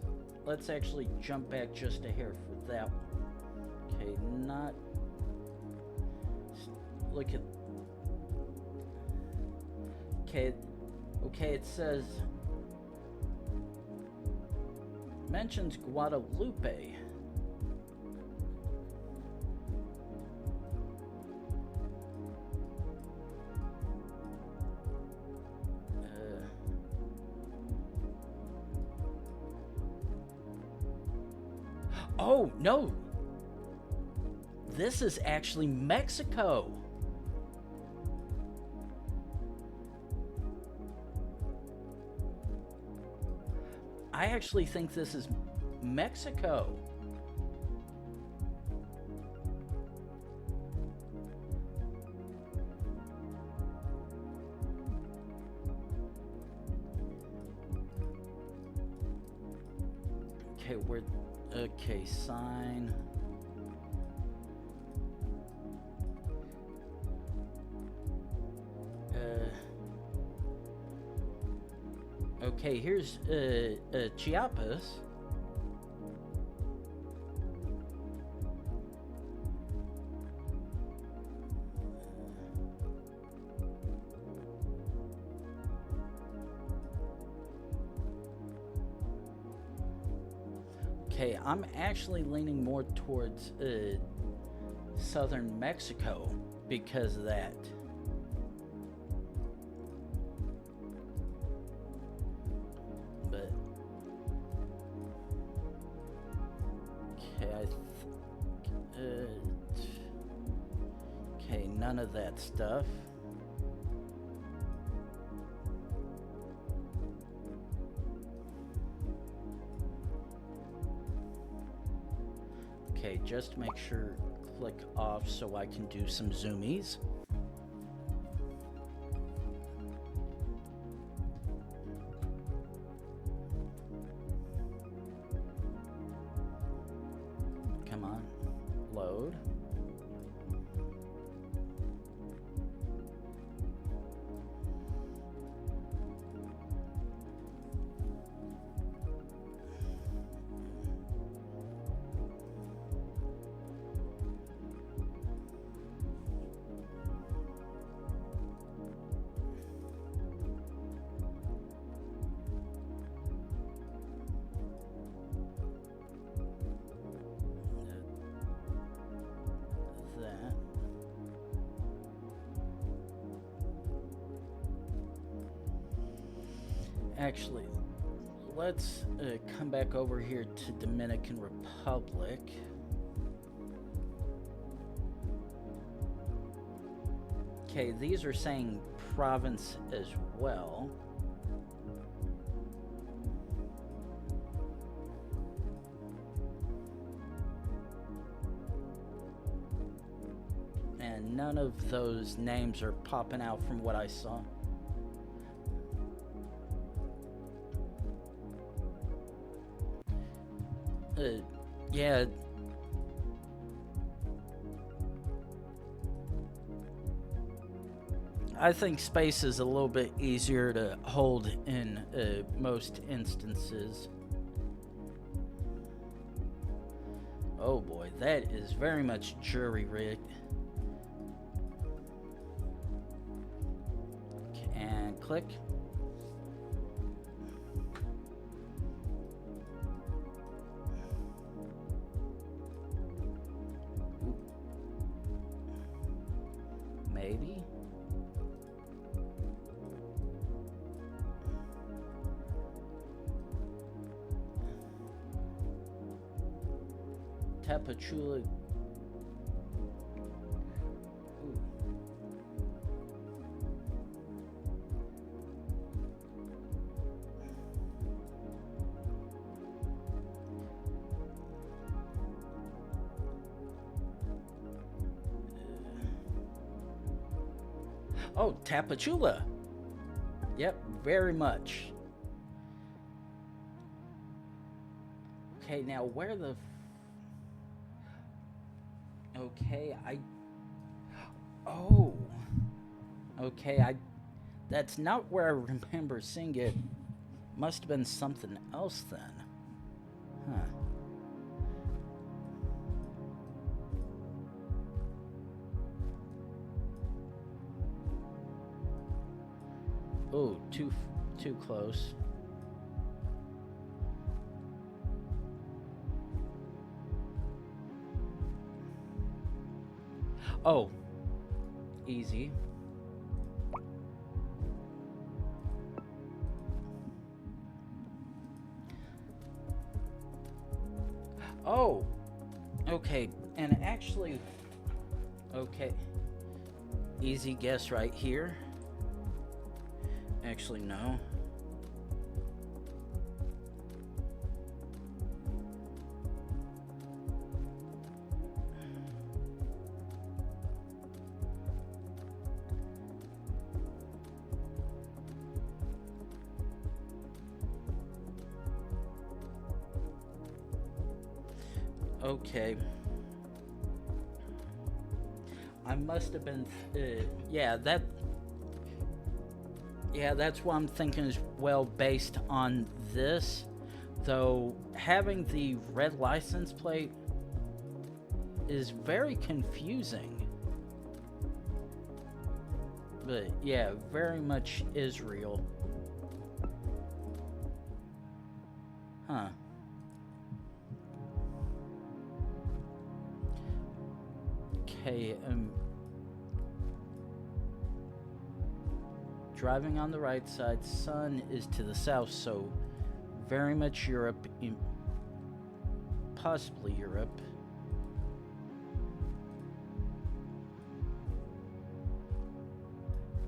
A: actually jump back just a hair for that one. Okay, not look at. Okay, it says mentions Guadalupe. Oh, no. This is actually Mexico. I actually think this is Mexico. Okay, we're... Okay, sign. Okay, here's Chiapas. Okay, I'm actually leaning more towards southern Mexico because of that. But okay, okay, none of that stuff. Okay, just make sure click off so I can do some zoomies. Come on, load. Actually, let's come back over here to Dominican Republic. Okay, these are saying province as well. And none of those names are popping out from what I saw. Yeah. I think space is a little bit easier to hold in most instances. Oh boy, that is very much jury-rigged. And click. Maybe. Tapachula. Oh, Tapachula. Yep, very much. Okay, now where the... Okay, I Okay, that's not where I remember seeing it. Must have been something else then. Huh. Oh, too close. Oh, easy. Oh, okay. And actually, okay. Easy guess right here. Actually, no. Okay. I must have been, yeah, that's what I'm thinking as well based on this. Though having the red license plate is very confusing. But yeah, very much Israel. Huh. Okay, driving on the right side, sun is to the south, so very much Europe, possibly Europe.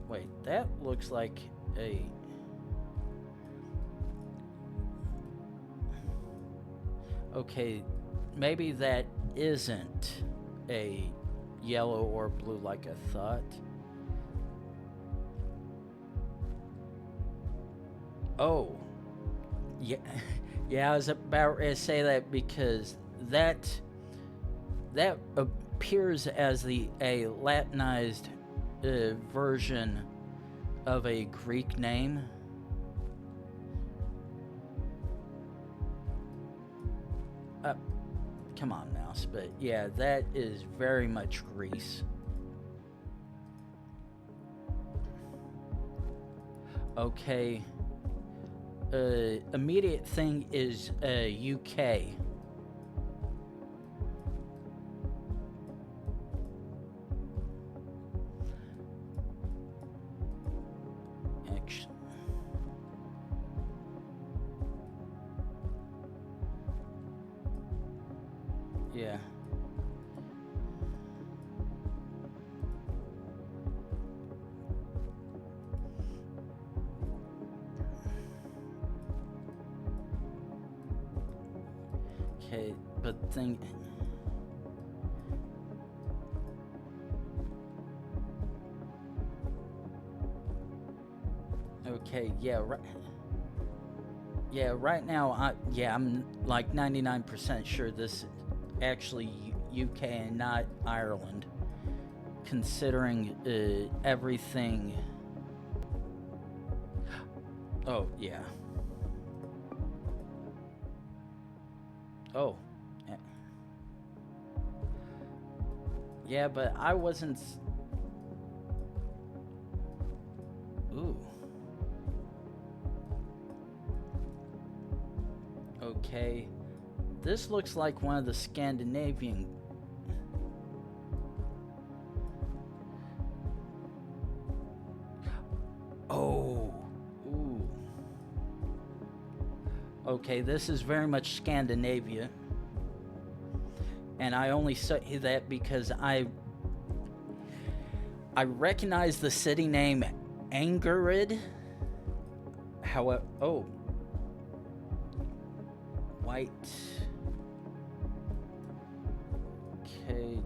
A: Wait, that looks like a... Okay, maybe that isn't a yellow or blue like I thought. Oh, yeah, yeah. I was about to say that because that appears as a Latinized version of a Greek name. Come on, Mouse. But yeah, that is very much Greece. Okay. Immediate thing is UK. Actually, yeah. Okay, but thing. Okay, yeah, right. Yeah, right now, I'm like 99% sure this is actually UK and not Ireland, considering everything. Oh, yeah. Oh. Yeah, but I wasn't... Ooh. Okay. This looks like one of the Scandinavian... Oh. Ooh. Okay, this is very much Scandinavia. And I only say that because I recognize the city name Angered. However, oh. White. Okay.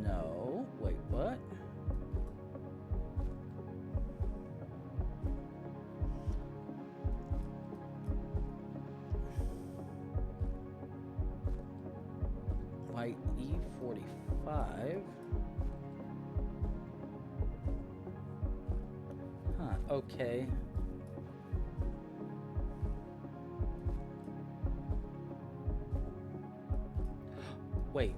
A: No. Wait, what? White E45. Huh, okay. Wait.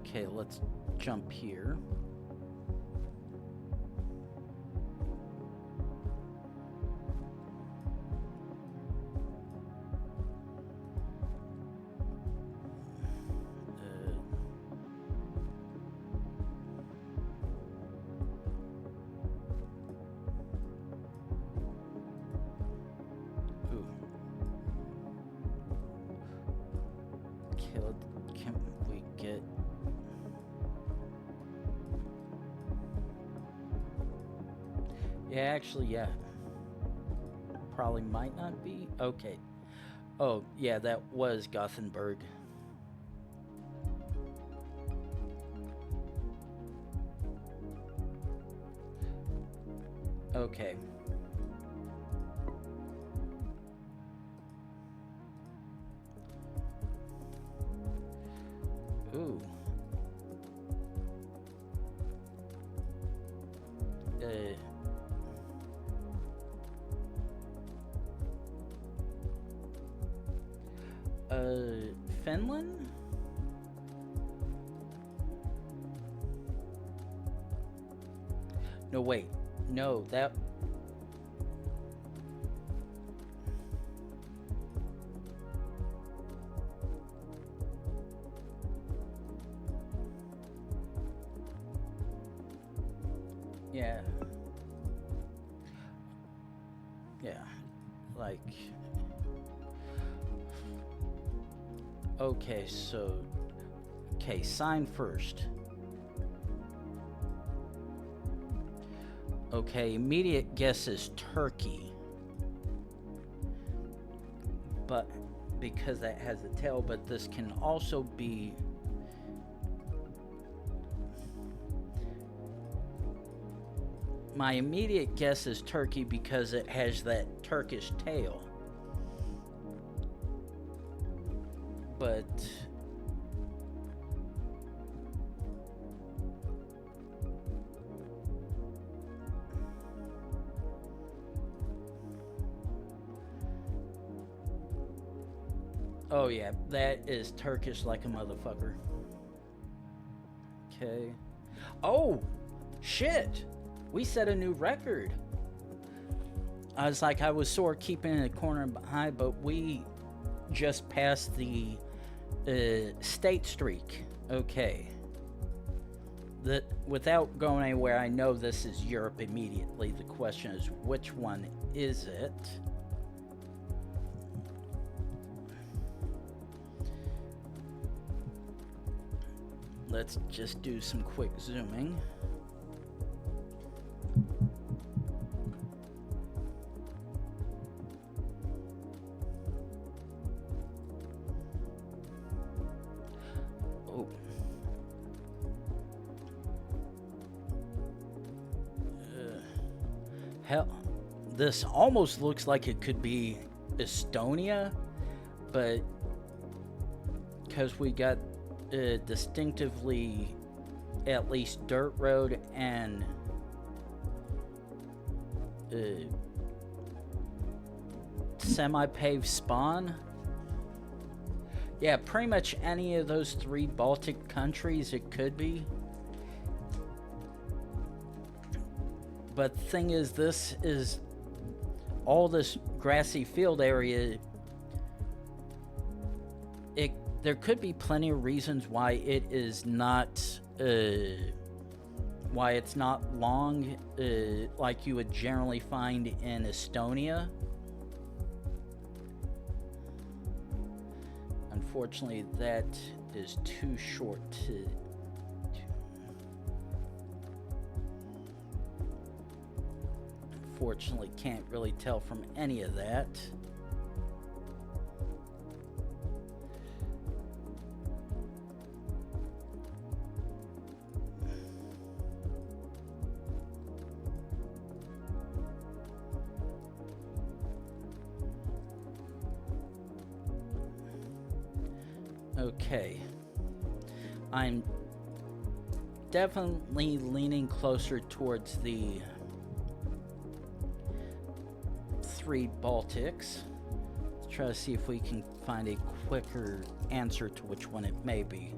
A: Okay, let's jump here. Ooh. Okay, can we get... Yeah, actually, yeah. Probably might not be. Okay. Oh, yeah, that was Gothenburg. Okay. Ooh. Finland? No, wait. No, that... Yeah. Yeah. Like... Okay, so... Okay, sign first. Okay, immediate guess is Turkey. But... Because that has a tail, but this can also be... My immediate guess is Turkey because it has that Turkish tail. But... Oh yeah, that is Turkish like a motherfucker. Okay. Oh! Shit! We set a new record. I was like, I was sore keeping in the corner behind, but we just passed the state streak. Okay. Without going anywhere, I know this is Europe immediately. The question is, which one is it? Let's just do some quick zooming. Oh. Hell, this almost looks like it could be Estonia, but because we got distinctively at least dirt road and semi-paved spawn. Yeah, pretty much any of those three Baltic countries it could be. But the thing is, this is all this grassy field area. There could be plenty of reasons why it is not, why it's not long, like you would generally find in Estonia. Unfortunately, that is too short to... Unfortunately, can't really tell from any of that. Okay. I'm definitely leaning closer towards the 3 Baltics. Let's try to see if we can find a quicker answer to which one it may be.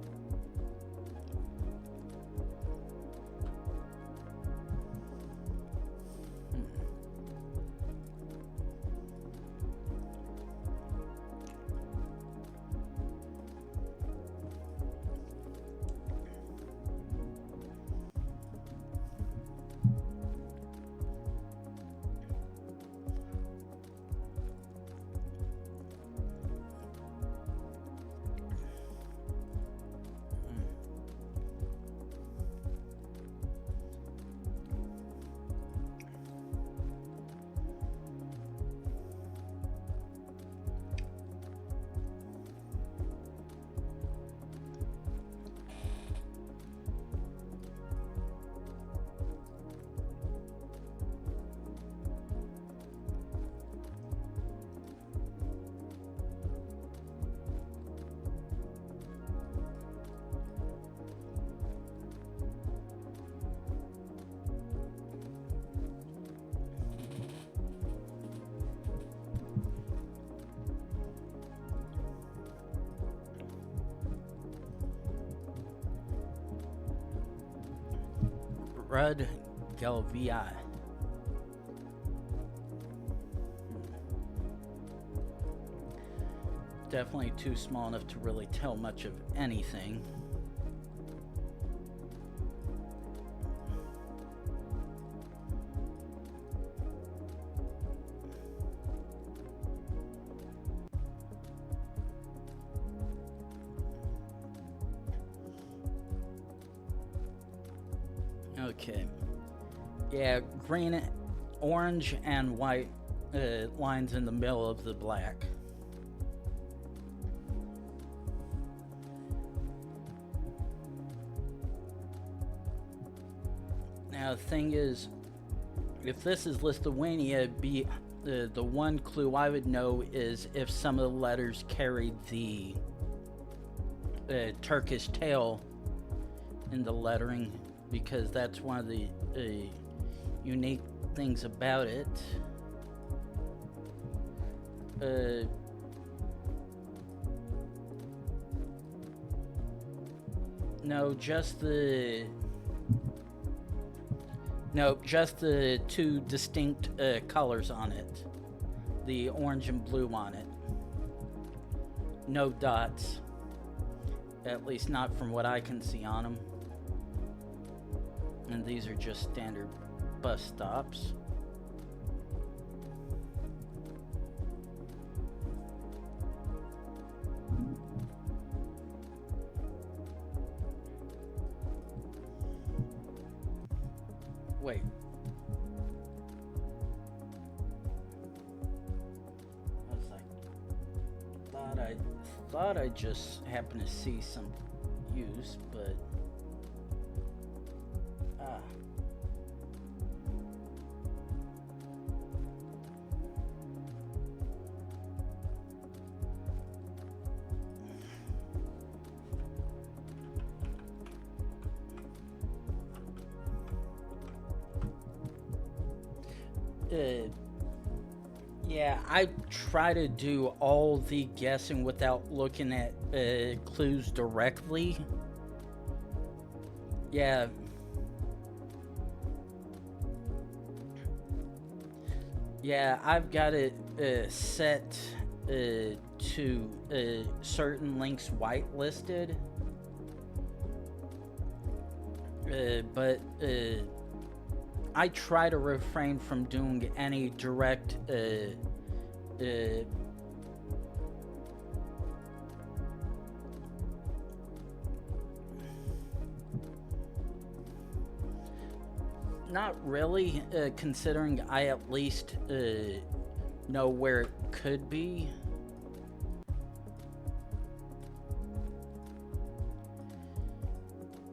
A: Rud Galvi. Definitely too small enough to really tell much of anything. Okay. Yeah, green, orange, and white lines in the middle of the black. Now, the thing is, if this is Lithuania, the one clue I would know is if some of the letters carried the Turkish tail in the lettering, because that's one of the unique things about it. No, just the two distinct colors on it. The orange and blue on it. No dots. At least not from what I can see on them. And these are just standard bus stops. Wait. I was like, thought I just happened to see some use, but yeah, I try to do all the guessing without looking at clues directly. Yeah. Yeah, I've got it set to certain links whitelisted. But I try to refrain from doing any direct not really, considering I at least know where it could be.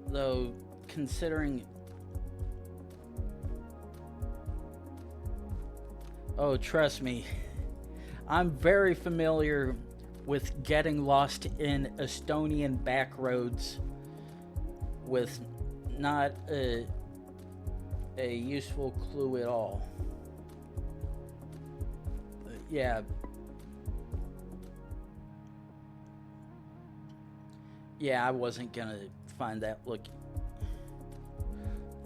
A: Though, considering... Oh, trust me, I'm very familiar with getting lost in Estonian back roads with not a useful clue at all. Yeah. Yeah, I wasn't gonna find that. Look.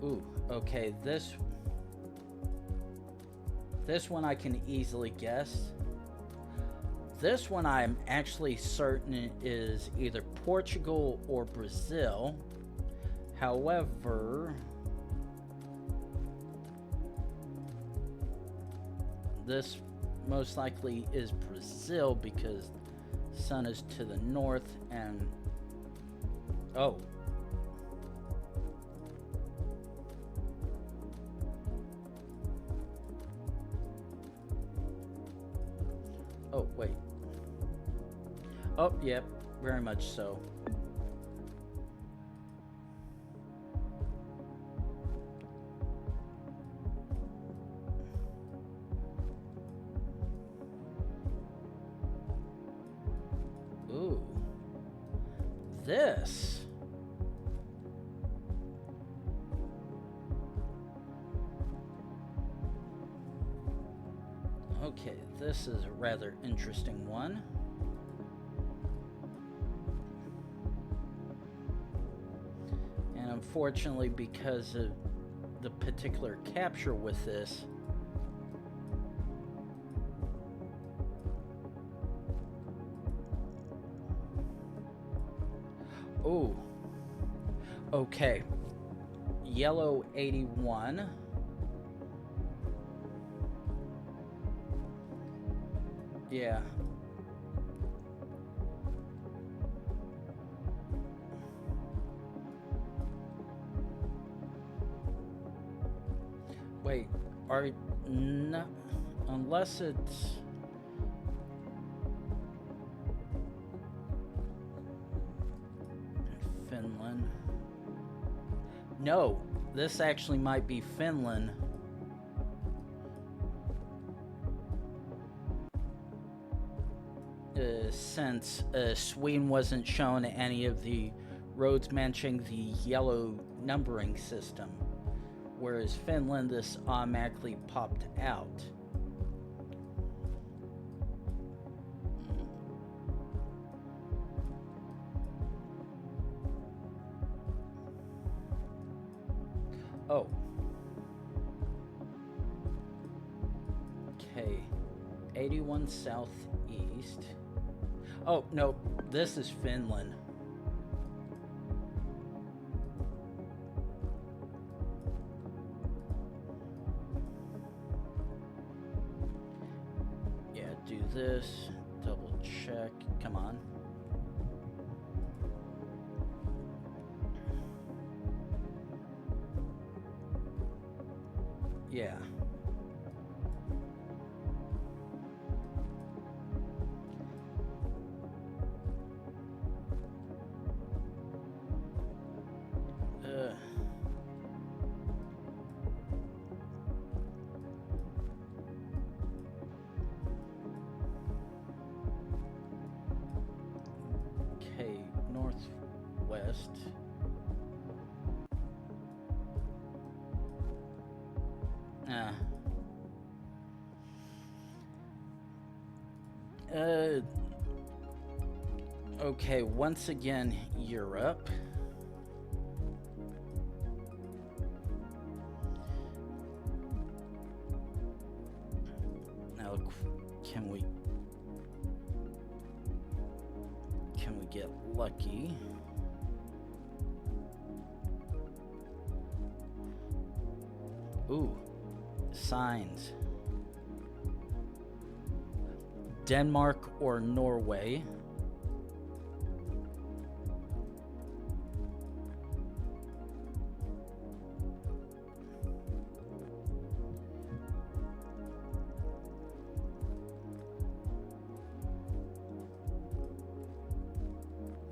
A: Ooh, okay, this one I can easily guess. This one I'm actually certain is either Portugal or Brazil. However, this most likely is Brazil because the sun is to the north and... Oh. Oh, wait. Oh, yep, very much so. Ooh. This. Okay, this is a rather interesting one. And unfortunately, because of the particular capture with this, oh, okay, yellow 81. Yeah. Wait, are no, unless it's Finland. No, this actually might be Finland. Since Sweden wasn't shown any of the roads mentioning the yellow numbering system, whereas Finland, this automatically popped out. Oh. Okay. 81 southeast. Oh, no, this is Finland. Yeah, do this. Double check. Come on. Yeah. Okay, northwest. Okay, once again, Europe. Now, can we get lucky? Ooh, signs. Denmark or Norway.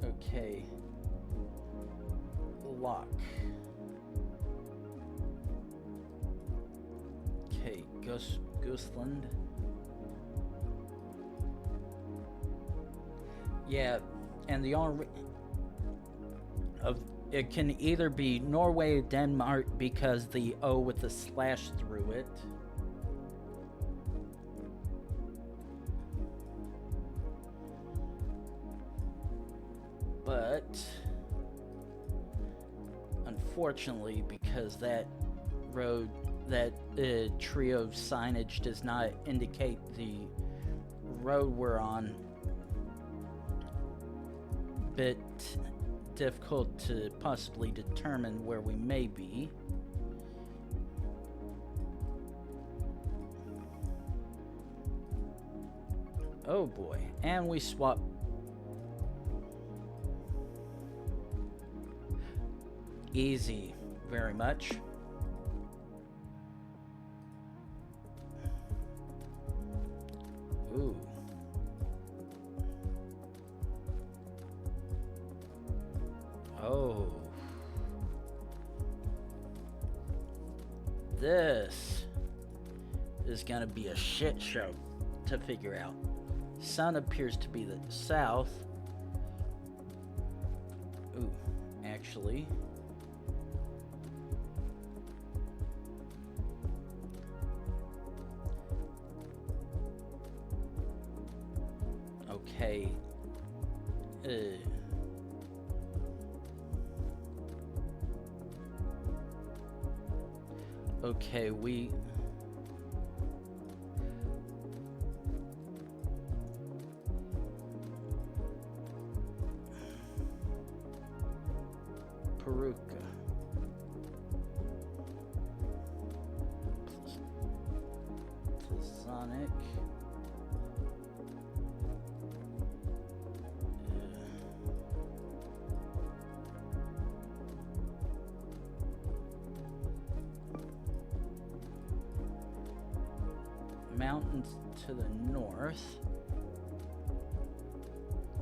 A: Okay. Lock. Okay, Goosland. Yeah, and the only of it can either be Norway or Denmark because the O with the slash through it. But unfortunately, because that road, that trio of signage does not indicate the road we're on, bit difficult to possibly determine where we may be. Oh boy, and we swap. Easy, very much. Ooh. Oh. This is gonna be a shit show to figure out. Sun appears to be the south. Ooh, actually. Okay. Okay, we... Peruka. Sonic. Mountains to the north.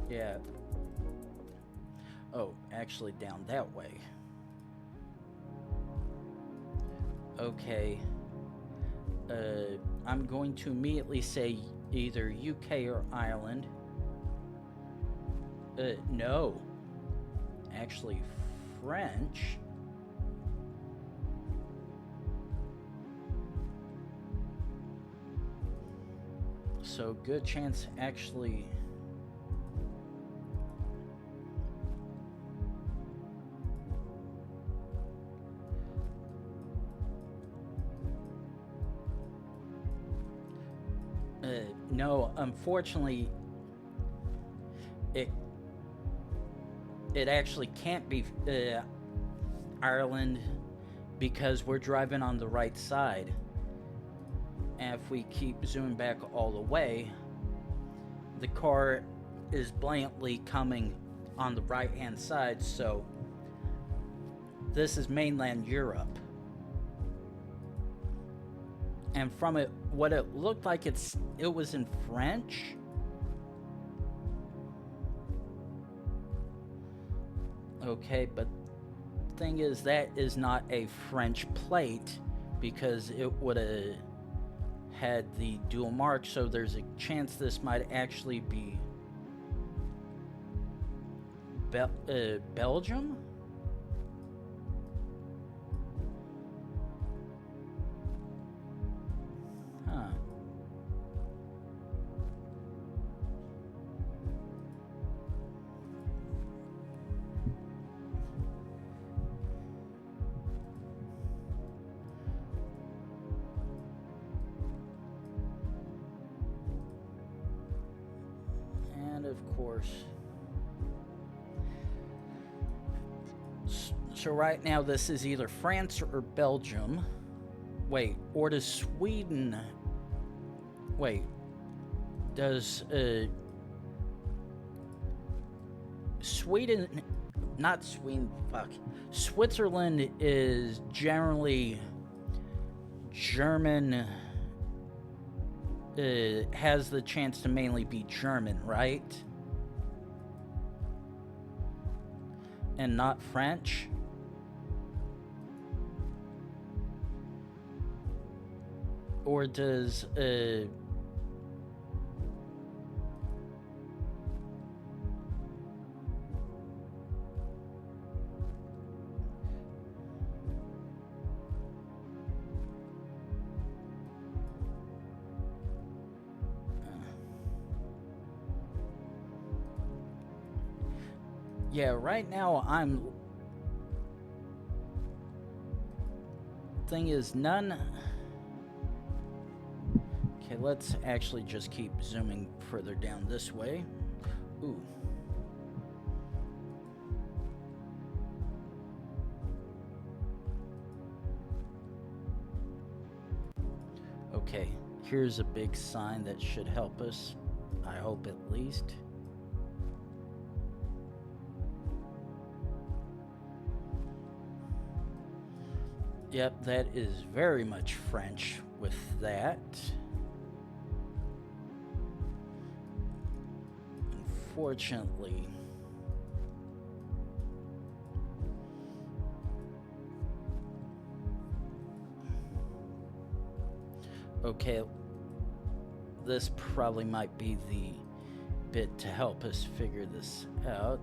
A: Yeah. Oh, actually down that way. Okay. I'm going to immediately say either UK or Ireland. No. Actually, French. So good chance actually. No, unfortunately, it actually can't be Ireland because we're driving on the right side. And if we keep zooming back all the way, the car is blatantly coming on the right-hand side, so this is mainland Europe. And from it, what it looked like, it was in French. Okay, but the thing is, that is not a French plate because it would have had the dual mark, so there's a chance this might actually be Belgium? Huh. And of course, so right now this is either France or Belgium. Wait, or does Sweden... Wait, does Sweden... Not Sweden, fuck. Switzerland is generally German... has the chance to mainly be German, right? And not French? Or does Yeah, right now I'm... Thing is, none... Okay, let's actually just keep zooming further down this way. Ooh. Okay, here's a big sign that should help us. I hope at least. Yep, that is very much French with that. Unfortunately. Okay, this probably might be the bit to help us figure this out.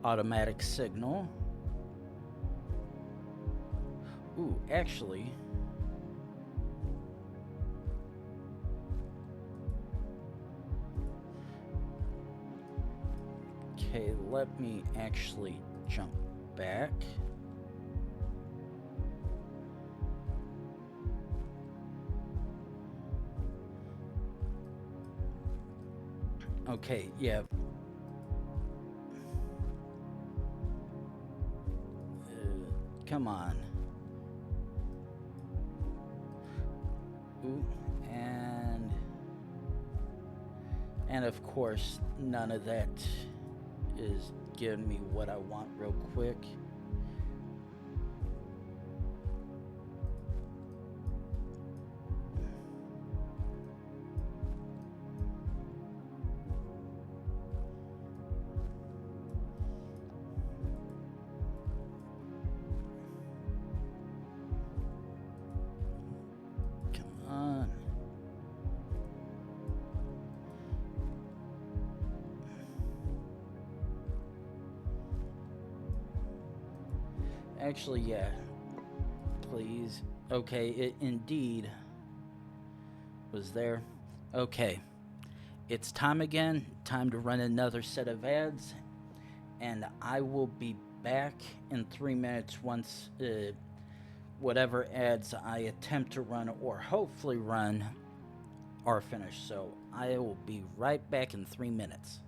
A: Automatic signal. Ooh, actually... Okay, let me actually jump back. Okay, yeah. Come on. Ooh, and of course, none of that is giving me what I want real quick. Come on. Actually, yeah. Please. Okay, it indeed was there. Okay. It's time again. Time to run another set of ads. And I will be back in 3 minutes once whatever ads I attempt to run or hopefully run are finished. So I will be right back in 3 minutes.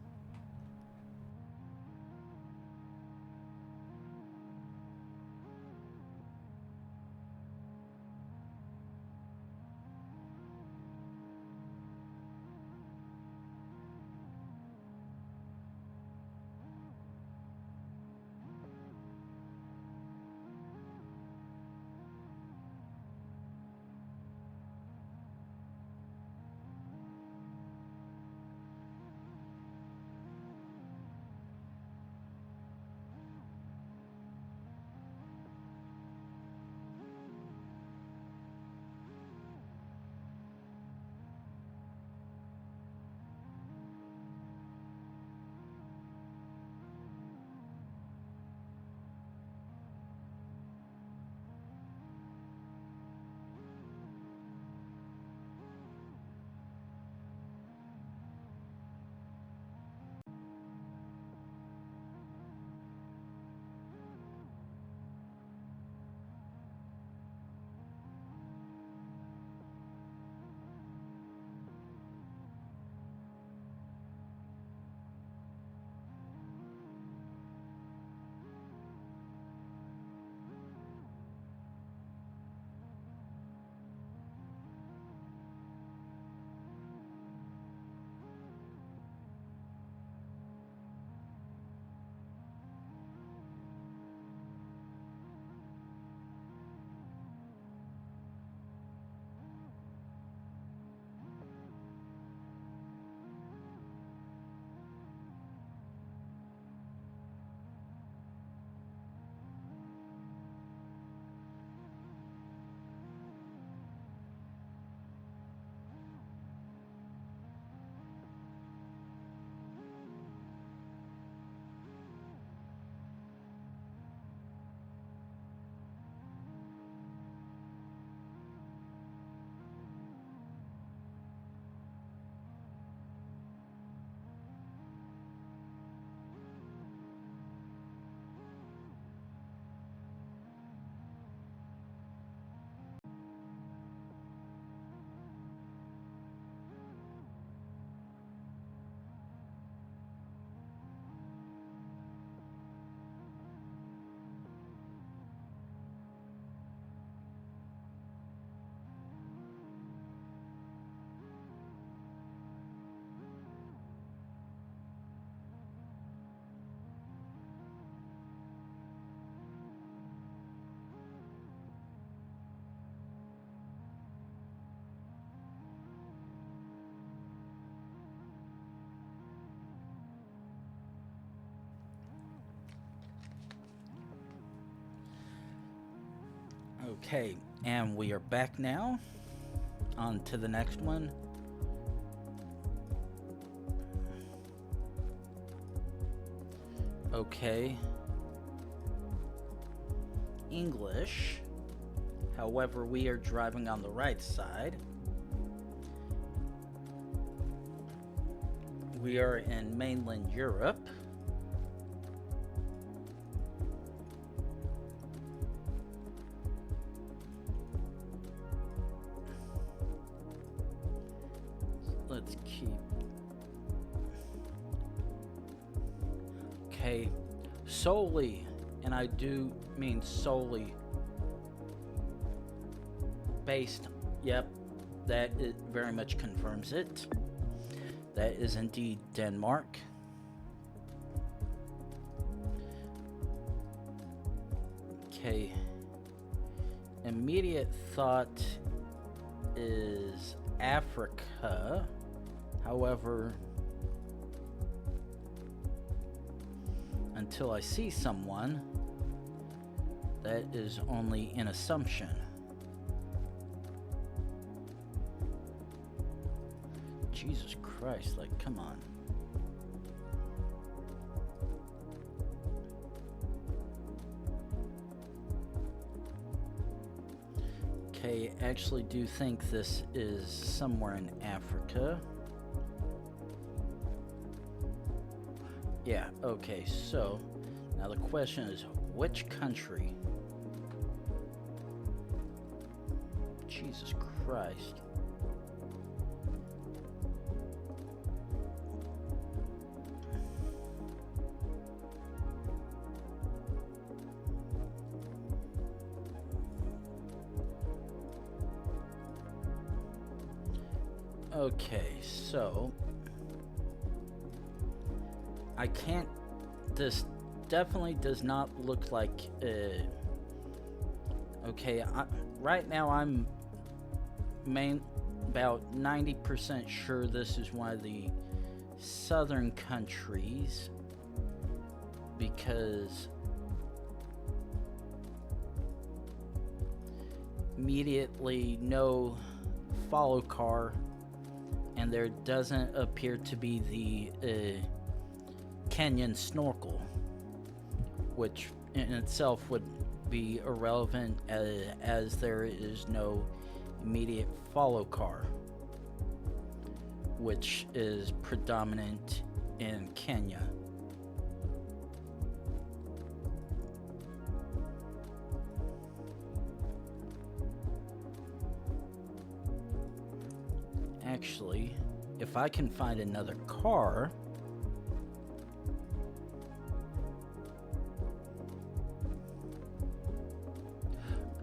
A: Okay, and we are back now. On to the next one. Okay. English. However, we are driving on the right side. We are in mainland Europe. Let's keep. Okay, solely, and I do mean solely based. Yep, that it very much confirms it. That is indeed Denmark. Okay. Immediate thought is Africa. However, until I see someone, that is only an assumption. Jesus Christ, like, come on. Okay, actually do think this is somewhere in Africa. Yeah, okay, so now the question is, which country? Jesus Christ. Okay, so I can't, this definitely does not look like, okay, right now I'm about 90% sure this is one of the southern countries, because immediately no follow car, and there doesn't appear to be the Kenyan snorkel, which in itself would be irrelevant as there is no immediate follow car, which is predominant in Kenya. Actually, if I can find another car,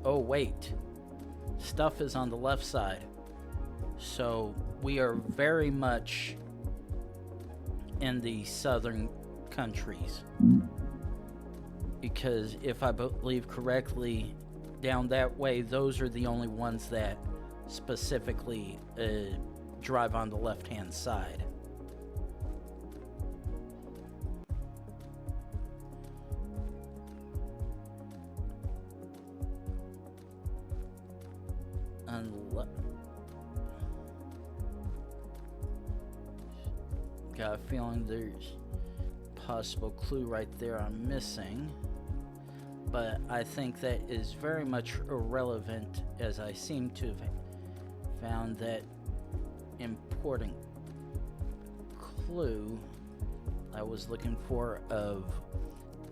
A: oh wait, stuff is on the left side, so we are very much in the southern countries, because if I believe correctly, down that way those are the only ones that specifically drive on the left-hand side. Got a feeling there's a possible clue right there I'm missing, but I think that is very much irrelevant, as I seem to have found that important clue I was looking for of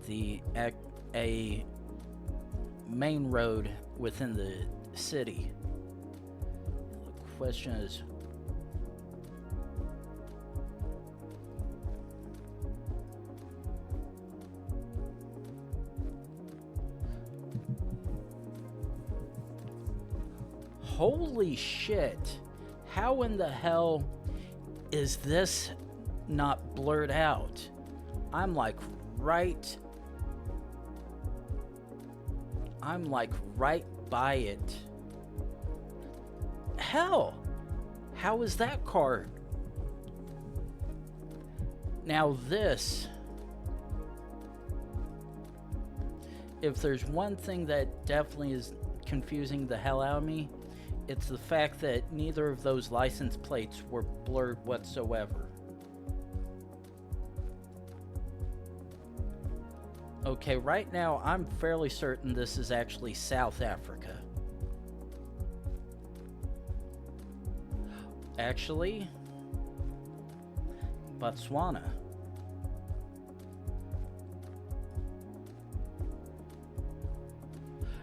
A: a main road within the city. The question is, holy shit, how in the hell is this not blurred out? I'm like right by it. Hell, how is that car? Now this, if there's one thing that definitely is confusing the hell out of me. It's the fact that neither of those license plates were blurred whatsoever. Okay, right now I'm fairly certain this is actually South Africa. Actually, Botswana.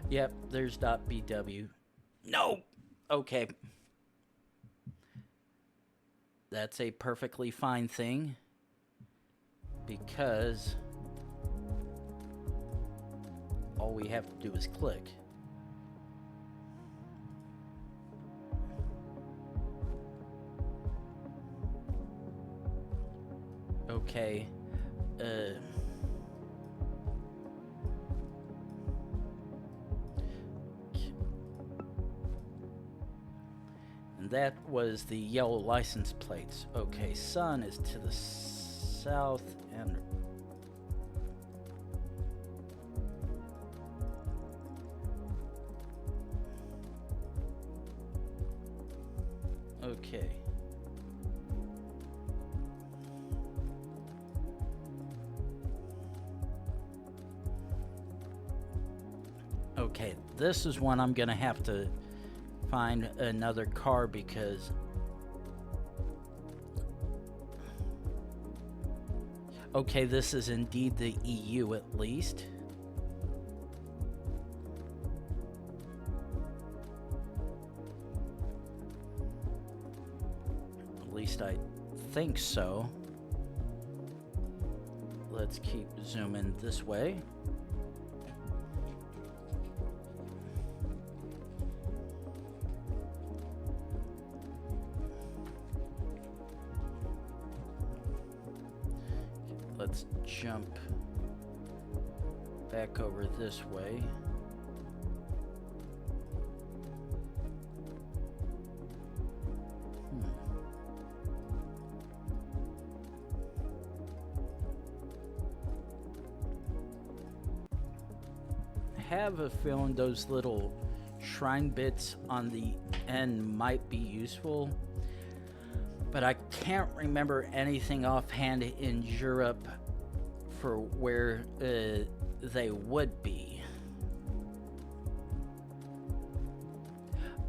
A: Yep, there's .bw. No! Okay. That's a perfectly fine thing, because all we have to do is click. Okay. And that was the yellow license plates. Okay, sun is to the south and okay. Okay, this is one I'm gonna have to find another car, because okay, this is indeed the EU at least. At least I think so. Let's keep zooming this way. Let's jump back over this way. I have a feeling those little shrine bits on the end might be useful, but I can't remember anything offhand in Europe for where they would be.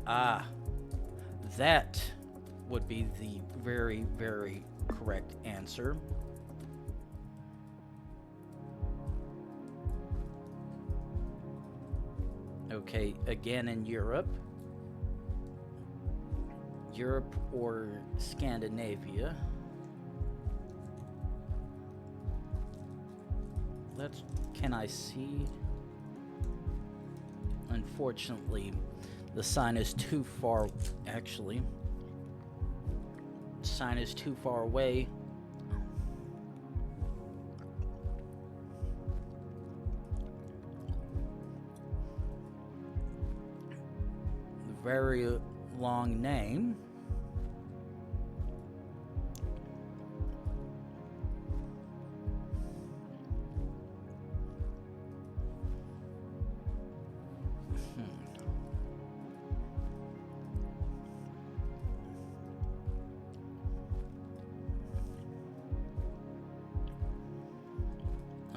A: Ah, that would be the very, very correct answer. Okay, again in Europe. Europe or Scandinavia. Can I see? Unfortunately, the sign is too far, actually. The sign is too far away. Very long name.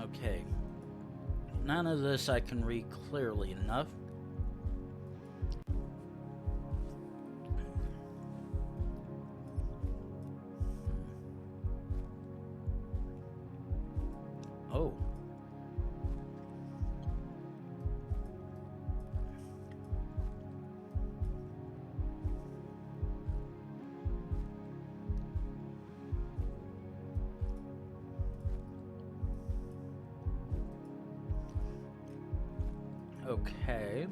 A: Okay. None of this I can read clearly enough. Oh. Okay.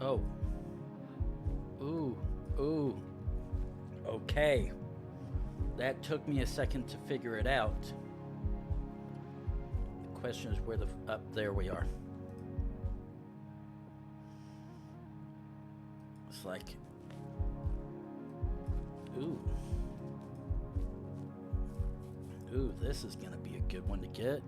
A: Oh. Ooh. Ooh. Okay. That took me a second to figure it out. The question is where the... Up there we are. Looks like... Ooh. Ooh, this is gonna be a good one to get.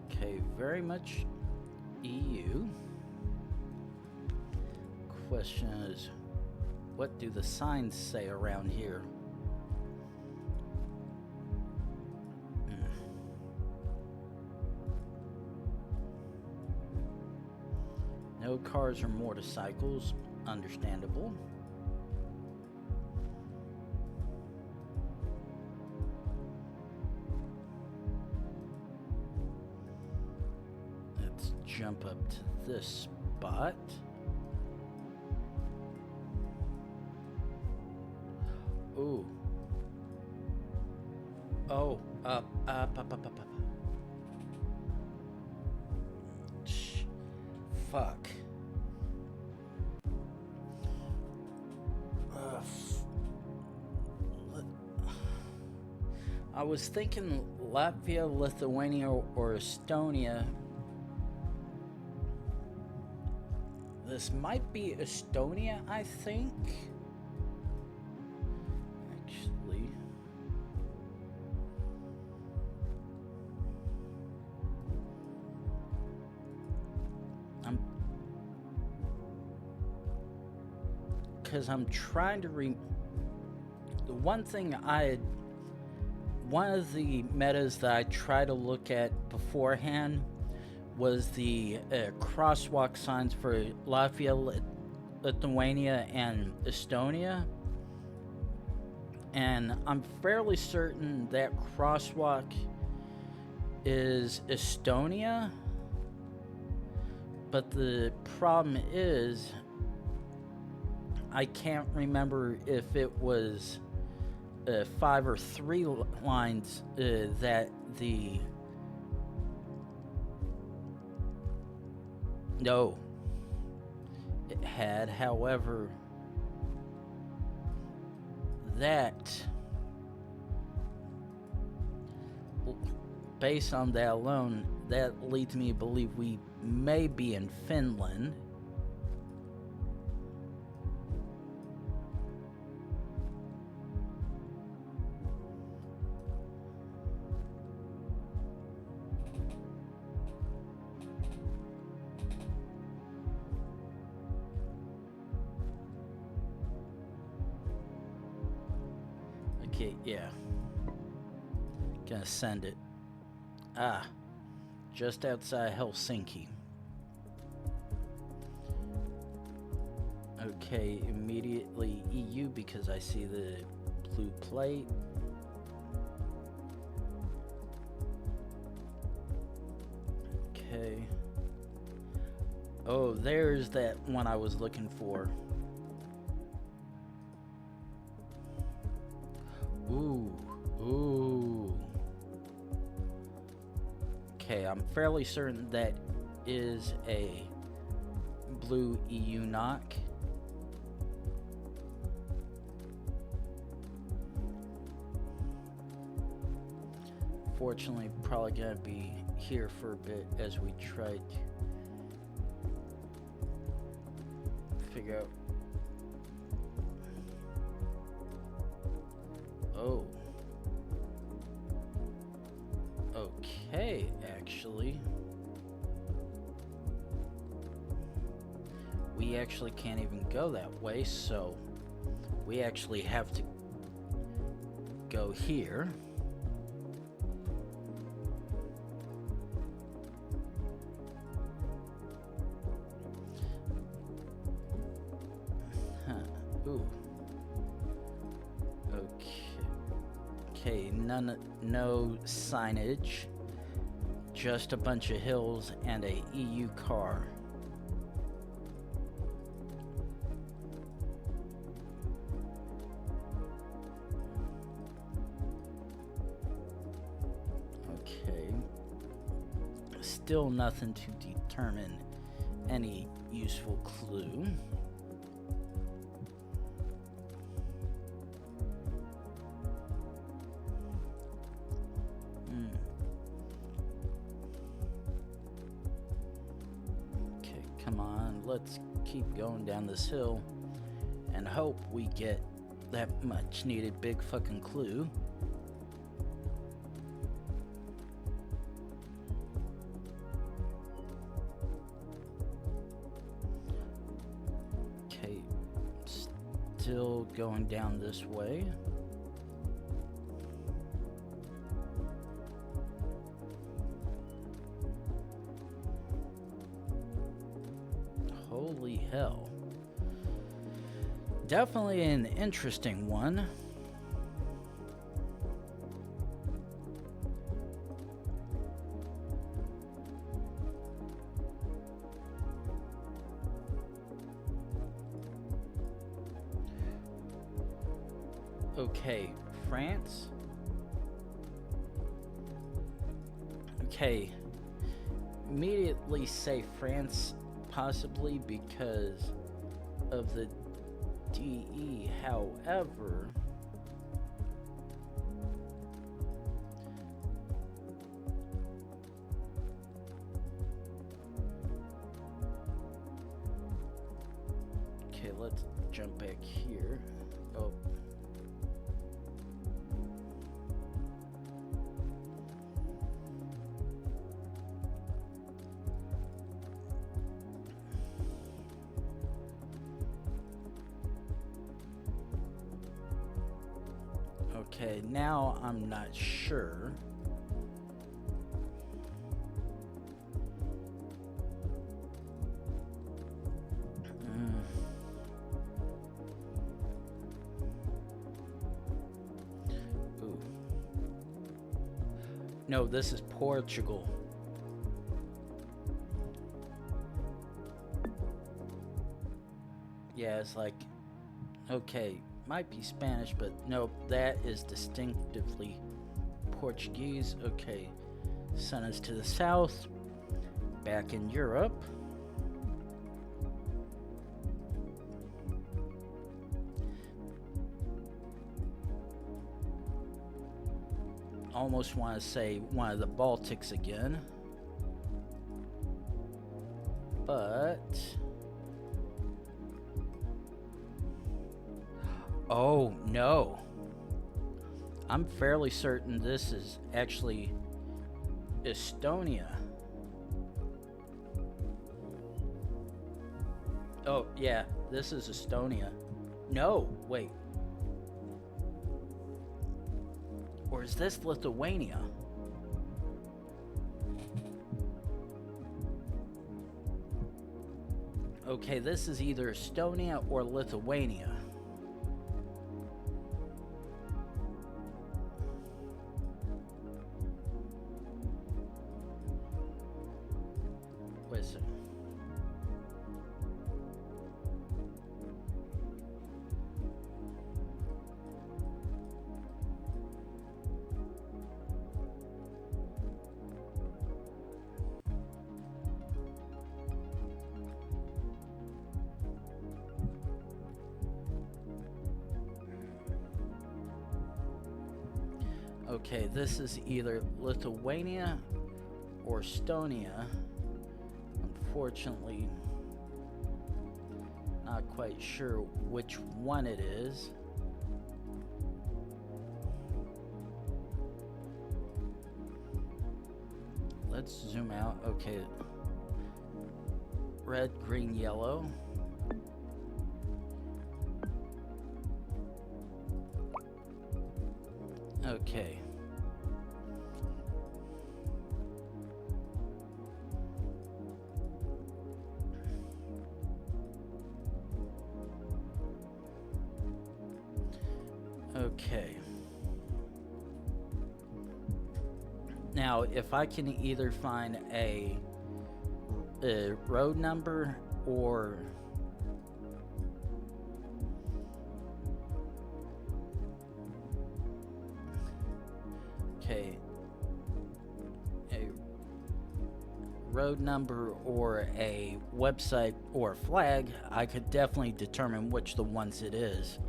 A: Okay, very much EU. Question is, what do the signs say around here? No cars or motorcycles, understandable. Let's jump up to this spot. Ooh. Oh, up. Fuck. I was thinking Latvia, Lithuania, or Estonia. This might be Estonia, I think. Actually. Because I'm trying to the one thing one of the metas that I try to look at beforehand was the crosswalk signs for Latvia, Lithuania, and Estonia. And I'm fairly certain that crosswalk is Estonia. But the problem is, I can't remember if it was 5 or 3 lines that the... No. It had, however, that... Based on that alone, that leads me to believe we may be in Finland. Okay, yeah. Gonna send it. Ah, just outside Helsinki. Okay, immediately EU because I see the blue plate. Okay. Oh, there's that one I was looking for. Ooh. Okay, I'm fairly certain that is a blue EU knock. Fortunately, probably gonna be here for a bit as we try to figure out. Oh. Okay, actually. We actually can't even go that way, so we actually have to go here. Ooh. Okay, no signage, just a bunch of hills and a EU car. Okay, still nothing to determine any useful clue. Come on, let's keep going down this hill and hope we get that much needed big fucking clue. Okay, still going down this way. Holy hell. Definitely an interesting one. Okay, France. Okay, immediately say France, possibly because of the DE. However, okay, let's jump back here. Oh. Okay, now I'm not sure. Ooh. No, this is Portugal. Yeah, it's like, okay, might be Spanish, but nope, that is distinctively Portuguese. Okay, sun is to the south, back in Europe. Almost want to say one of the Baltics again, but oh no, I'm fairly certain this is actually Estonia. Oh yeah, this is Estonia. No, wait. Or is this Lithuania? Okay, this is either Estonia or Lithuania. Wait a second. Okay, this is either Lithuania or Estonia. Unfortunately, not quite sure which one it is. Let's zoom out. Okay. Red, green, yellow. Okay. Okay. Now, if I can either find a road number or okay, a road number or a website or a flag, I could definitely determine which the ones it is.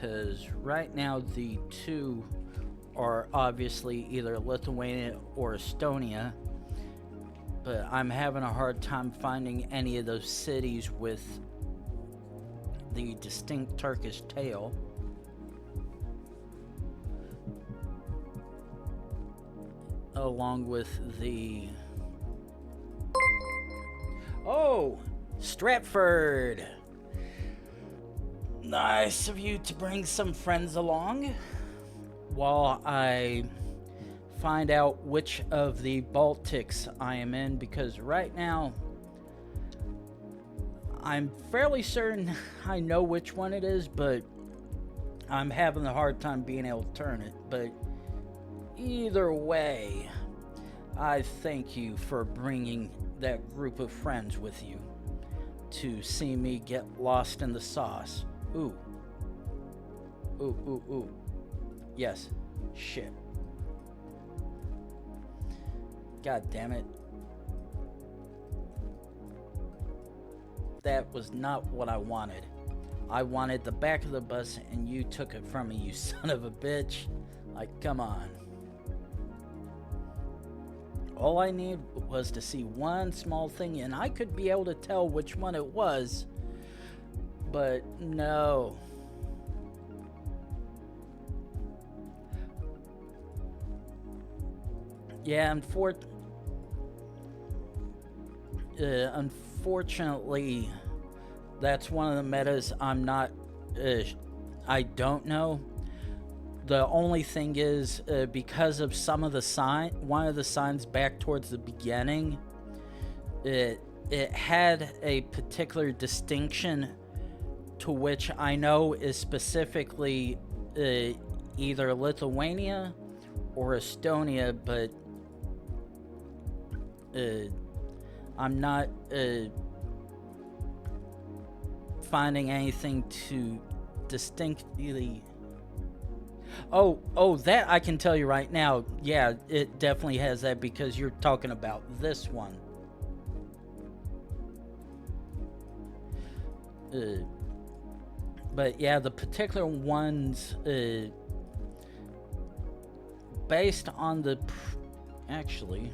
A: because right now the two are obviously either Lithuania or Estonia, but I'm having a hard time finding any of those cities with the distinct Turkish tail. Along with the... Oh! Stratford! Nice of you to bring some friends along while I find out which of the Baltics I am in, because right now I'm fairly certain I know which one it is, but I'm having a hard time being able to turn it. But either way, I thank you for bringing that group of friends with you to see me get lost in the sauce. Ooh. Ooh, ooh, ooh. Yes. Shit. God damn it. That was not what I wanted. I wanted the back of the bus and you took it from me, you son of a bitch. Like, come on. All I need was to see one small thing and I could be able to tell which one it was. But no. Yeah, unfortunately, that's one of the metas I don't know. The only thing is, because of some of the one of the signs back towards the beginning, it had a particular distinction to which I know is specifically either Lithuania or Estonia, but I'm not finding anything to distinctly... Oh, that I can tell you right now. Yeah, it definitely has that because you're talking about this one. But yeah, the particular ones based on the... Actually...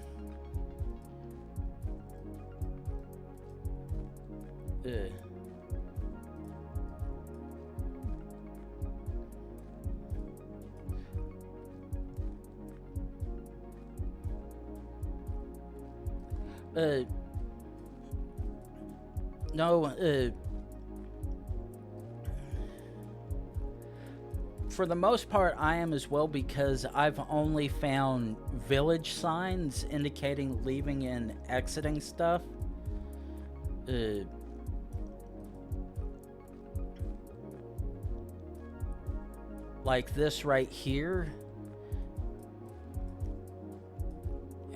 A: no, for the most part, I am as well, because I've only found village signs indicating leaving and exiting stuff. Like this right here.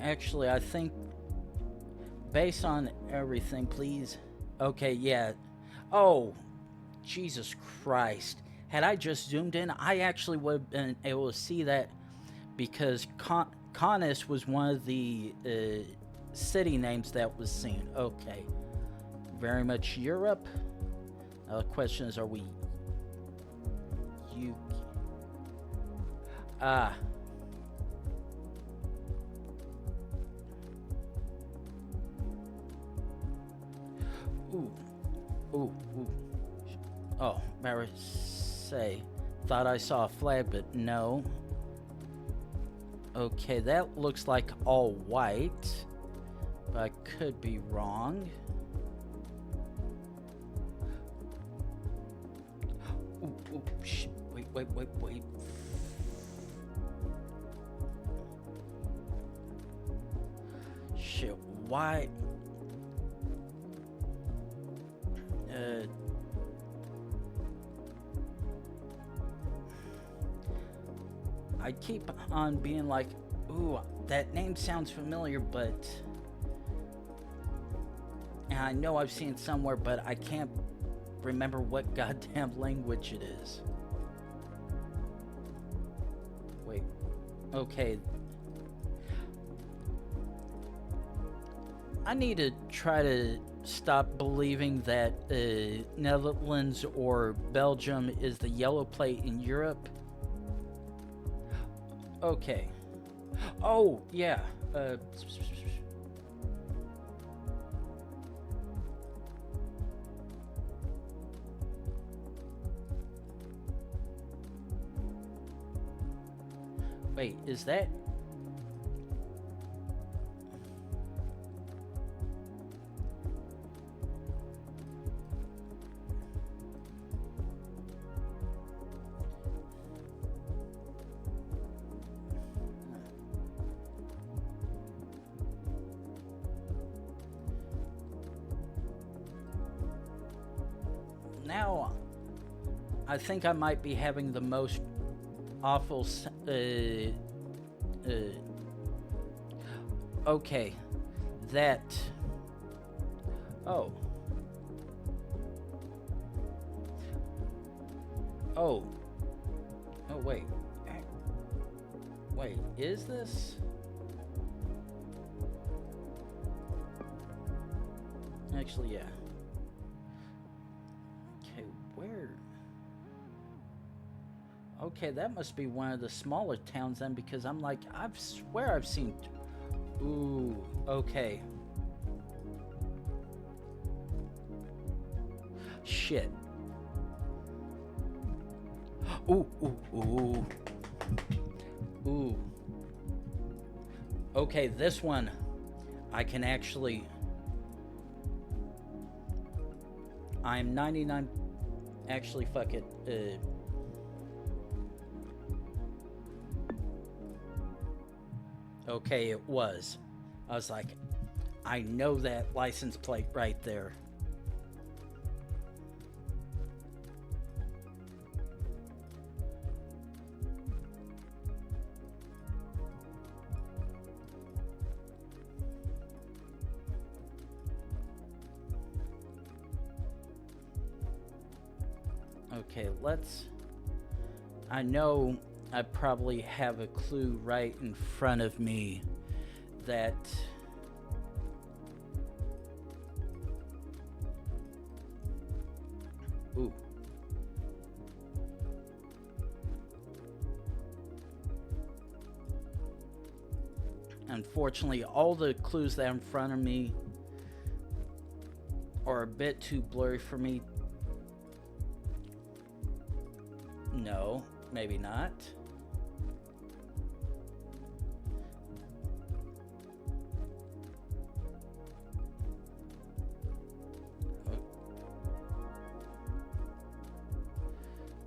A: Actually, I think based on everything, please. Okay, yeah. Oh, Jesus Christ. Had I just zoomed in, I actually would have been able to see that, because Kaunas was one of the city names that was seen. Okay. Very much Europe. Now the question is, are we... Ooh. Oh, Marseille. Thought I saw a flag, but no. Okay, that looks like all white, but I could be wrong. Ooh, shit. Wait. Shit, why? I keep on being like, ooh, that name sounds familiar, but... And I know I've seen it somewhere, but I can't remember what goddamn language it is. Wait. Okay. I need to try to stop believing that Netherlands or Belgium is the yellow plate in Europe. Okay. Oh, yeah. Wait, is that... Now, I think I might be having the most awful... okay. That... Oh. Oh. Oh, wait. Wait, is this... Actually, yeah. Okay, where... Okay, that must be one of the smaller towns then, because I'm like, I swear I've seen... Ooh, okay. Shit. Ooh, ooh, ooh. Ooh. Okay, this one, I can actually... I'm 99... Actually, fuck it. Okay, it was. I was like, I know that license plate right there. Okay, let's... I know I probably have a clue right in front of me that... Ooh. Unfortunately, all the clues that are in front of me are a bit too blurry for me. No, maybe not.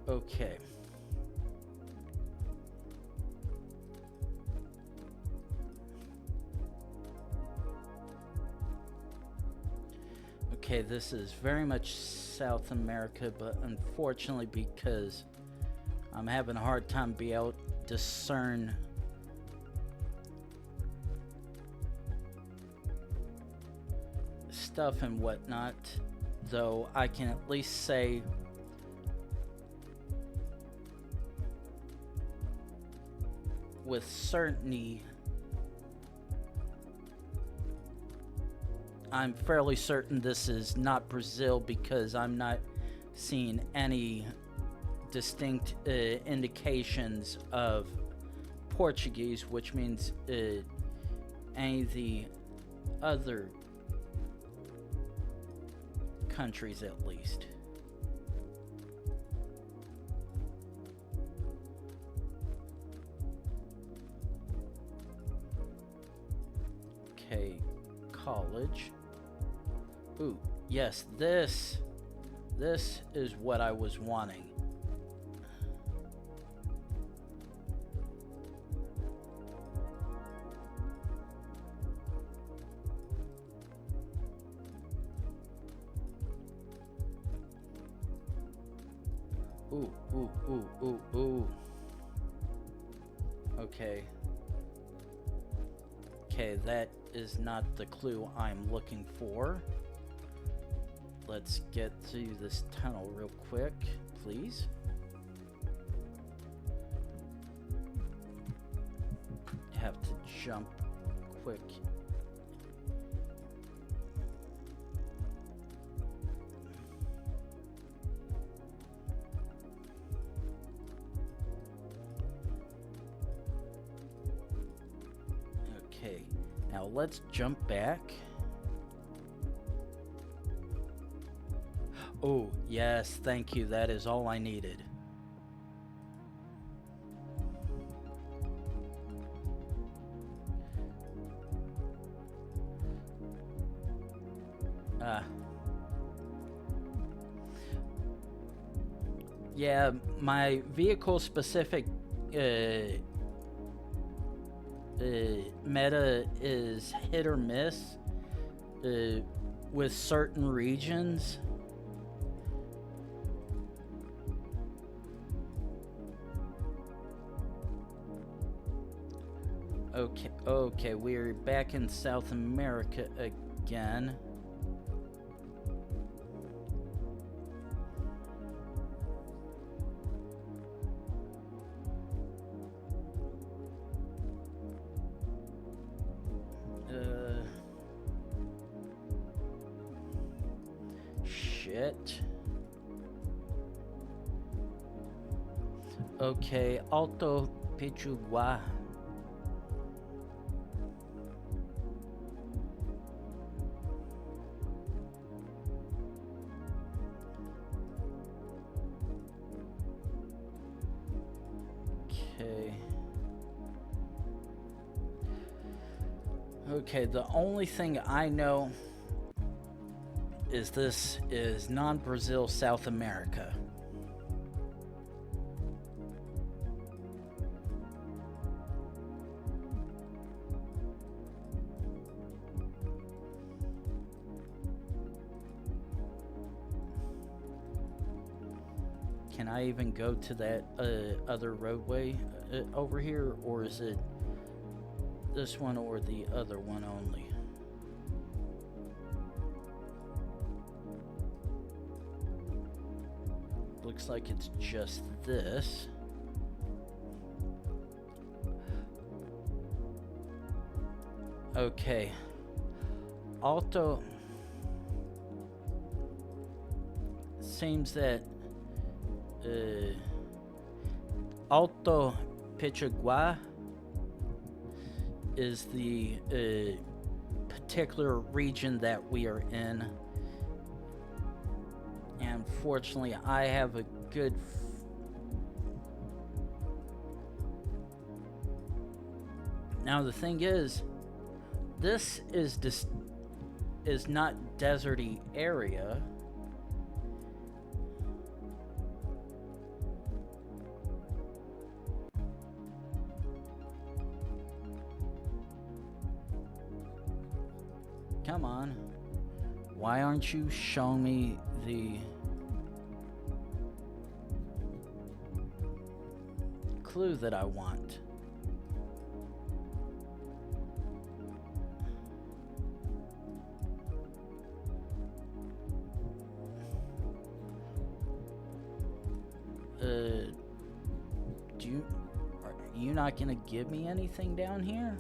A: Okay. Okay, this is very much South America, but unfortunately, because I'm having a hard time being able to discern stuff and whatnot, though I can at least say with certainty, I'm fairly certain this is not Brazil, because I'm not seeing any distinct indications of Portuguese, which means any of the other countries at least. Okay, college. Ooh, yes, this is what I was wanting. Ooh, ooh, ooh, ooh, ooh. Okay. Okay, that is not the clue I'm looking for. Let's get to this tunnel real quick, please. Have to jump quick. Okay, now let's jump back. Oh, yes, thank you. That is all I needed. Yeah, my vehicle specific meta is hit or miss with certain regions. Okay, we're back in South America again. Shit. Okay, Alto Pichugua. Okay, the only thing I know is this is non-Brazil South America. Can I even go to that other roadway over here, or is it this one or the other one only? Looks like it's just this. Okay. Alto seems that Alto Pichagua is the particular region that we are in. And fortunately, I have a good now the thing is, this is not deserty area. Come on. Why aren't you showing me the clue that I want? Are you not gonna give me anything down here?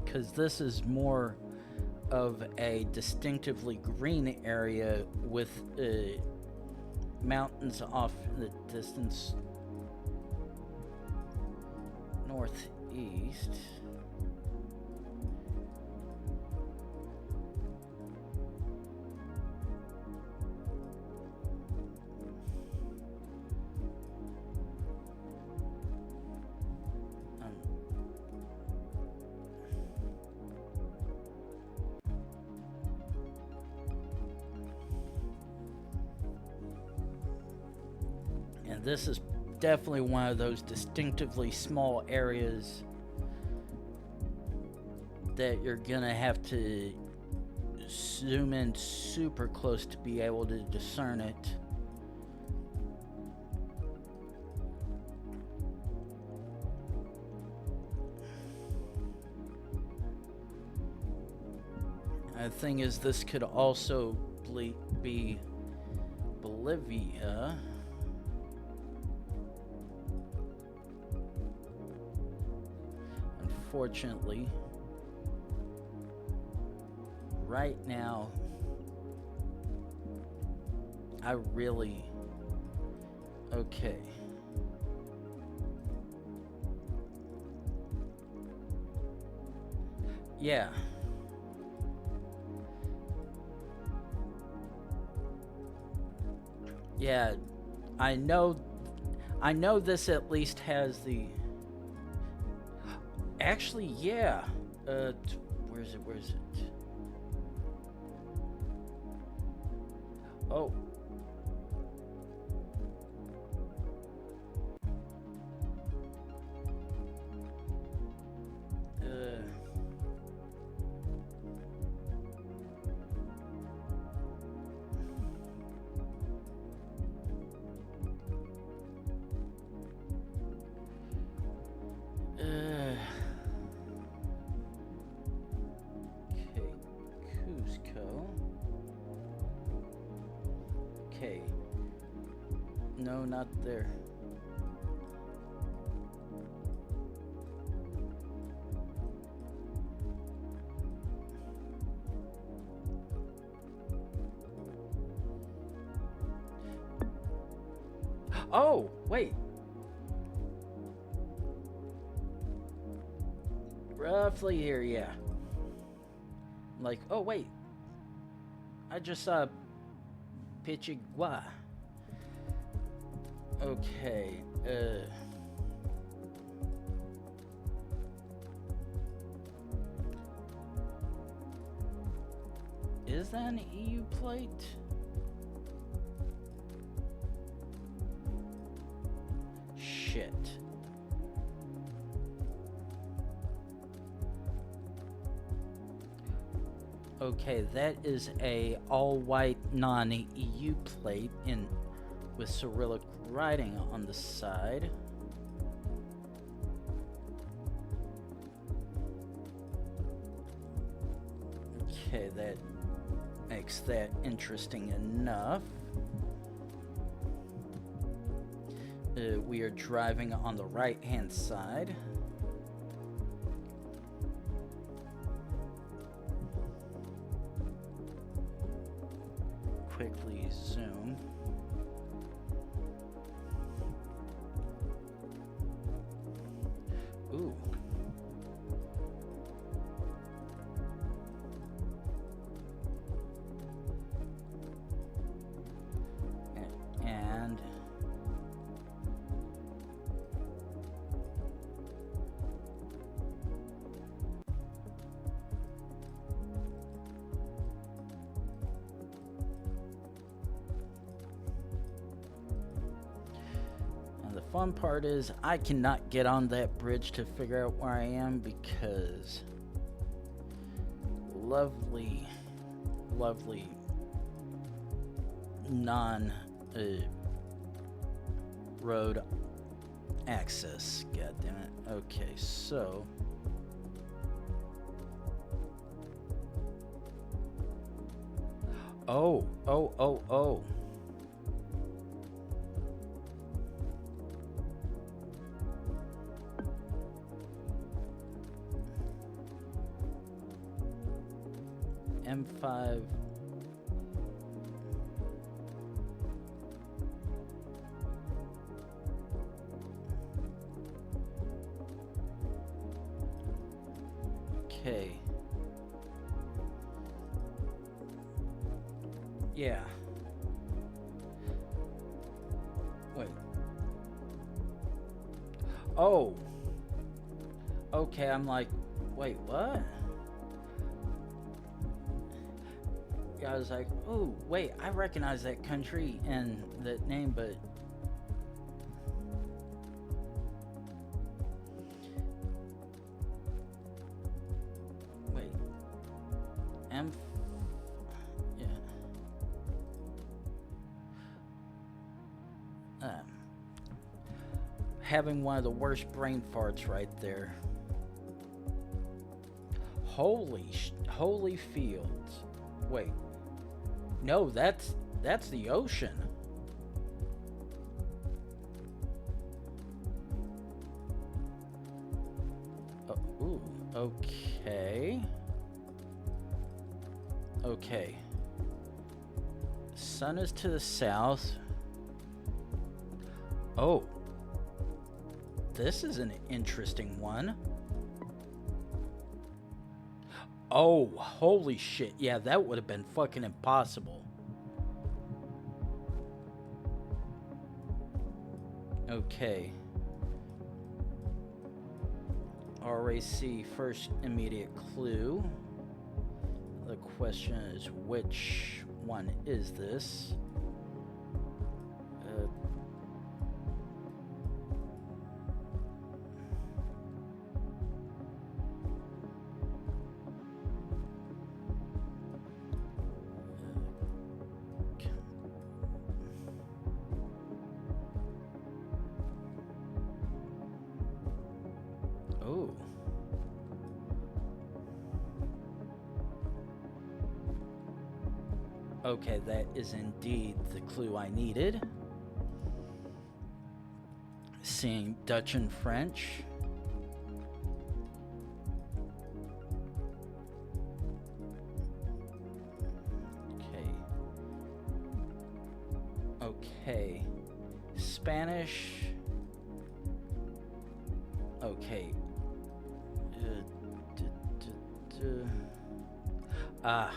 A: Because this is more of a distinctively green area with mountains off in the distance northeast. And this is definitely one of those distinctively small areas that you're gonna have to zoom in super close to be able to discern it. And the thing is, this could also be Bolivia. unfortunately, right now, I really... Okay. Yeah. Yeah, I know this at least has the... Actually, yeah. Where is it? Oh. Okay, Cusco. Okay. No, not there. Oh, wait. Roughly here, yeah. Like, oh, wait. I just saw Pichigua. Okay, is that an EU plate? Shit. Okay, that is a all-white non-EU plate with Cyrillic writing on the side. Okay, that makes that interesting enough. We are driving on the right-hand side. Quickly zoom. Ooh. And the fun part is I cannot get on that bridge to figure out where I am because lovely non road access. God damn it. Okay, so oh. M5. Okay. Yeah. Wait. Oh. Okay, I'm like, wait, what? I was like, oh, wait, I recognize that country and that name, but... Wait. Yeah. Having one of the worst brain farts right there. Holy fields. Wait. No, that's the ocean. Oh, ooh. Okay. Okay. Sun is to the south. Oh. This is an interesting one. Oh, holy shit. Yeah, that would have been fucking impossible. Okay. RAC, first immediate clue. The question is, which one is this? Oh. Okay, that is indeed the clue I needed. Seeing Dutch and French. Okay. Okay. Spanish. Okay. Ah,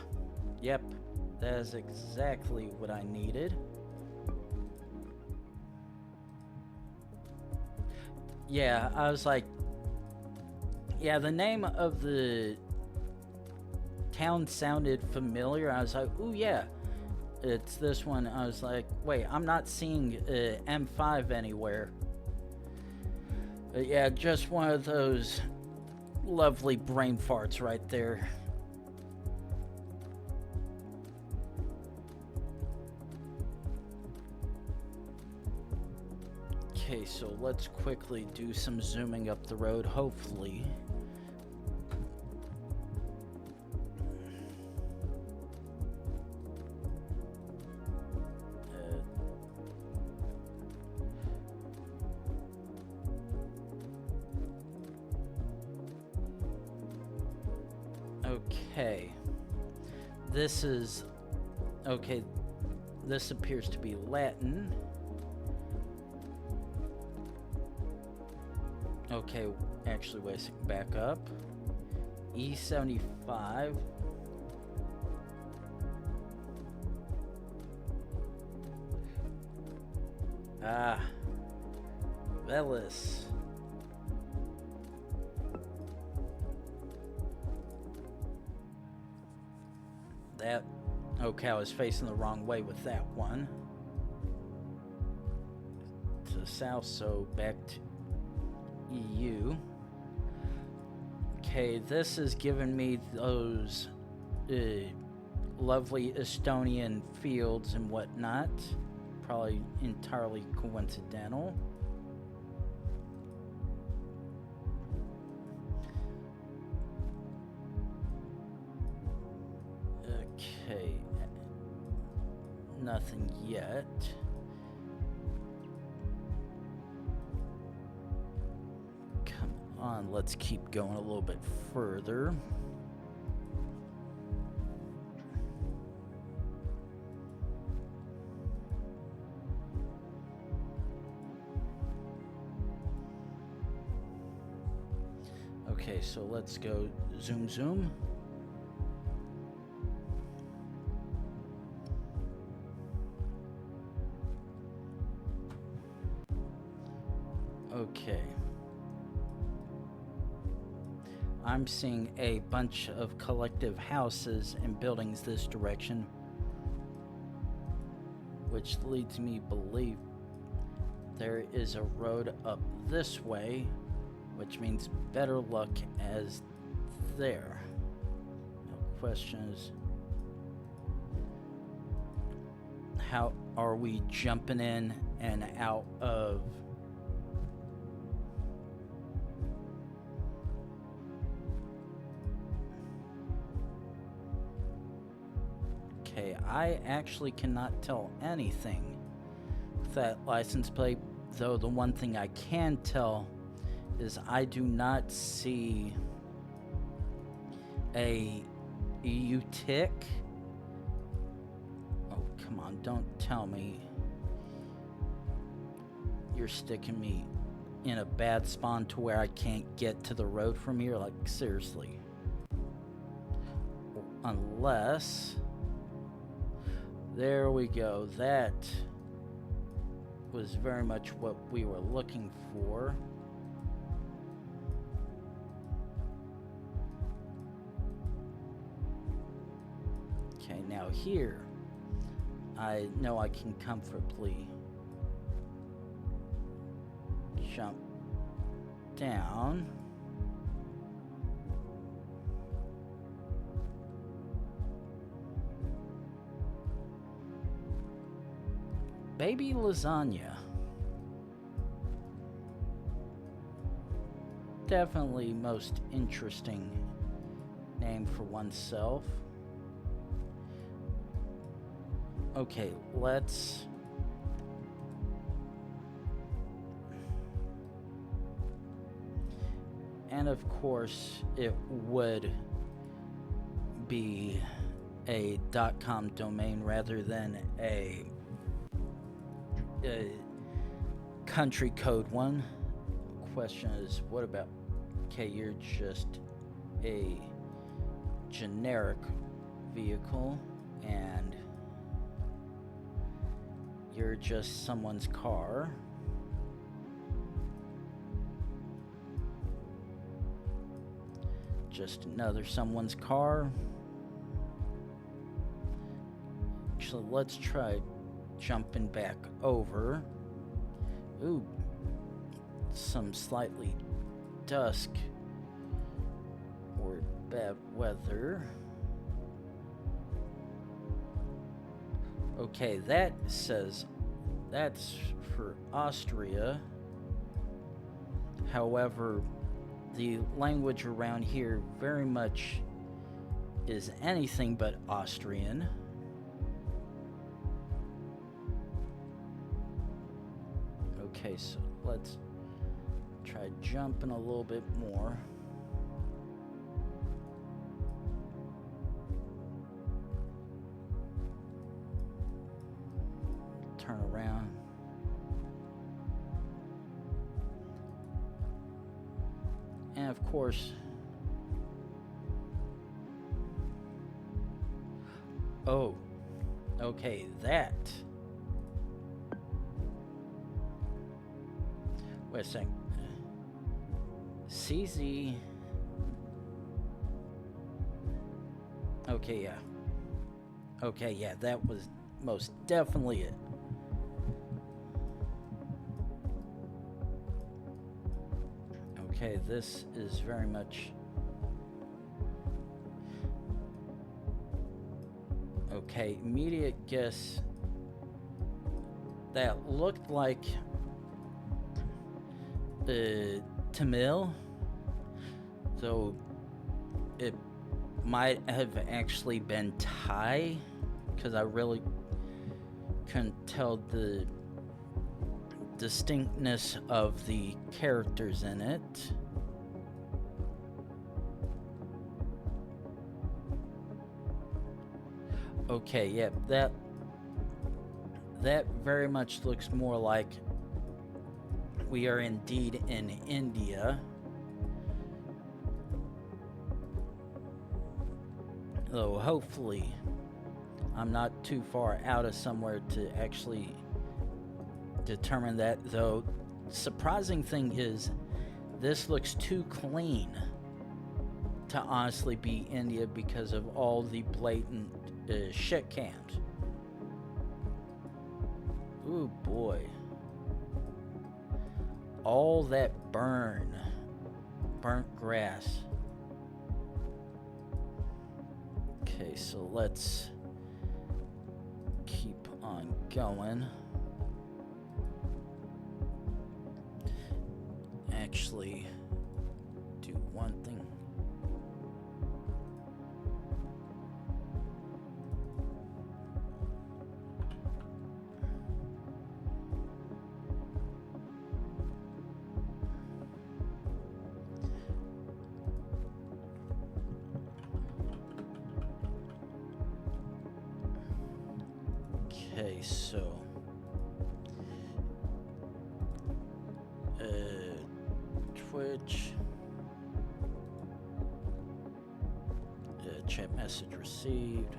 A: yep. That is exactly what I needed. Yeah, I was like, yeah, the name of the town sounded familiar. I was like, ooh, yeah, it's this one. I was like, wait, I'm not seeing M5 anywhere. But yeah, just one of those lovely brain farts right there. Okay, so let's quickly do some zooming up the road, hopefully. Okay. This is... Okay, this appears to be Latin. Okay, actually, wait a second, back up. E75. Ah. Velis. That... Okay, I was facing the wrong way with that one. To the south, so back to EU. Okay, this has given me those lovely Estonian fields and whatnot. Probably entirely coincidental. Okay. Nothing yet. Let's keep going a little bit further. Okay, so let's go zoom zoom. Okay. I'm seeing a bunch of collective houses and buildings this direction, which leads me to believe there is a road up this way, which means better luck as there. Now, question is, how are we jumping in and out of... Okay, I actually cannot tell anything with that license plate, though the one thing I can tell is I do not see A EU tick? Oh, come on, don't tell me you're sticking me in a bad spawn to where I can't get to the road from here. Like, seriously. Unless... There we go. That was very much what we were looking for. Okay, now here, I know I can comfortably jump down. Baby lasagna. Definitely most interesting name for oneself. Okay, let's... And of course, it would be a .com domain rather than a country code one. Question is, what about, okay, you're just a generic vehicle and you're just someone's car. Just another someone's car. Actually, let's try jumping back over. Ooh, some slightly dusk or bad weather. Okay, that says that's for Austria. However, the language around here very much is anything but Austrian. Okay, so let's try jumping a little bit more. Turn around. And of course, oh, okay, that. Wait a second. CZ. Okay, yeah. Okay, yeah, that was most definitely it. Okay, this is very much... Okay, immediate guess. That looked like... Tamil. So, it might have actually been Thai, because I really couldn't tell the distinctness of the characters in it. Okay, yeah, that very much looks more like we are indeed in India. Though hopefully I'm not too far out of somewhere to actually determine that. Though surprising thing is this looks too clean to honestly be India because of all the blatant shit cams. Ooh boy. All that burnt grass. Okay, so let's keep on going. Actually, do one thing. Okay, so Twitch, chat message received.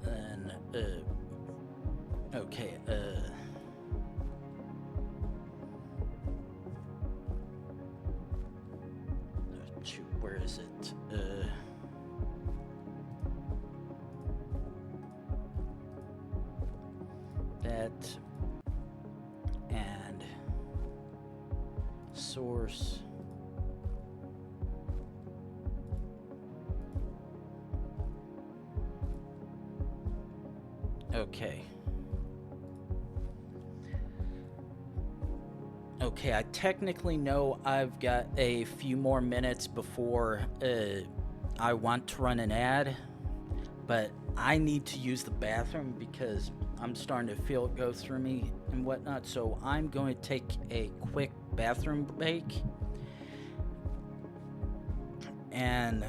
A: Then okay, shoot, where is it? That and source. Okay. Okay, I technically know I've got a few more minutes before I want to run an ad, but I need to use the bathroom because I'm starting to feel it go through me and whatnot, so I'm going to take a quick bathroom break and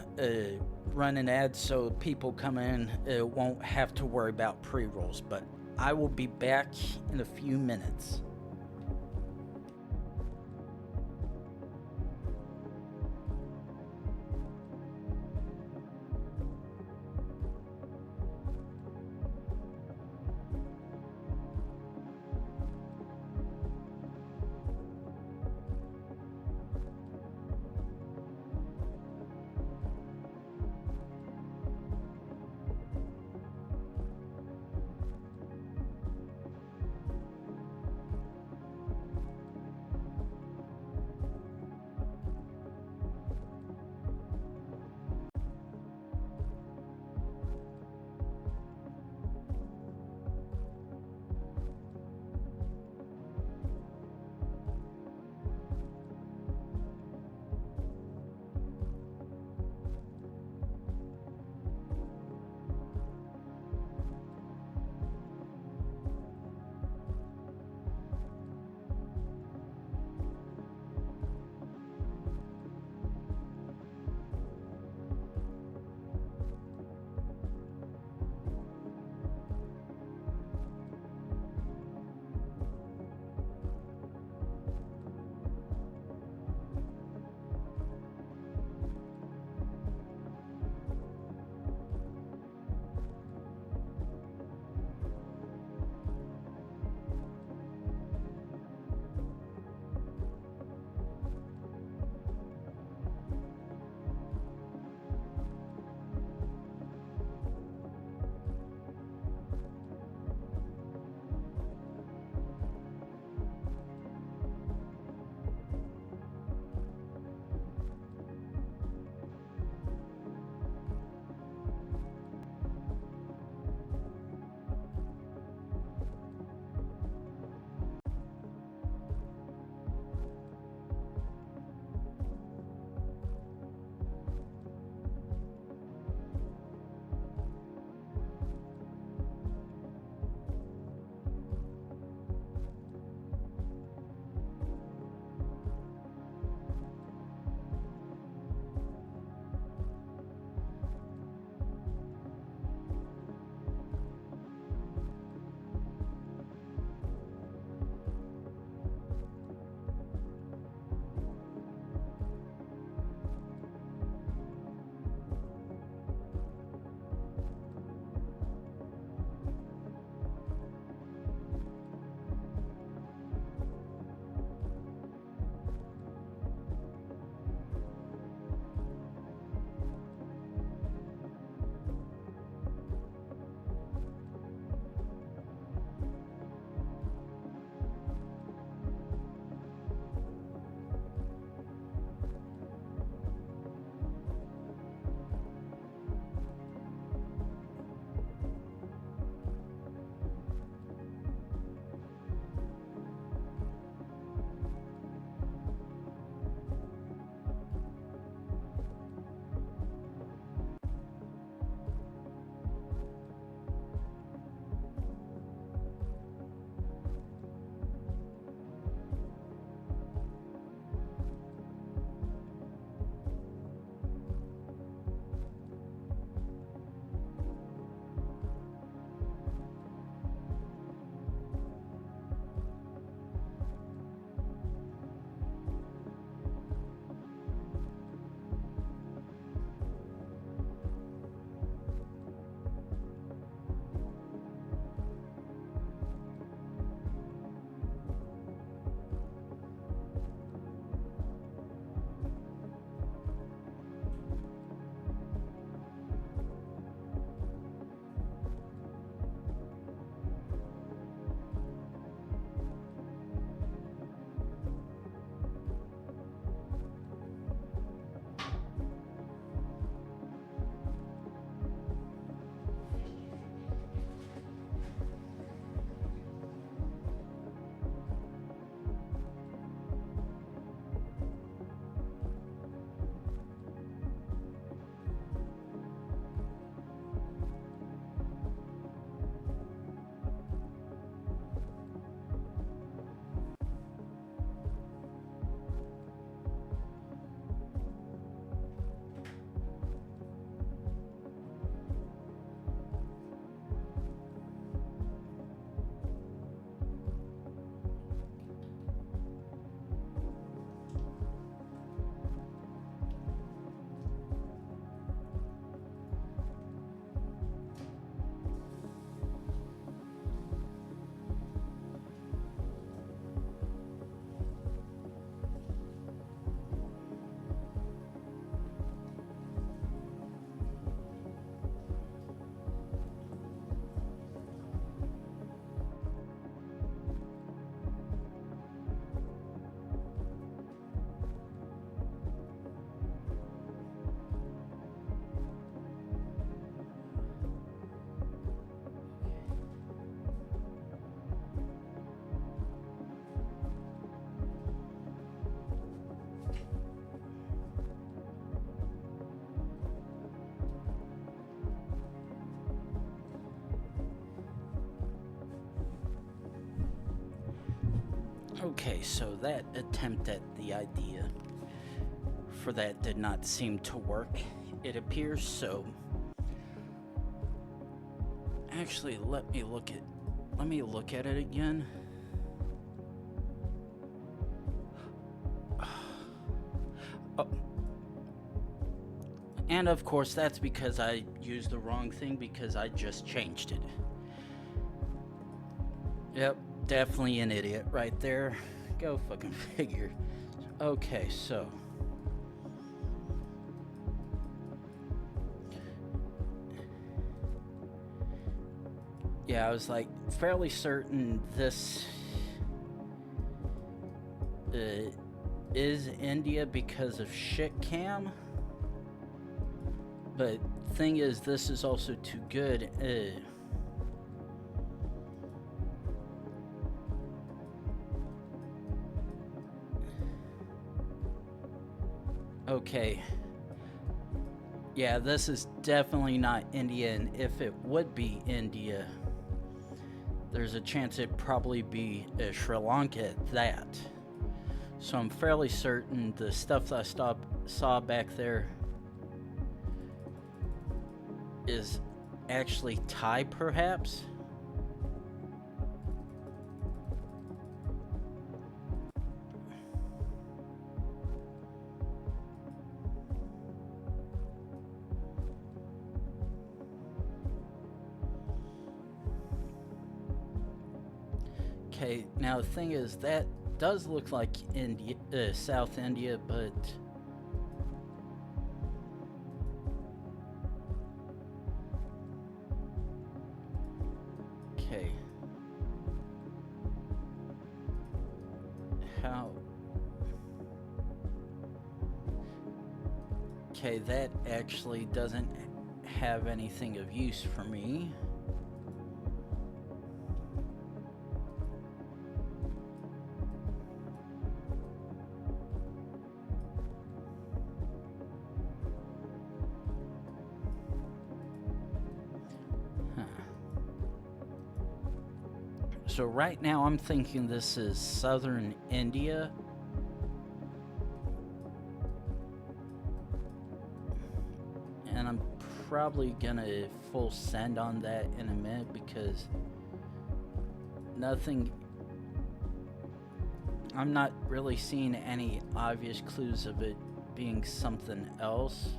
A: run an ad so people come in won't have to worry about pre-rolls, but I will be back in a few minutes. Okay, so that attempt at the idea for that did not seem to work, it appears. So actually, let me look at it again. Oh. And of course that's because I used the wrong thing, because I just changed it. Yep, definitely an idiot right there. Go fucking figure. Okay, so yeah, I was like fairly certain this is India because of shit cam. But thing is, this is also too good. Okay. Yeah, this is definitely not India, and if it would be India, there's a chance it'd probably be Sri Lanka at that. So I'm fairly certain the stuff that I saw back there is actually Thai, perhaps? Okay, now the thing is, that does look like India, South India, but okay. How? Okay, that actually doesn't have anything of use for me. So right now I'm thinking this is southern India. And I'm probably gonna full send on that in a minute, because I'm not really seeing any obvious clues of it being something else.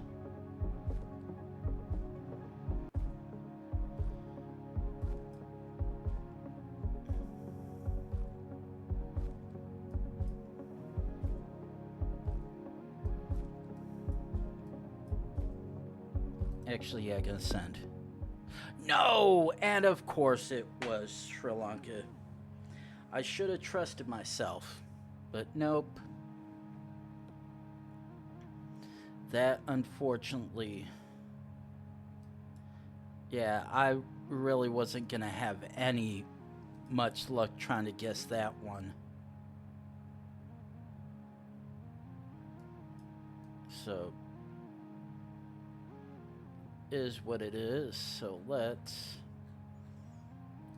A: Actually, yeah, gonna send. No! And of course it was Sri Lanka. I should have trusted myself, but nope. That, unfortunately... Yeah, I really wasn't gonna have any much luck trying to guess that one. So... is what it is. So let's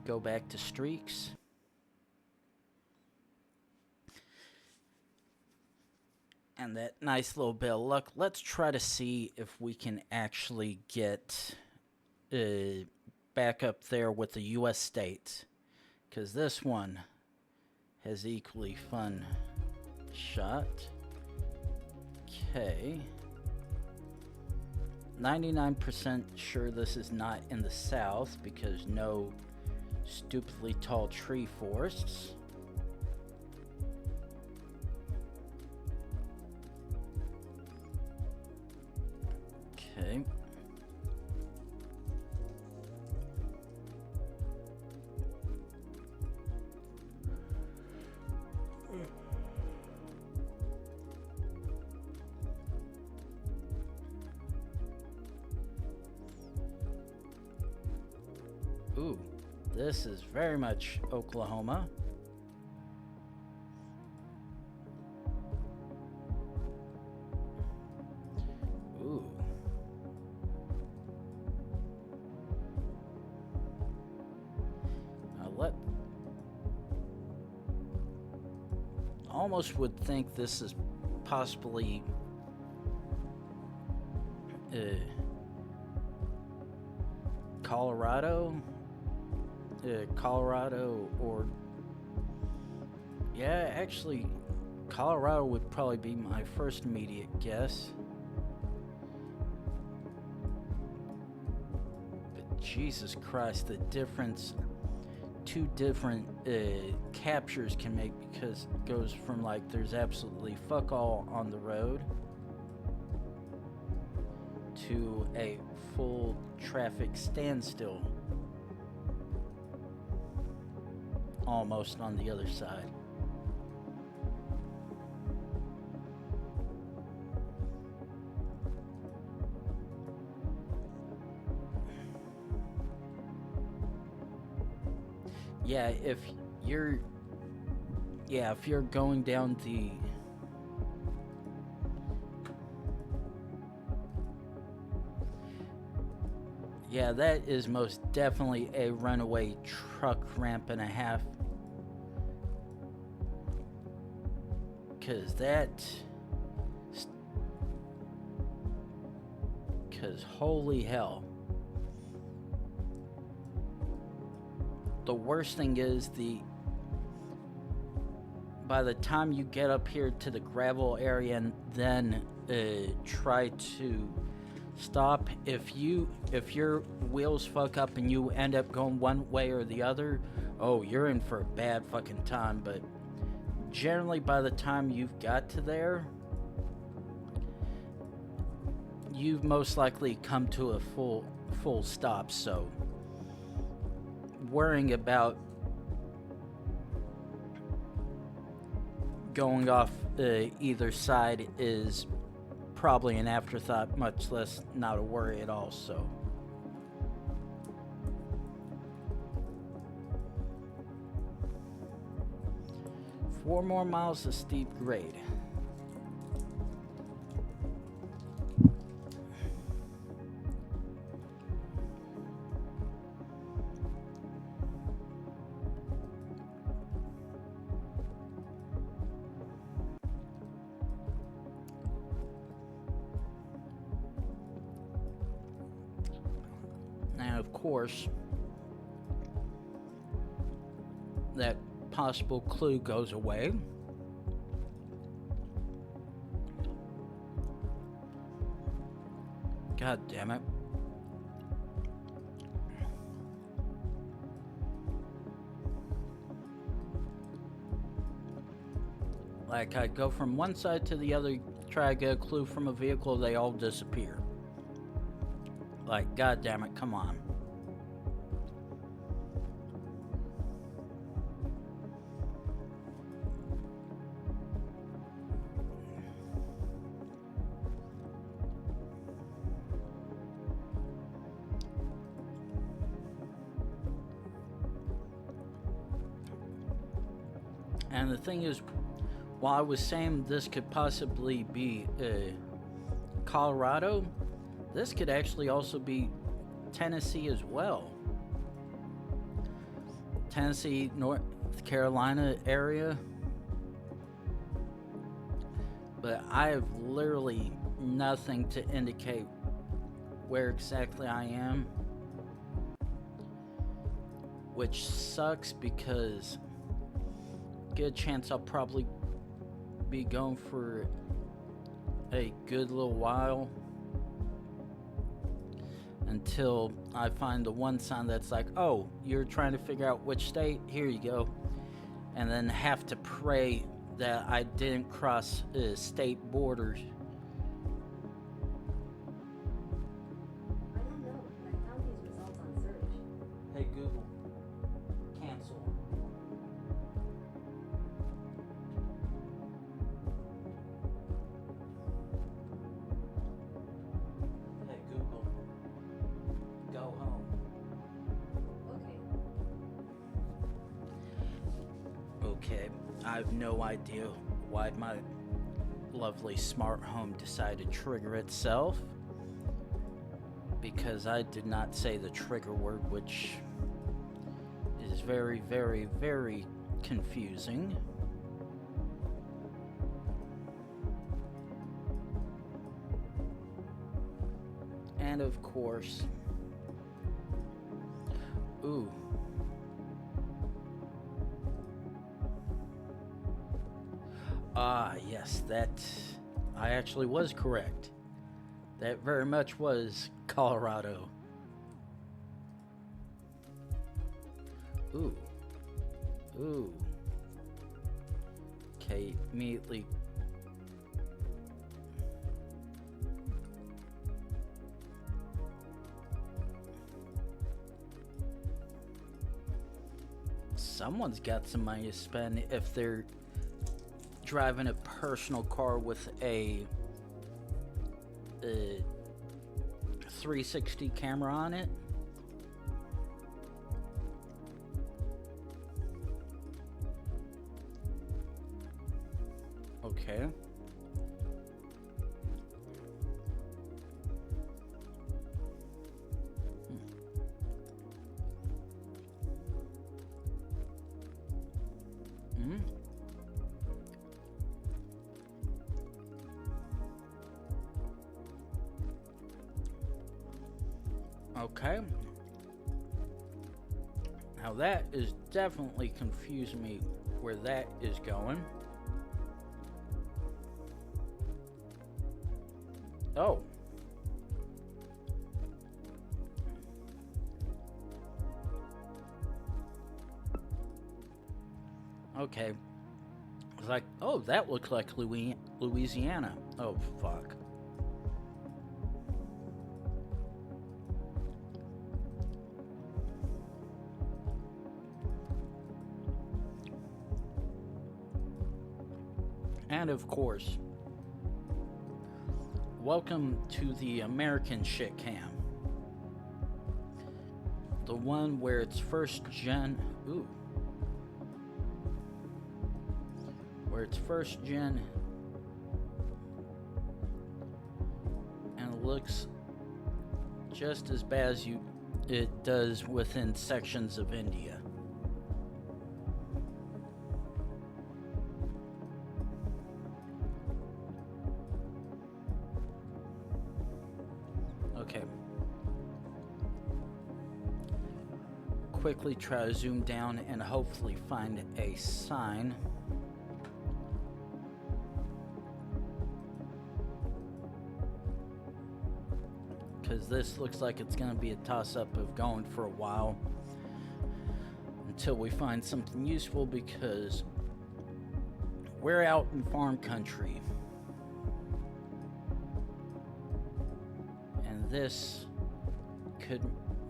A: go back to streaks. And that nice little bit of luck. Let's try to see if we can actually get back up there with the U.S. states, because this one has equally fun shot. Okay. 99% sure this is not in the south, because no stupidly tall tree forests. Okay. Ooh, this is very much Oklahoma. Ooh. Now almost would think this is possibly Colorado, or yeah, actually, Colorado would probably be my first immediate guess. But Jesus Christ, the difference two different captures can make, because it goes from like there's absolutely fuck all on the road to a full traffic standstill almost on the other side. Yeah, if you're going down the that is most definitely a runaway truck ramp and a half. Cause holy hell. The worst thing is by the time you get up here to the gravel area and then try to stop, if your wheels fuck up and you end up going one way or the other, oh, you're in for a bad fucking time. But generally by the time you've got to there, you've most likely come to a full stop. So worrying about going off either side is probably an afterthought, much less not a worry at all. So four more miles of steep grade. And of course, that possible clue goes away. God damn it. Like, I go from one side to the other, try to get a clue from a vehicle, they all disappear. Like, god damn it, come on. And the thing is, while I was saying this could possibly be Colorado, this could actually also be Tennessee as well. Tennessee, North Carolina area. But I have literally nothing to indicate where exactly I am. Which sucks, because good chance I'll probably be going for a good little while until I find the one sign that's like, oh, you're trying to figure out which state? Here you go. And then have to pray that I didn't cross state borders.
B: I don't know, but I found these results on search.
A: Hey Google, cancel. Hey Google, go home.
B: Okay.
A: Okay, I have no idea why my lovely smart home decided to trigger itself, because I did not say the trigger word, which is very, very, very confusing. And of course, ooh. Ah, yes, that I actually was correct. That very much was Colorado. Ooh. Ooh. Okay, immediately. Someone's got some money to spend if they're driving a personal car with a 360 camera on it. Okay. Hmm. Okay. Now that is definitely confusing me where that is going. Oh. Okay. It's like, oh, that looks like Louisiana. Oh, fuck. And of course, welcome to the American shit cam. The one where it's first gen. Ooh. Where it's first gen and it looks just as bad as it does within sections of India. Okay. Quickly try to zoom down and hopefully find a sign. Because this looks like it's going to be a toss-up of going for a while until we find something useful, because we're out in farm country and this could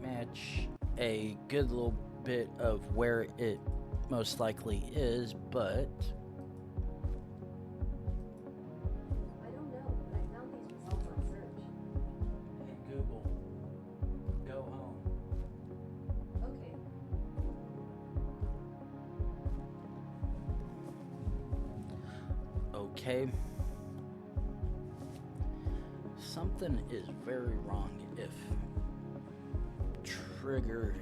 A: match a good little bit of where it most likely is, but
B: I don't know, but I found these results on search.
A: hey Google, go home.
B: Okay.
A: Okay. Something is very wrong if Trigger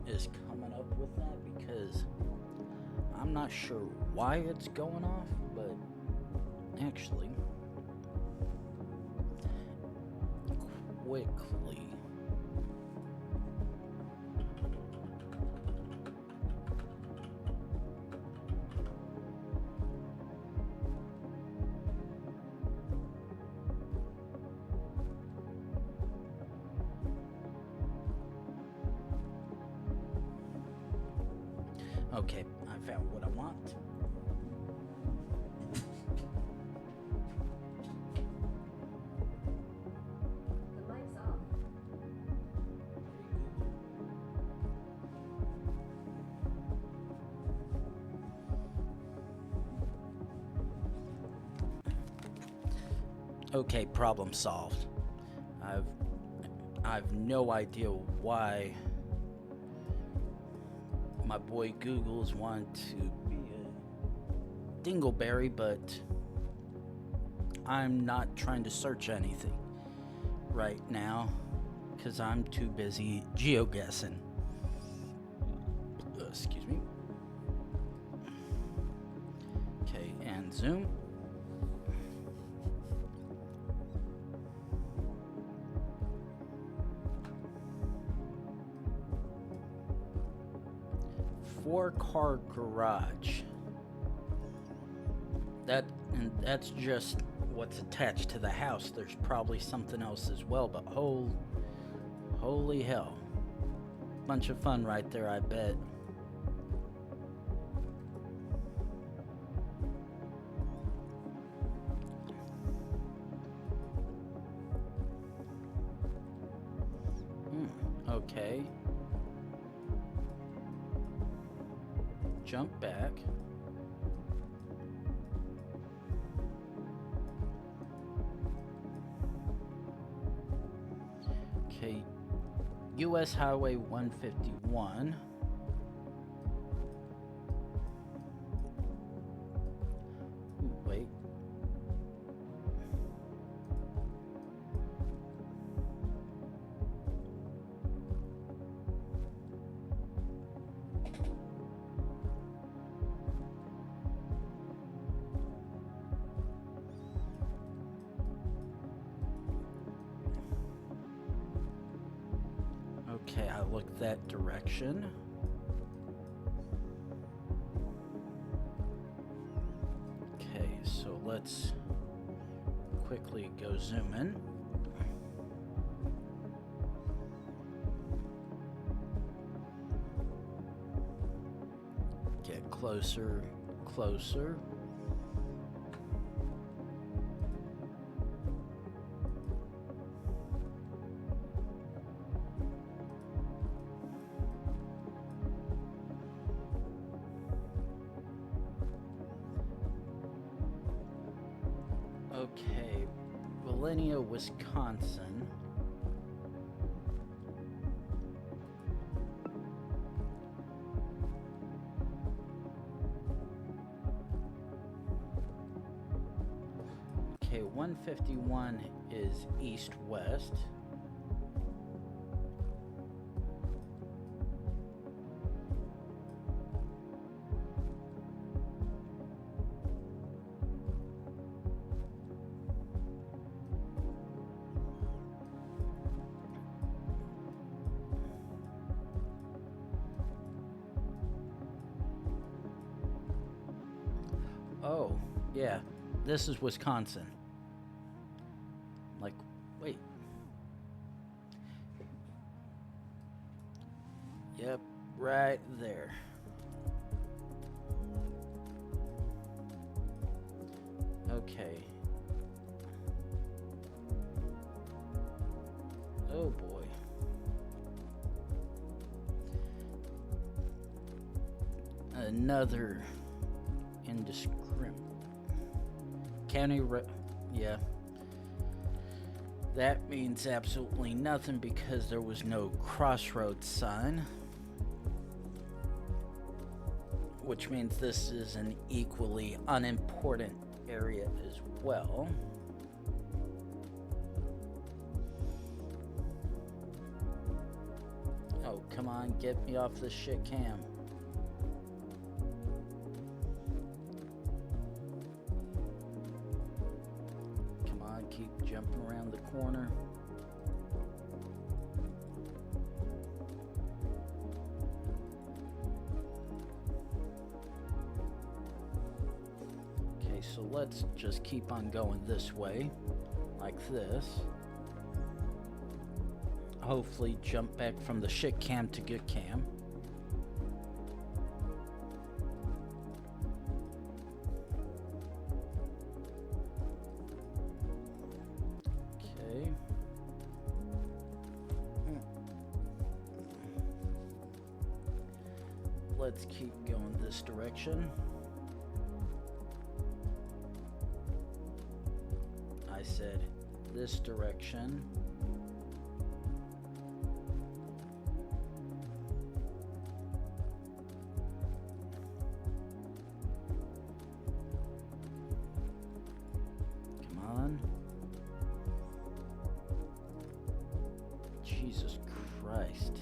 A: is coming up with that, because I'm not sure why it's going off, but actually, quickly. Okay, I found what I want.
B: The mic's off.
A: Okay, problem solved. I've no idea why my boy Google's want to be a dingleberry, but I'm not trying to search anything right now because I'm too busy geoguessing. Excuse me. Okay, and zoom. 4-car garage. That's just what's attached to the house. There's probably something else as well, but holy hell. Bunch of fun right there, I bet. Okay. Jump back. Okay. US Highway 151. Ooh, wait. Okay, I look that direction. Okay, so let's quickly go zoom in. Get closer, closer. Okay, Valenia, Wisconsin. Okay, 151 is east-west. Oh, yeah, this is Wisconsin. Like, wait. Yep, right there. Okay. Oh boy. Another indiscriminate county yeah. That means absolutely nothing because there was no crossroads sign. Which means this is an equally unimportant area as well. Oh, come on, get me off this shit cam. Come on, keep jumping around the corner. Okay, so let's just keep on going this way, like this. Hopefully jump back from the shit cam to good cam. Okay. Let's keep going this direction. I said this direction. Jesus Christ.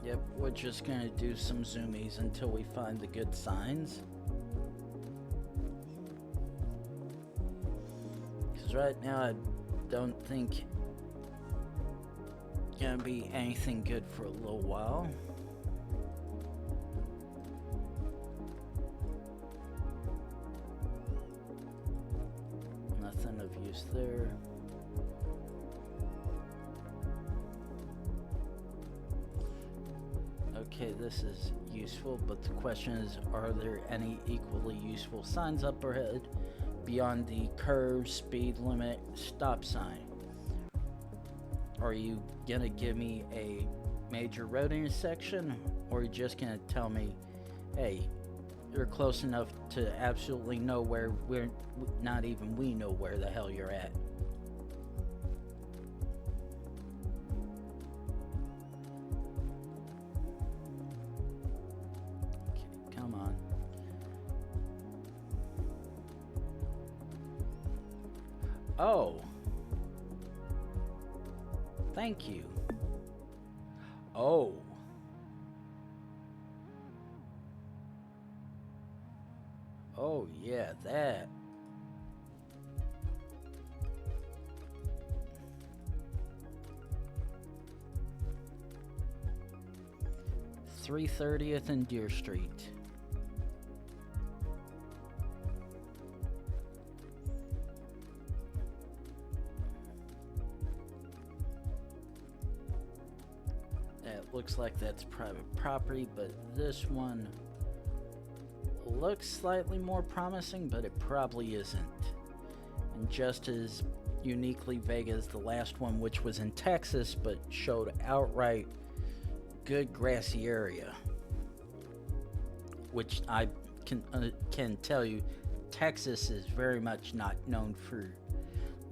A: Yep, we're just gonna do some zoomies until we find the good signs. Because right now I don't think gonna be anything good for a little while. Nothing of use there. Okay, this is useful, but the question is, are there any equally useful signs up ahead beyond the curve, speed limit, stop sign? Are you gonna give me a major road intersection, or are you just gonna tell me, hey, you're close enough to absolutely know where we're not even we know where the hell you're at? Okay, come on. Oh. Thank you. Oh. Oh, yeah, that. .330th and Deer Street. Looks like that's private property, but this one looks slightly more promising, but it probably isn't. And just as uniquely vague as the last one, which was in Texas, but showed outright good grassy area. Which I can tell you, Texas is very much not known for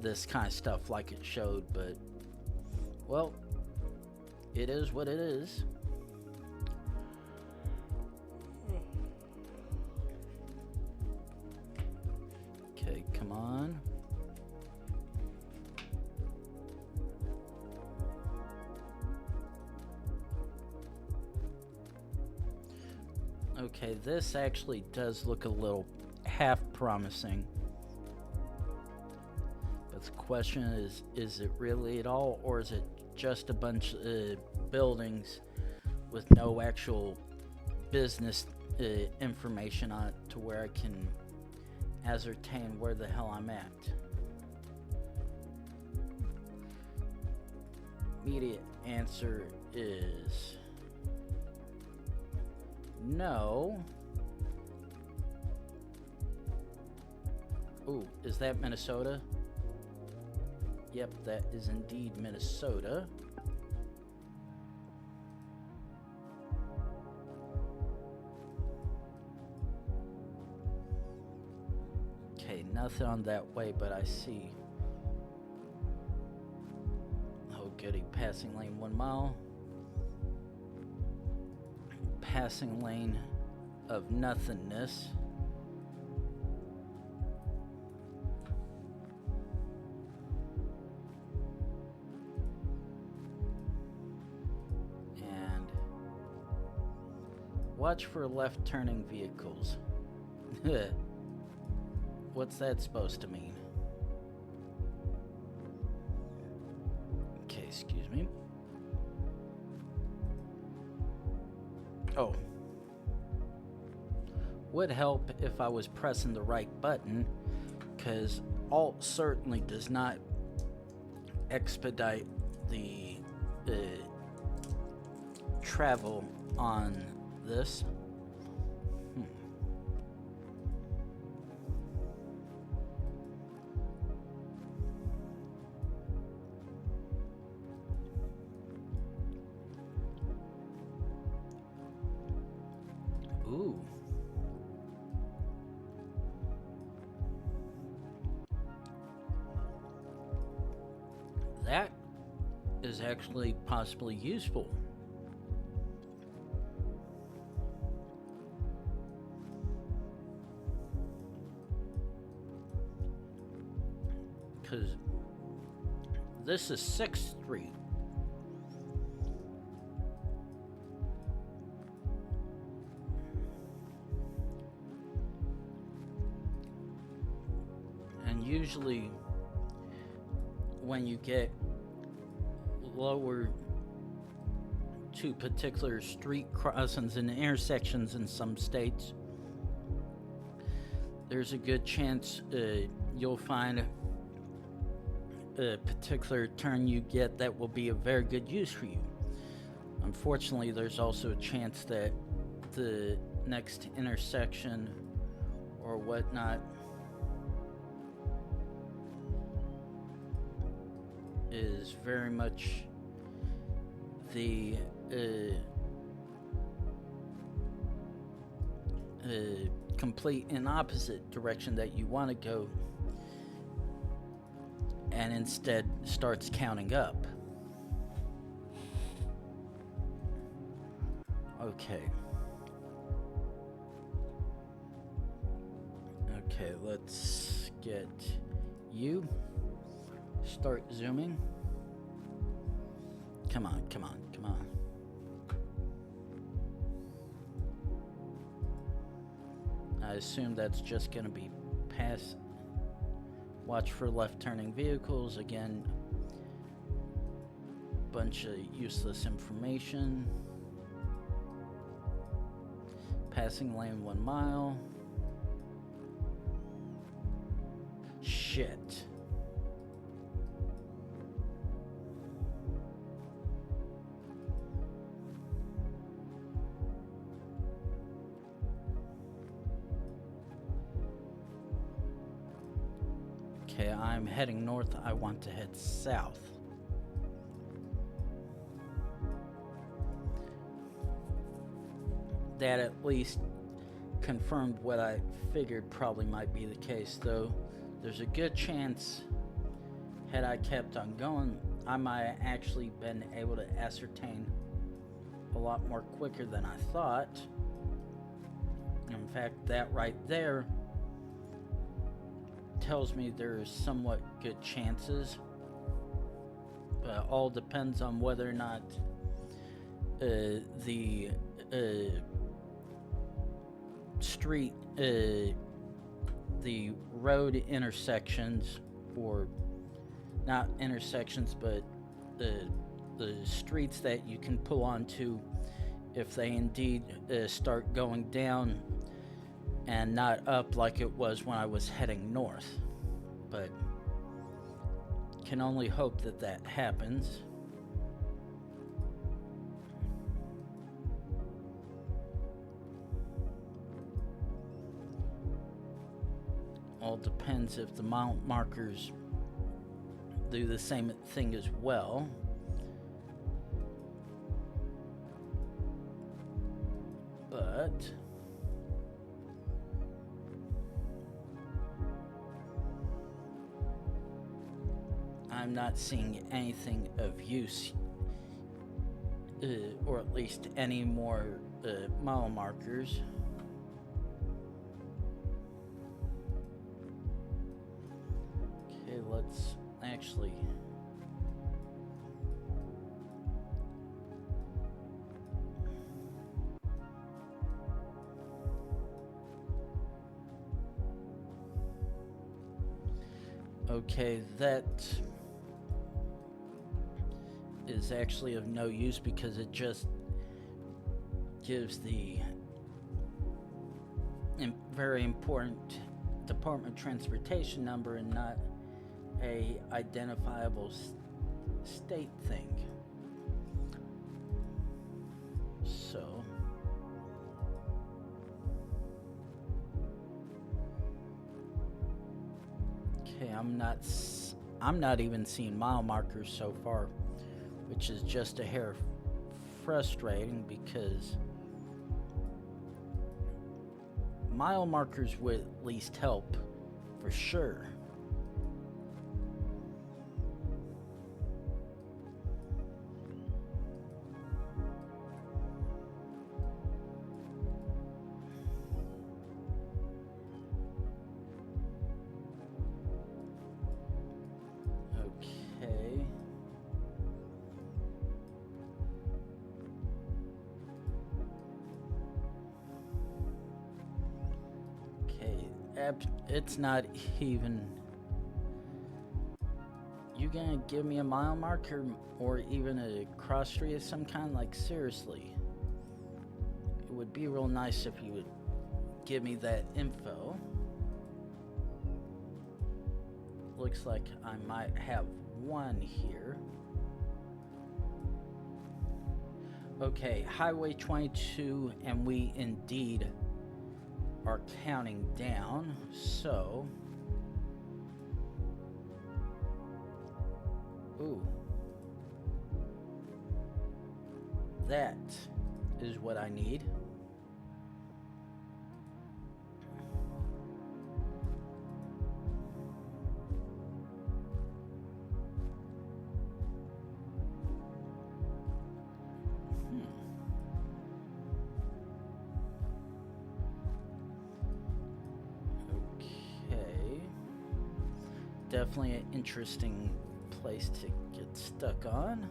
A: this kind of stuff like it showed, but, well, it is what it is. Okay, come on. Okay, this actually does look a little half promising. But the question is it really at all, or is it just a bunch of buildings with no actual business information on it to where I can ascertain where the hell I'm at? Immediate answer is no. Ooh, is that Minnesota? Yep, that is indeed Minnesota. Okay, nothing on that way, but I see. Oh goody, passing lane 1 mile. Passing lane of nothingness. Watch for left turning vehicles. What's that supposed to mean? Okay, excuse me. Oh. Would help if I was pressing the right button, because Alt certainly does not expedite the travel on this. Ooh. That is actually possibly useful. Because this is 6th Street. And usually when you get lower to particular street crossings and intersections in some states, there's a good chance you'll find a particular turn you get that will be of very good use for you. Unfortunately, there's also a chance that the next intersection or whatnot is very much the complete and opposite direction that you want to go, and instead starts counting up. Okay. Okay, let's get you. Start zooming. Come on, come on, come on. I assume that's just going to be pass. Watch for left turning vehicles. Again, bunch of useless information. Passing lane 1 mile. Shit. Okay, I'm heading north. I want to head south. That at least confirmed what I figured probably might be the case, though there's a good chance, had I kept on going, I might have actually been able to ascertain a lot more quicker than I thought. In fact, that right there tells me there's somewhat good chances, but all depends on whether or not the street, the road intersections, or not intersections, but the streets that you can pull onto, if they indeed start going down and not up like it was when I was heading north. But can only hope that that happens. All depends if the mile markers do the same thing as well. But I'm not seeing anything of use, or at least any more mile markers. Okay, let's actually okay, that is actually of no use because it just gives the very important Department of Transportation number and not a identifiable state thing. So okay, I'm not even seeing mile markers so far, which is just a hair frustrating because mile markers would at least help for sure. Okay. It's not even You gonna give me a mile marker or even a cross street of some kind? Like, seriously. It would be real nice if you would give me that info. Looks like I might have one here. Okay, Highway 22, and we indeed are counting down, so... Ooh. That is what I need. Okay. Definitely an interesting place to get stuck on.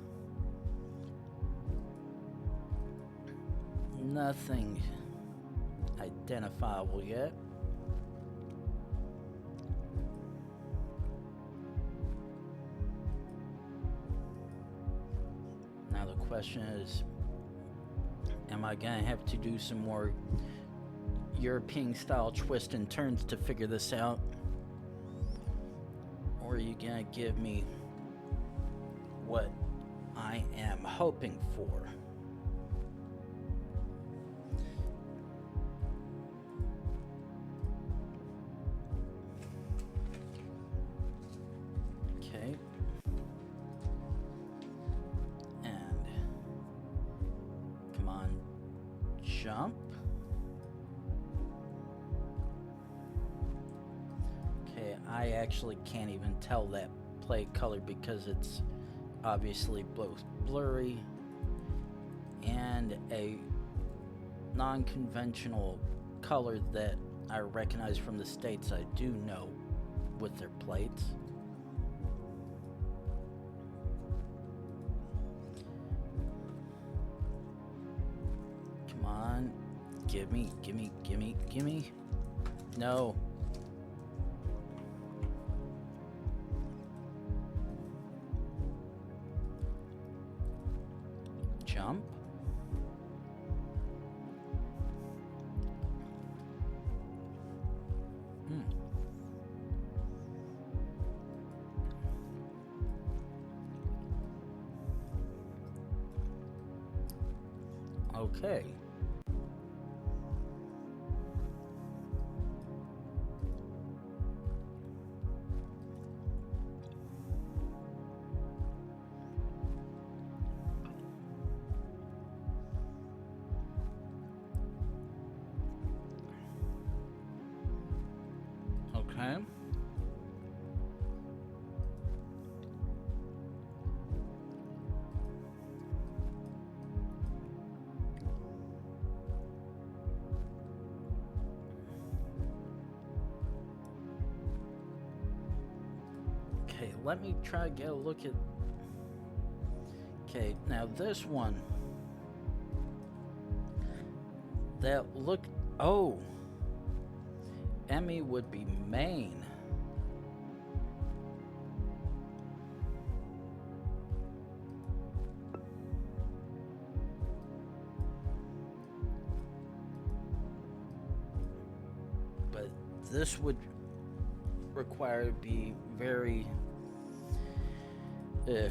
A: Nothing identifiable yet. Now the question is, am I gonna have to do some more European style twists and turns to figure this out? Or are you gonna give me what I am hoping for? Okay. And come on, jump. Okay, I actually can't even tell that play color because it's obviously both blurry and a non-conventional color that I recognize from the states I do know with their plates. Come on, gimme. No. Jump. Okay. Okay. Okay, let me try to get a look at... Okay, now this one. That look... Oh! Emmy would be Maine. But this would require to be very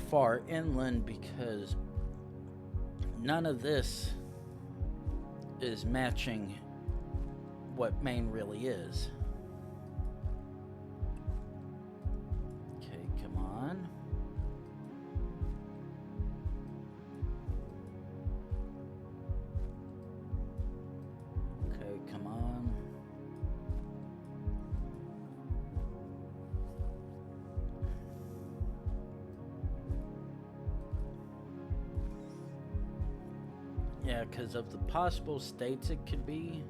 A: far inland because none of this is matching what Maine really is. Okay, come on. Okay, come on. Yeah, because of the possible states it could be.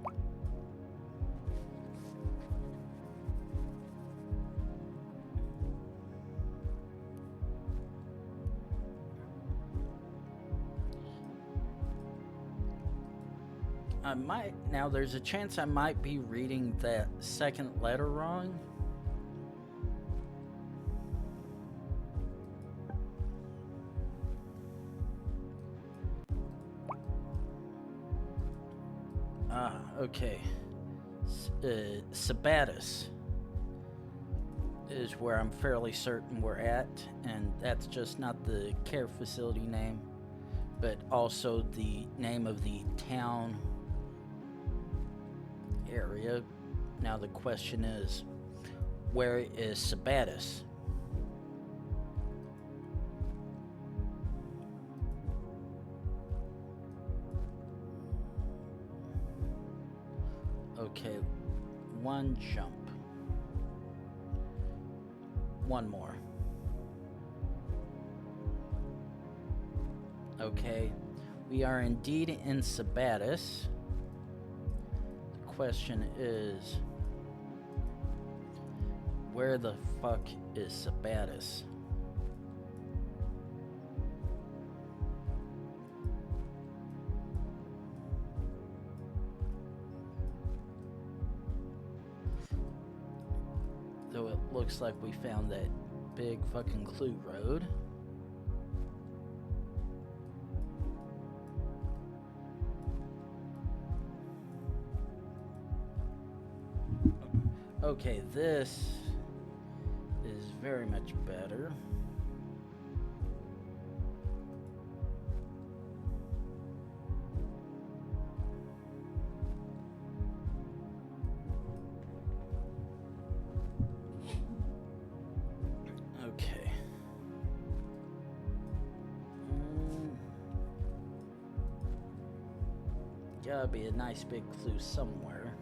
A: I might, now there's a chance I might be reading that second letter wrong. Okay. Sabatis is where I'm fairly certain we're at, and that's just not the care facility name, but also the name of the town area. Now the question is, where is Sabatis? Okay, one jump. One more. Okay, we are indeed in Sabatis. The question is, where the fuck is Sabatis? Though it looks like we found that big fucking clue road. Okay, this is very much better. Okay. Gotta be a nice big clue somewhere.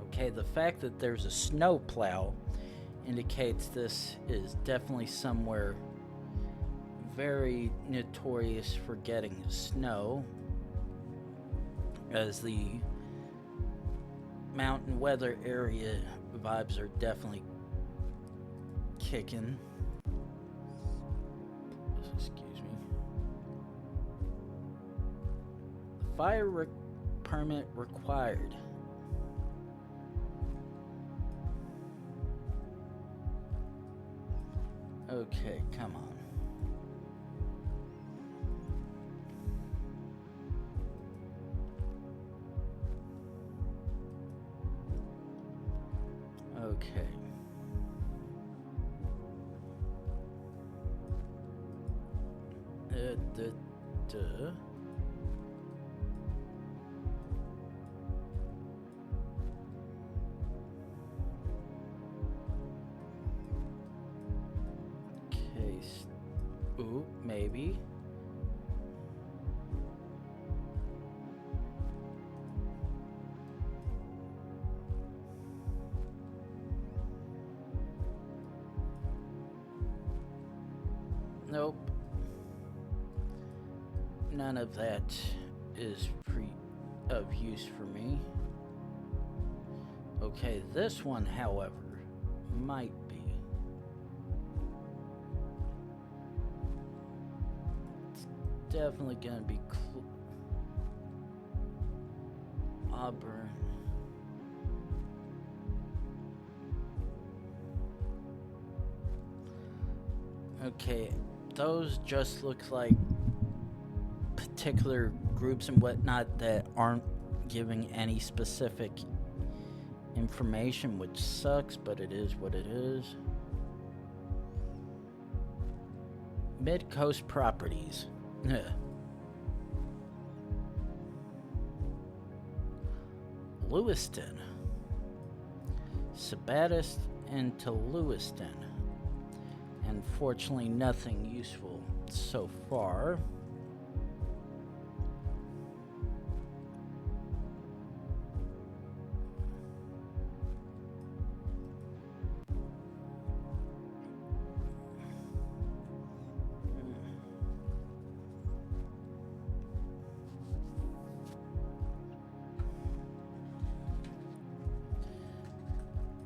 A: Okay, the fact that there's a snow plow indicates this is definitely somewhere very notorious for getting snow, as the mountain weather area vibes are definitely kicking. Excuse me. Fire permit required. Okay, come on. Okay. Duh. Okay. Ooh, maybe. Nope. None of that is of use for me. Okay, this one, however, might be. It's definitely gonna be Auburn. Okay, those just look like particular groups and whatnot that aren't giving any specific information, which sucks, but it is what it is. Mid-Coast Properties. Lewiston. Sabatis into Lewiston. Unfortunately, nothing useful so far.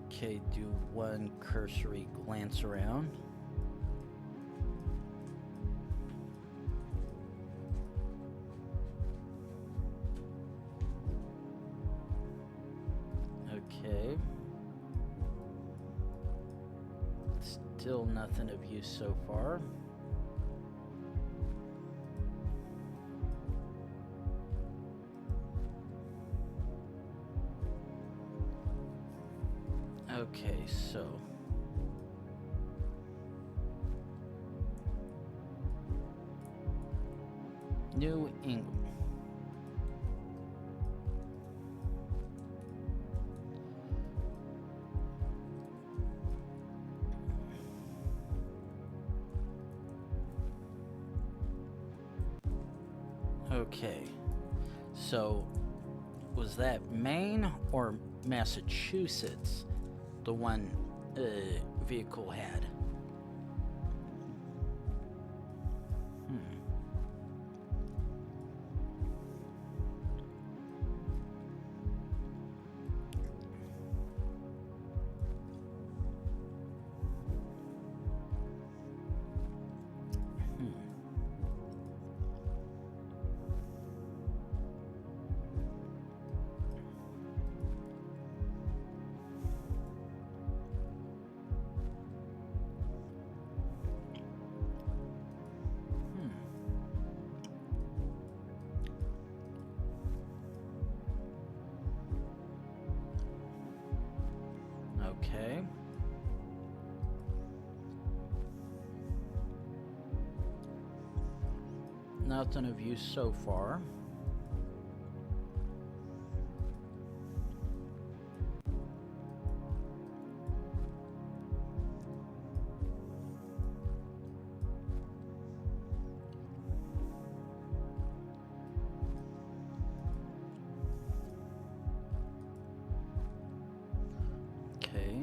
A: Okay, do one cursory glance around. Okay. Still nothing of use so far. Okay, so New England. Okay, so was that Maine or Massachusetts the one vehicle had? Okay. Nothing of use so far. Okay.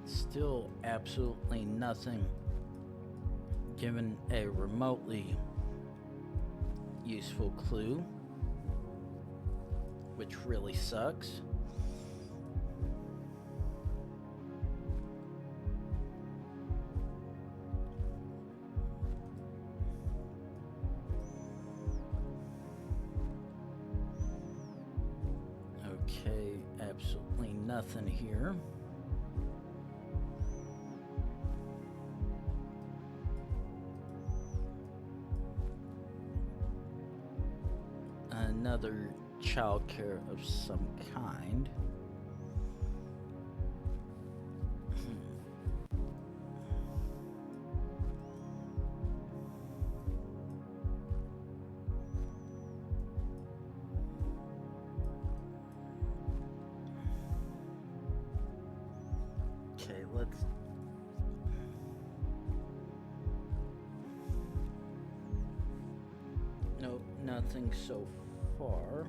A: Still absolutely nothing given a remotely useful clue, which really sucks. Okay, absolutely nothing here. Another childcare of some kind. Okay, let's... Nope, nothing so far.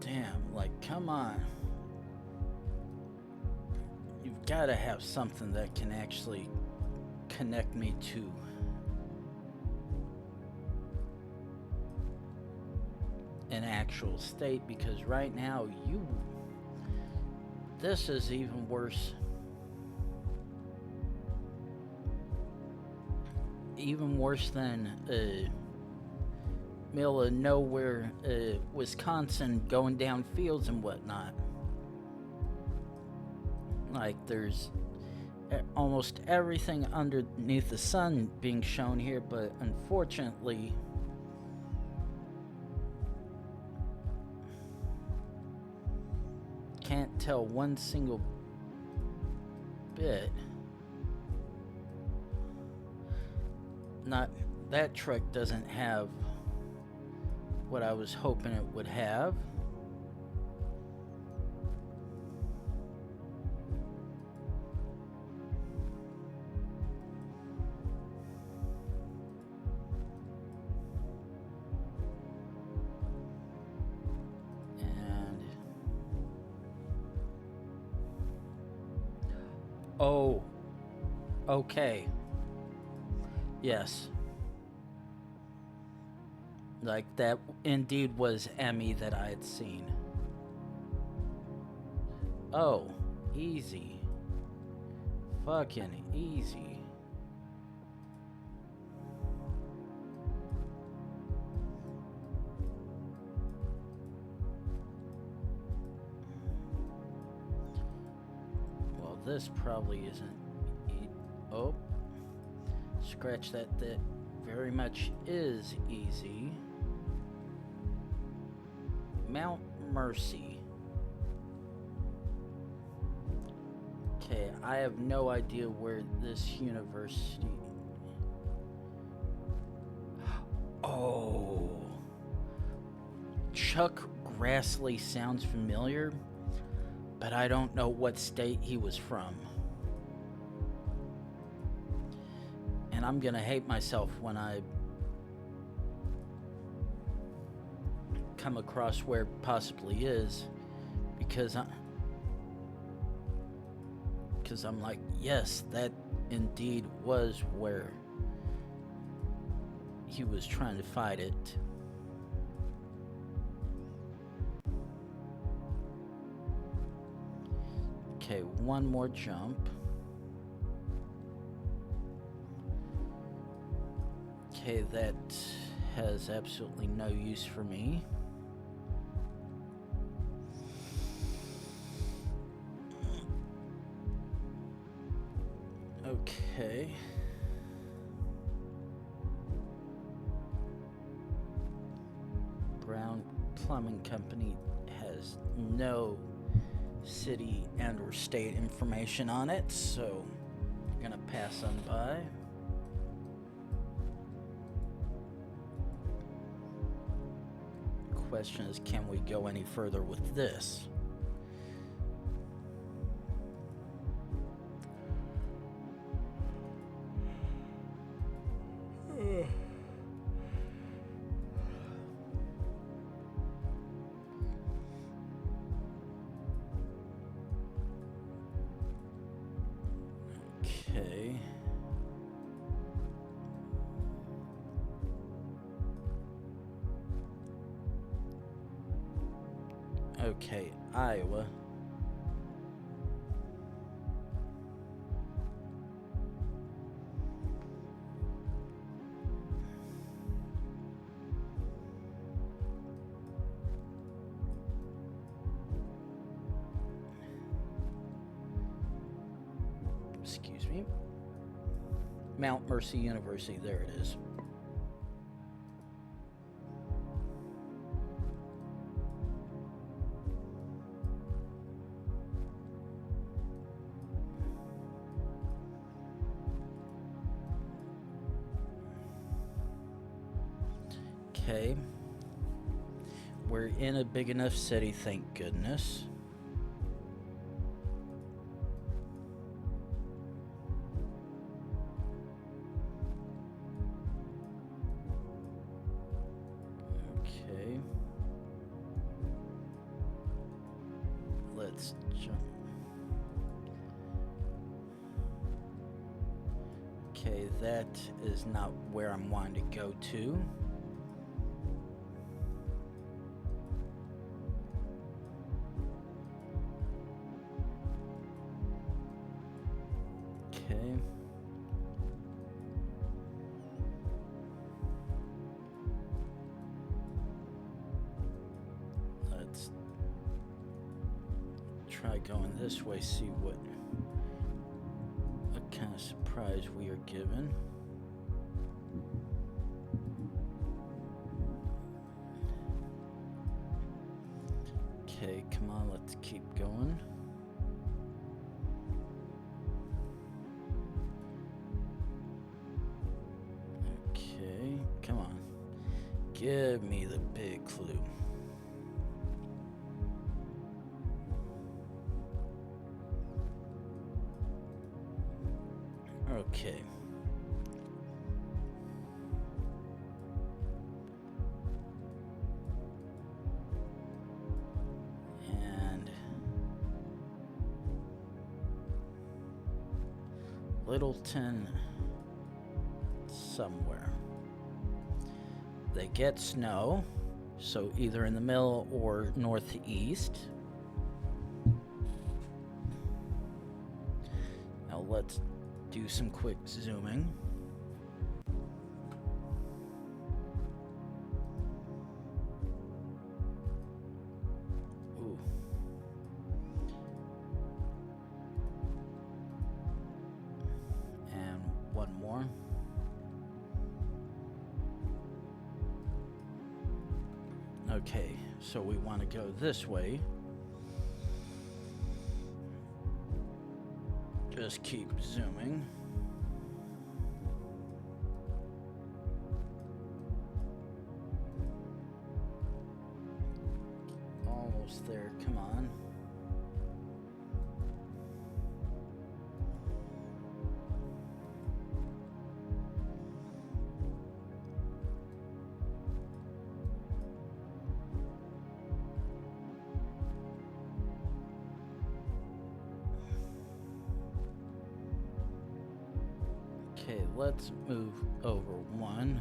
A: Damn, like, come on. You've got to have something that can actually connect me to an actual state, because right now this is even worse. Even worse than middle of nowhere Wisconsin, going down fields and whatnot. Like, there's almost everything underneath the sun being shown here, but unfortunately can't tell one single bit. Not that truck doesn't have what I was hoping it would have. And oh, okay. Yes. Like, that indeed was Emmy that I had seen. Oh, easy. Fucking easy. Well, this probably isn't. Oh, scratch that. That very much is easy. Mount Mercy. Okay, I have no idea where this university. Oh. Chuck Grassley sounds familiar, but I don't know what state he was from. And I'm gonna hate myself when I come across where it possibly is, because I'm like, yes, that indeed was where he was trying to fight it. Okay, one more jump. Okay, that has absolutely no use for me. Okay. Brown Plumbing Company has no city and or state information on it, so I'm gonna pass on by. Question is, can we go any further with this? Okay. Okay, Iowa. Excuse me. Mount Mercy University, there it is. Okay. We're in a big enough city, thank goodness. Okay. Let's jump. Okay, that is not where I'm wanting to go to. Okay. Let's try going this way, see what kind of surprise we are given. Okay, come on, let's keep going. Okay, come on. Give me the big clue. Okay. And Littleton somewhere. They get snow, so either in the middle or northeast. Now let's do some quick zooming. Ooh. Okay, so we want to go this way. Just keep zooming. Almost there, come on. Okay, let's move over one.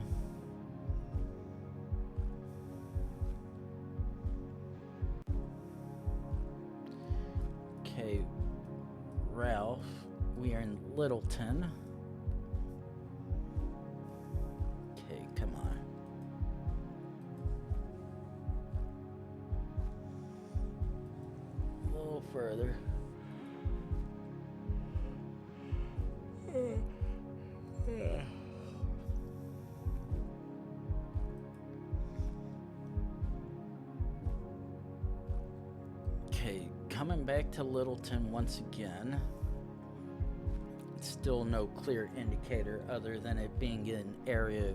A: Okay, Ralph, we are in Littleton. Okay, come on. A little further. Okay, coming back to Littleton once again. Still no clear indicator other than it being an area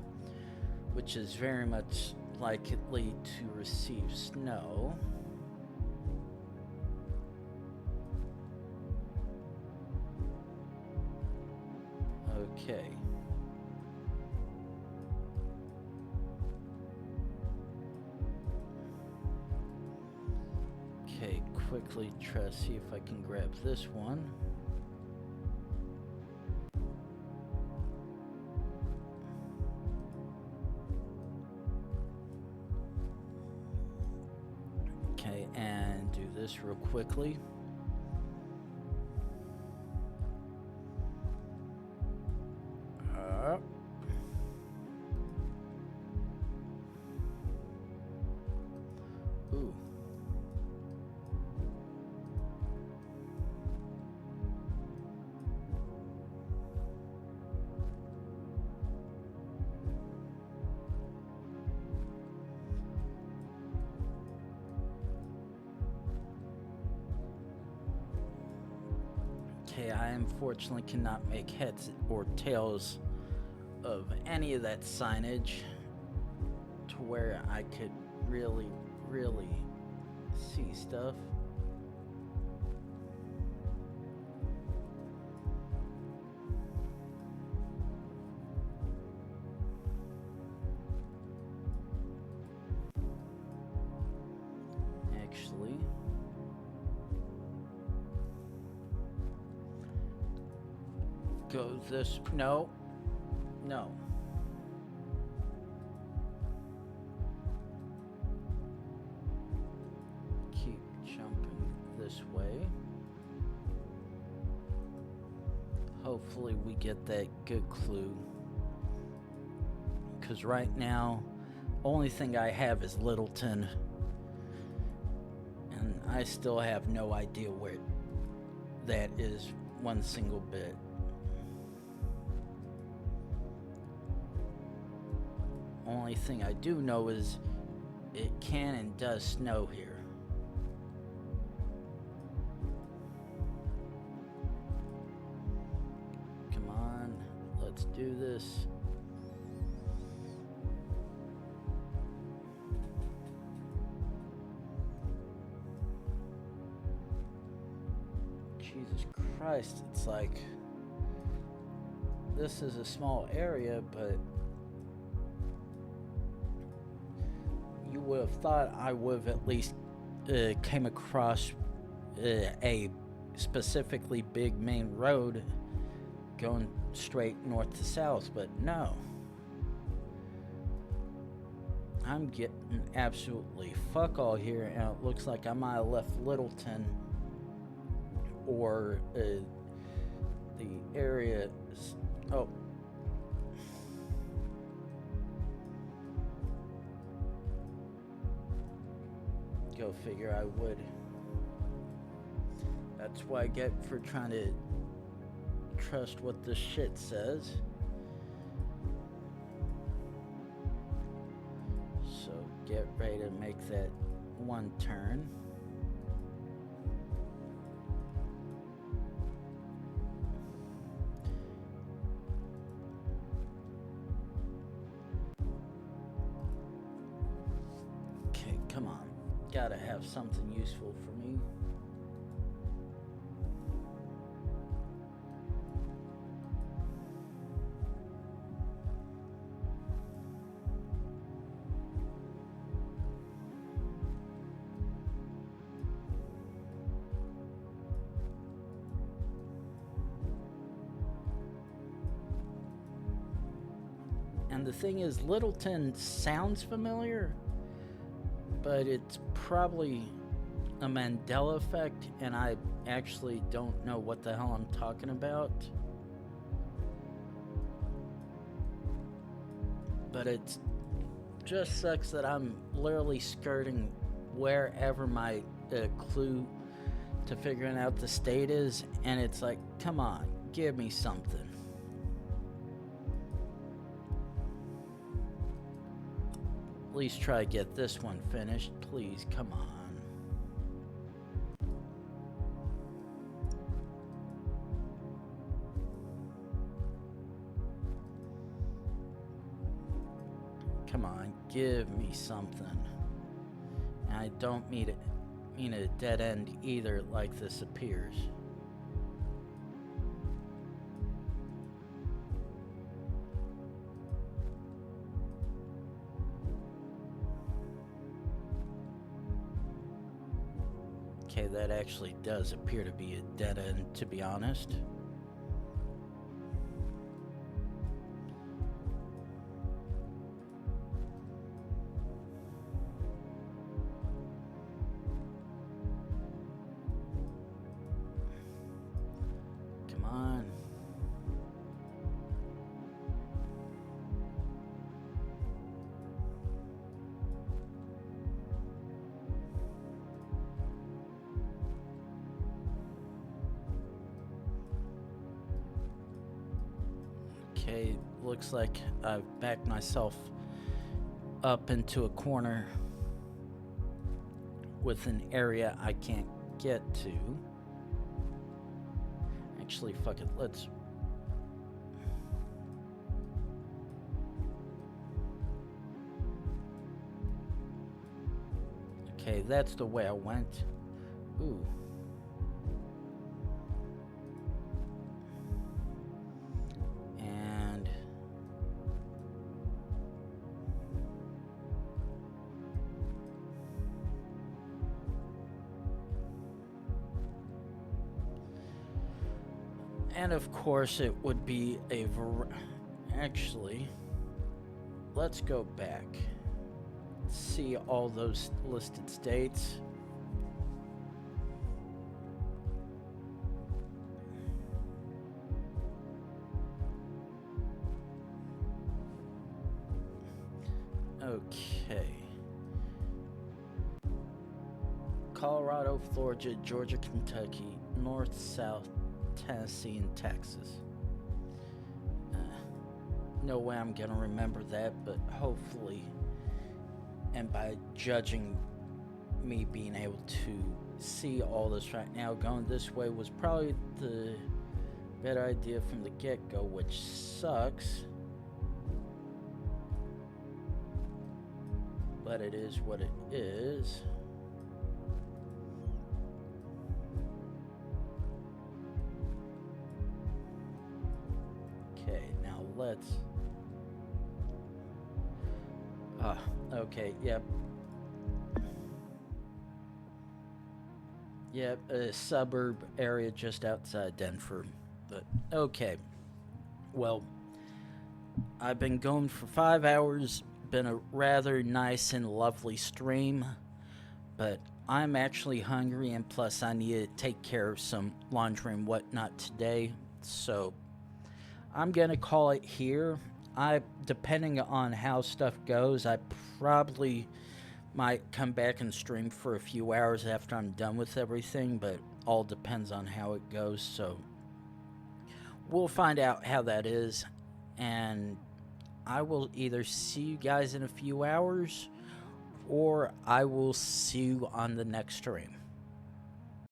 A: which is very much likely to receive snow. Okay. Okay, quickly try to see if I can grab this one. Okay, and do this real quickly. Ooh. Okay, I unfortunately cannot make heads or tails of any of that signage to where I could really see stuff. Actually, go this, no. Keep jumping this way. Hopefully we get that good clue. Because right now, only thing I have is Littleton. And I still have no idea where that is one single bit. Only thing I do know is it can and does snow here. Come on, let's do this. Jesus Christ, it's like this is a small area, but you would have thought I would have at least came across a specifically big main road going straight north to south, but no. I'm getting absolutely fuck all here, and it looks like I might have left Littleton or the area. Oh. Go figure, I would. That's what I get for trying to trust what this shit says. So get ready to make that one turn. Okay, come on. Gotta have something useful for me. And the thing is, Littleton sounds familiar, but it's probably a Mandela effect, and I actually don't know what the hell I'm talking about. But it just sucks that I'm literally skirting wherever my clue to figuring out the state is, and it's like, come on, give me something. At least try to get this one finished, please, come on. Come on, give me something. And I don't mean a dead end either, like this appears. Okay, that actually does appear to be a dead end, to be honest. Come on. Okay, looks like I've backed myself up into a corner with an area I can't get to. Actually, fuck it, let's... Okay, that's the way I went. Ooh. And of course it would be a actually, let's go back. See all those listed states. Okay. Colorado, Florida, Georgia, Kentucky, North, South, Tennessee, and Texas. No way I'm gonna remember that, but hopefully, and by judging me being able to see all this right now, going this way was probably the better idea from the get-go, which sucks. But it is what it is. Okay, now let's... okay, yep. Yep, a suburb area just outside Denver. But, okay. Well, I've been going for 5 hours. Been a rather nice and lovely stream. But I'm actually hungry, and plus I need to take care of some laundry and whatnot today. So, I'm gonna call it here. Depending on how stuff goes, I probably might come back and stream for a few hours after I'm done with everything, but all depends on how it goes, so we'll find out how that is, and I will either see you guys in a few hours, or I will see you on the next stream.